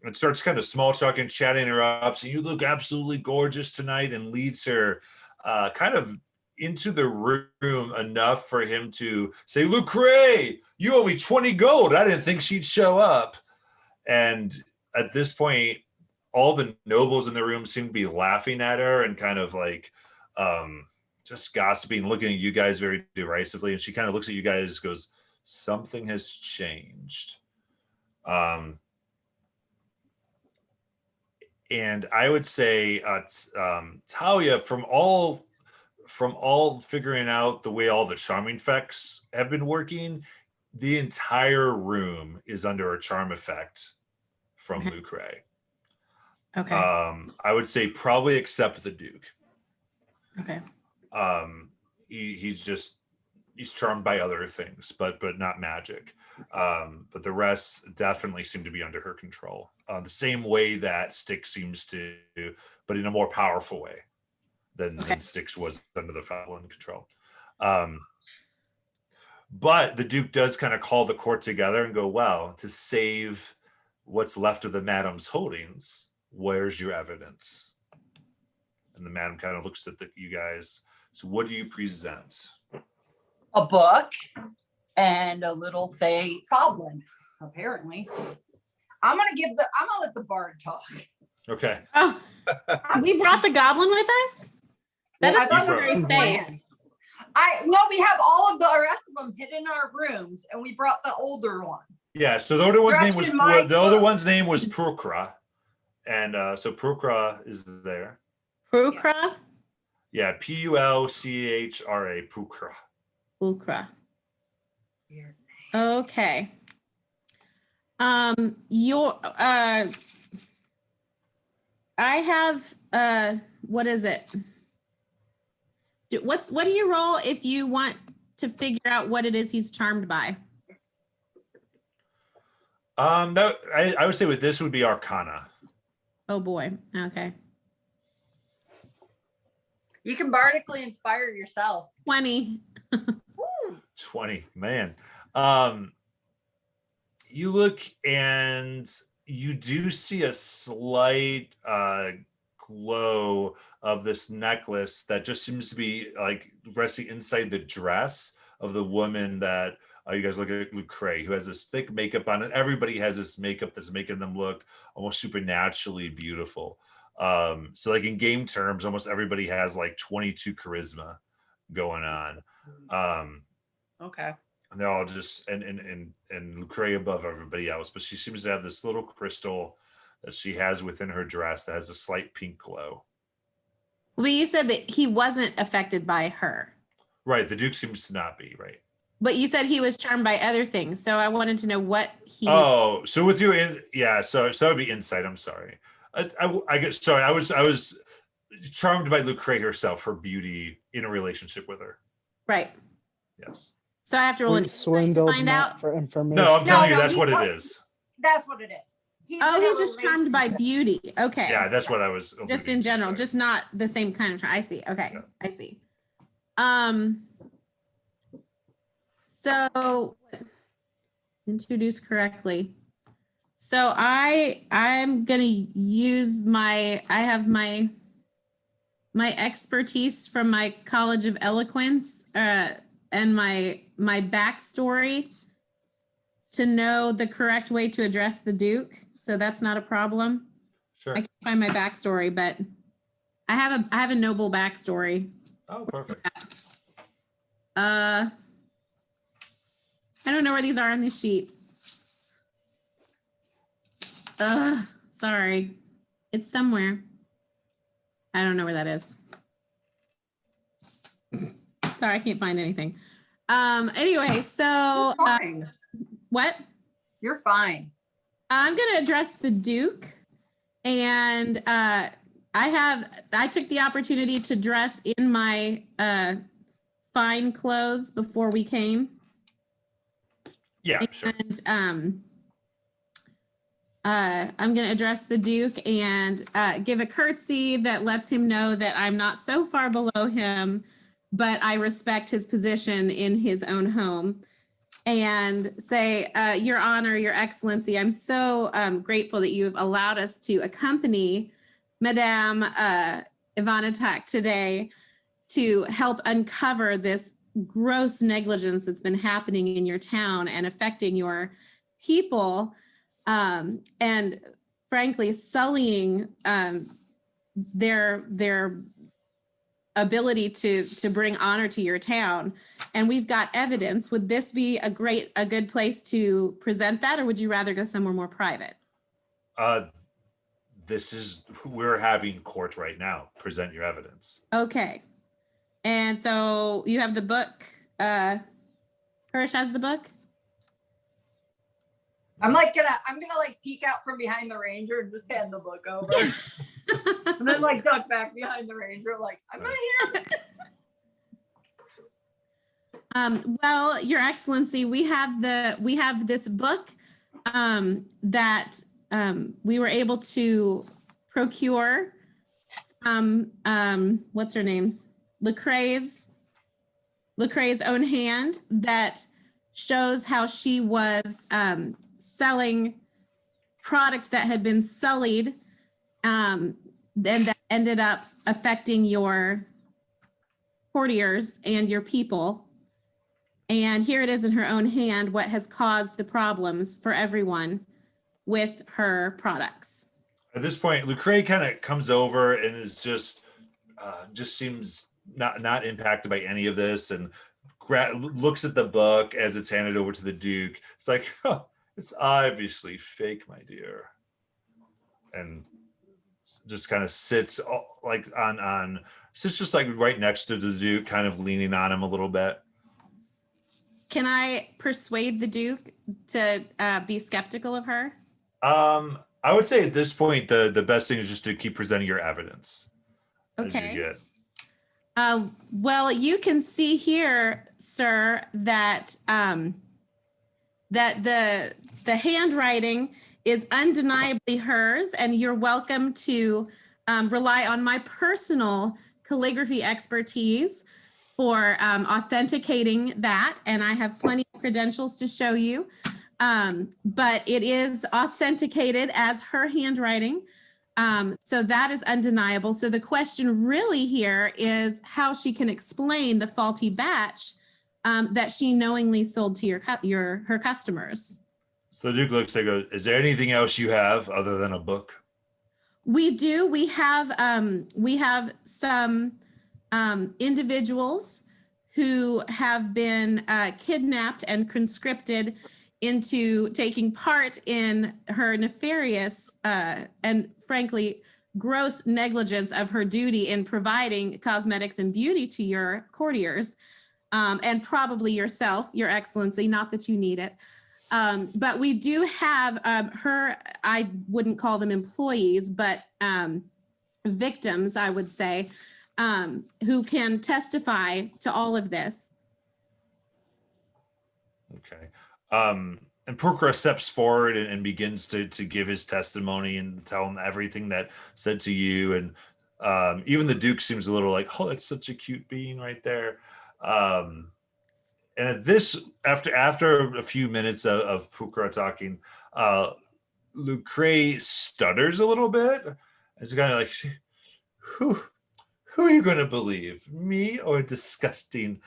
it starts kind of small talking, chatting her up. So you look absolutely gorgeous tonight, and leads her kind of into the room enough for him to say, "Lucre, you owe me 20 gold. I didn't think she'd show up." And at this point, all the nobles in the room seem to be laughing at her and kind of like just gossiping, looking at you guys very derisively. And she kind of looks at you guys, goes, "Something has changed." And I would say, Talia, from all figuring out the way all the charming effects have been working, the entire room is under a charm effect from Okay. Lucre. Okay. I would say probably except the Duke. Okay. He's charmed by other things, but not magic. But the rest definitely seem to be under her control. The same way that Styx seems to, but in a more powerful way than Styx was under the Fallon control. But the Duke does kind of call the court together and go, "Well, to save what's left of the madam's holdings, where's your evidence?" And the madam kind of looks at you guys. "So what do you present?" A book and a little goblin, apparently. I'm gonna let the bard talk. Okay. Oh, we brought the goblin with us? That I doesn't thought seem that very was safe. planned. We have all of the rest of them hidden in our rooms, and we brought the older one. Yeah. So the other one's name Dressed was in my the other clothes. one's name was Prukra, and so Prukra is there. Prukra? Yeah, Pulchra, Prukra. Prukra. Okay. I have what is it? What do you roll if you want to figure out what it is he's charmed by? I would say with this would be Arcana. Oh boy. Okay. You can bardically inspire yourself. 20. 20, man. You look and you do see a slight glow of this necklace that just seems to be like resting inside the dress of the woman that you guys look at Lucre, who has this thick makeup on it. Everybody has this makeup that's making them look almost supernaturally beautiful. So like in game terms, almost everybody has like 22 charisma going on. Okay. And they're all just and Lucre above everybody else, but she seems to have this little crystal that she has within her dress that has a slight pink glow. Well, you said that he wasn't affected by her, Right, the Duke seems to not be, right. but you said he was charmed by other things. So I wanted to know what he. Oh, so with you in, yeah, so it would be insight. I'm sorry. I get sorry. I was charmed by Lucre herself, her beauty in a relationship with her. Right. Yes. So I have to roll an We insight to swindled find Matt out. for information. No, I'm telling you, no, that's he what it told- is. That's what it is. He's Oh, in a he's just charmed by relationship. beauty. Okay. Yeah, that's what I was. Just alluding in to, general, sorry. just not the same kind of charm. I see. Okay. Yeah. I see. So introduce correctly. So I'm gonna use I have my expertise from my College of Eloquence and my backstory to know the correct way to address the Duke. So that's not a problem. Sure. I can't find my backstory, but I have a noble backstory. Oh, perfect. I don't know where these are on these sheets. Sorry. It's somewhere. I don't know where that is. Sorry, I can't find anything. Anyway, so You're fine. what? You're fine. I'm gonna address the Duke, and I took the opportunity to dress in my fine clothes before we came. Yeah, sure. And I'm going to address the Duke and give a curtsy that lets him know that I'm not so far below him, but I respect his position in his own home. And say, Your Honor, Your Excellency, I'm so grateful that you have allowed us to accompany Madame Ivanatak today to help uncover this gross negligence that's been happening in your town and affecting your people, and frankly sullying their ability to bring honor to your town. And we've got evidence. Would this be a good place to present that, or would you rather go somewhere more private? We're having court right now. Present your evidence. Okay. And so you have the book. Hirsch has the book. I'm gonna like peek out from behind the ranger and just hand the book over. And then like duck back behind the ranger, like, I'm not here. Well, Your Excellency, we have this book that we were able to procure from what's her name? Lecrae's own hand, that shows how she was selling product that had been sullied, and that ended up affecting your courtiers and your people. And here it is in her own hand, what has caused the problems for everyone with her products. At this point, Lucre kind of comes over and is just seems not impacted by any of this, and looks at the book as it's handed over to the Duke. It's like, oh, it's obviously fake, my dear, and just kind of sits like sits just like right next to the Duke, kind of leaning on him a little bit. Can I persuade the Duke to be skeptical of her? I would say at this point, the best thing is just to keep presenting your evidence. Okay. As you get. Well, you can see here, sir, that that the handwriting is undeniably hers, and you're welcome to rely on my personal calligraphy expertise for authenticating that, and I have plenty of credentials to show you. But it is authenticated as her handwriting. So that is undeniable. So the question really here is how she can explain the faulty batch that she knowingly sold to her customers. So Duke looks like, is there anything else you have other than a book? We do. We have some individuals who have been kidnapped and conscripted into taking part in her nefarious and frankly gross negligence of her duty in providing cosmetics and beauty to your courtiers, and probably yourself, Your Excellency, not that you need it. But we do have I wouldn't call them employees, but victims, I would say, who can testify to all of this. Okay. And Purkra steps forward and begins to give his testimony and tell him everything that said to you. And even the Duke seems a little like, oh, that's such a cute being right there. And at this, after a few minutes of Purkra talking, Lucre stutters a little bit. It's kind of like, who are you going to believe, me or a disgusting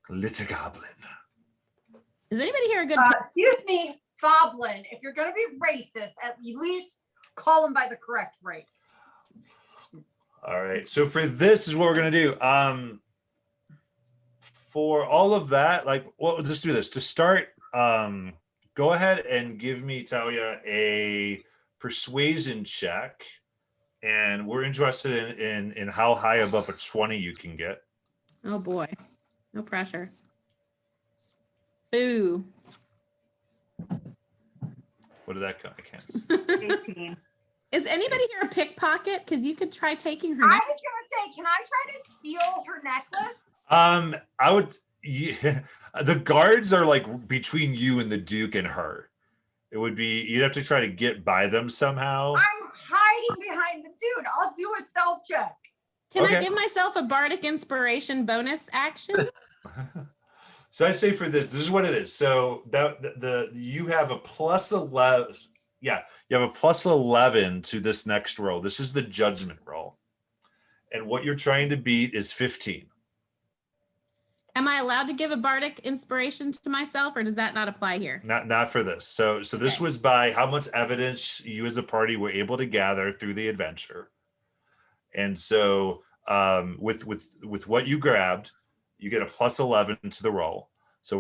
glitter goblin? Is anybody here a good? Excuse me, goblin. If you're going to be racist, at least call him by the correct race. All right. So for this is what we're going to do. For all of that, like, well, just do this to start. Go ahead and give me, Talia, a persuasion check. And we're interested in how high above a 20 you can get. Oh boy, no pressure. Boo. What did that come? I can't. 18. Is anybody here a pickpocket? Because you could try taking her. I was gonna say, can I try to steal her necklace? I would. Yeah, the guards are like between you and the Duke and her. It would be, you'd have to try to get by them somehow. I'm hiding behind the dude. I'll do a stealth check. Can Okay. I give myself a bardic inspiration bonus action? So I say for this is what it is. So the you have a plus 11. Yeah, you have a plus 11 to this next roll. This is the judgment roll. And what you're trying to beat is 15. Am I allowed to give a bardic inspiration to myself, or does that not apply here? Not for this. So this Okay. was by how much evidence you as a party were able to gather through the adventure. And so with what you grabbed, you get a plus 11 to the roll. So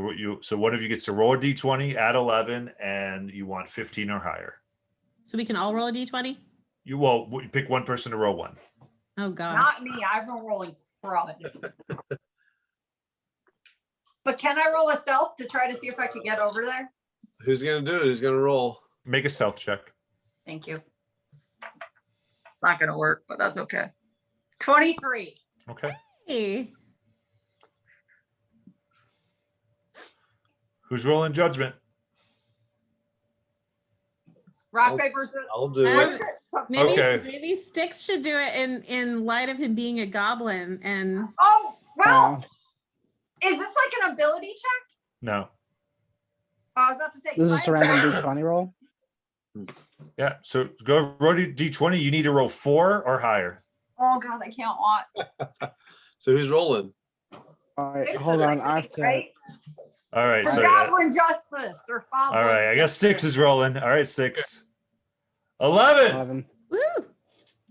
one of you gets to roll a d20, add 11, and you want 15 or higher. So we can all roll a d20? You pick one person to roll one. Oh gosh. Not me. I've been rolling crud. But can I roll a stealth to try to see if I can get over there? Who's gonna do it? Who's gonna roll? Make a stealth check. Thank you. Not gonna work, but that's okay. 23. Okay. Hey. Who's rolling judgment? Rock, paper, scissors. I'll do Um, it. Maybe Okay. maybe Styx should do it in light of him being a goblin. And Oh, well, is this like an ability check? No. I was about to say. This can is I- a random d20 roll. Yeah. So go roll d20. You need to roll 4 or higher. Oh God, I can't want. So who's rolling? All right, hold on. I have to. Right? All right. For So goblin justice or all goblin. right. I guess Styx is rolling. All right, Styx. 11. 11. woo,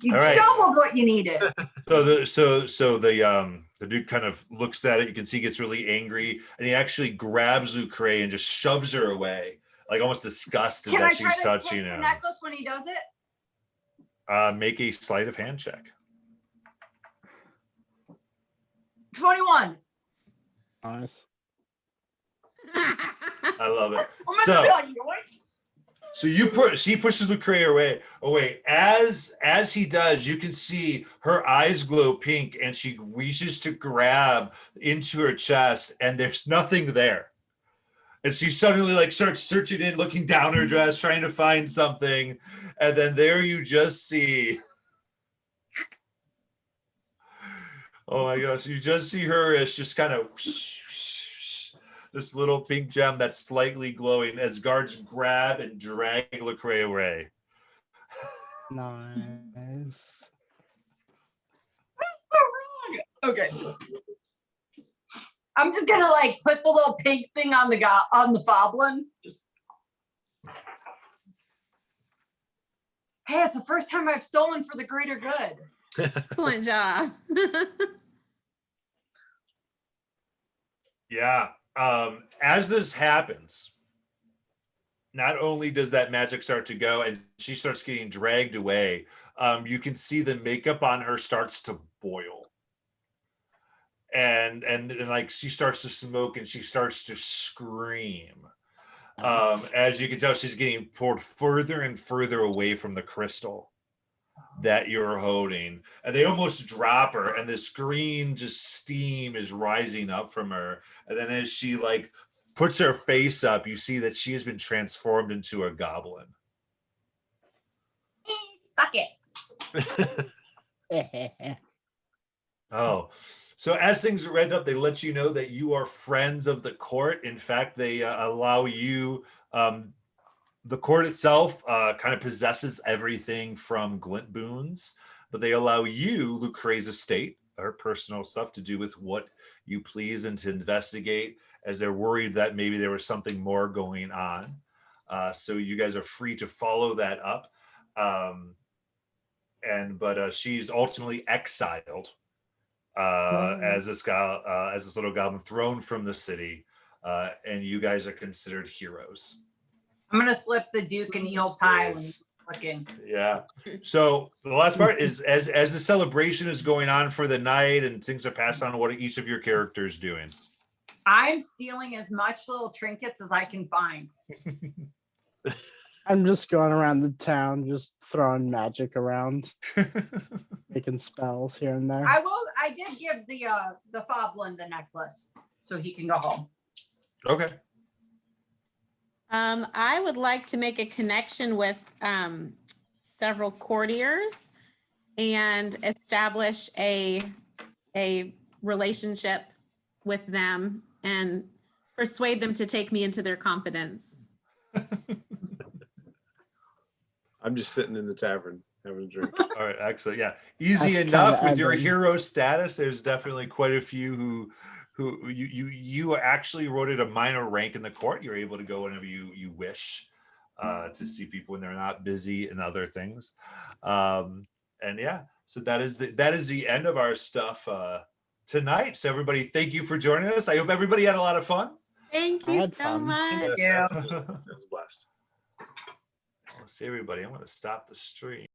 You All right. doubled what you needed. So the dude kind of looks at it. You can see he gets really angry, and he actually grabs Lucre and just shoves her away, like almost disgusted Can I that try she's to touching take the him. necklace when he does it? Make a sleight of hand check. 21. Nice. I love it. I'm gonna So be like, yoink. so she pushes Lucre away. As he does, you can see her eyes glow pink, and she reaches to grab into her chest, and there's nothing there. And she suddenly like starts searching in, looking down her dress, trying to find something. And then there you just see, oh my gosh, you just see her as just kind of this little pink gem that's slightly glowing as guards grab and drag Lecrae away. Nice. Okay. I'm just gonna like put the little pink thing on the foblin. Just. Hey, it's the first time I've stolen for the greater good. Excellent job. Yeah. As this happens, not only does that magic start to go and she starts getting dragged away, you can see the makeup on her starts to boil. And like she starts to smoke and she starts to scream. Nice. As you can tell, she's getting pulled further and further away from the crystal that you're holding, and they almost drop her, and this green just steam is rising up from her. And then as she like puts her face up, you see that she has been transformed into a goblin. Suck it. Oh, so as things are read up, they let you know that you are friends of the court. In fact, they allow you, the court itself kind of possesses everything from glint boons, but they allow you, Lecrae's estate, her personal stuff, to do with what you please and to investigate, as they're worried that maybe there was something more going on. So you guys are free to follow that up. But she's ultimately exiled as this little goblin, thrown from the city, and you guys are considered heroes. I'm gonna slip the Duke an eel pie when he's looking. Yeah. So the last part is as the celebration is going on for the night and things are passed on, what are each of your characters doing? I'm stealing as much little trinkets as I can find. I'm just going around the town, just throwing magic around, making spells here and there. I did give the Foblin the necklace so he can go home. Okay. I would like to make a connection with several courtiers and establish a relationship with them and persuade them to take me into their confidence. I'm just sitting in the tavern having a drink. All right, excellent. Yeah, easy That's enough kinda with your Evan. hero status. There's definitely quite a few who you actually wrote at a minor rank in the court. You're able to go whenever you wish to see people when they're not busy and other things. And yeah, so that is the end of our stuff tonight. So everybody, thank you for joining us. I hope everybody had a lot of fun. Thank I you had so fun. much. Yeah. That's a blast. Let's see everybody. I'm going to stop the stream.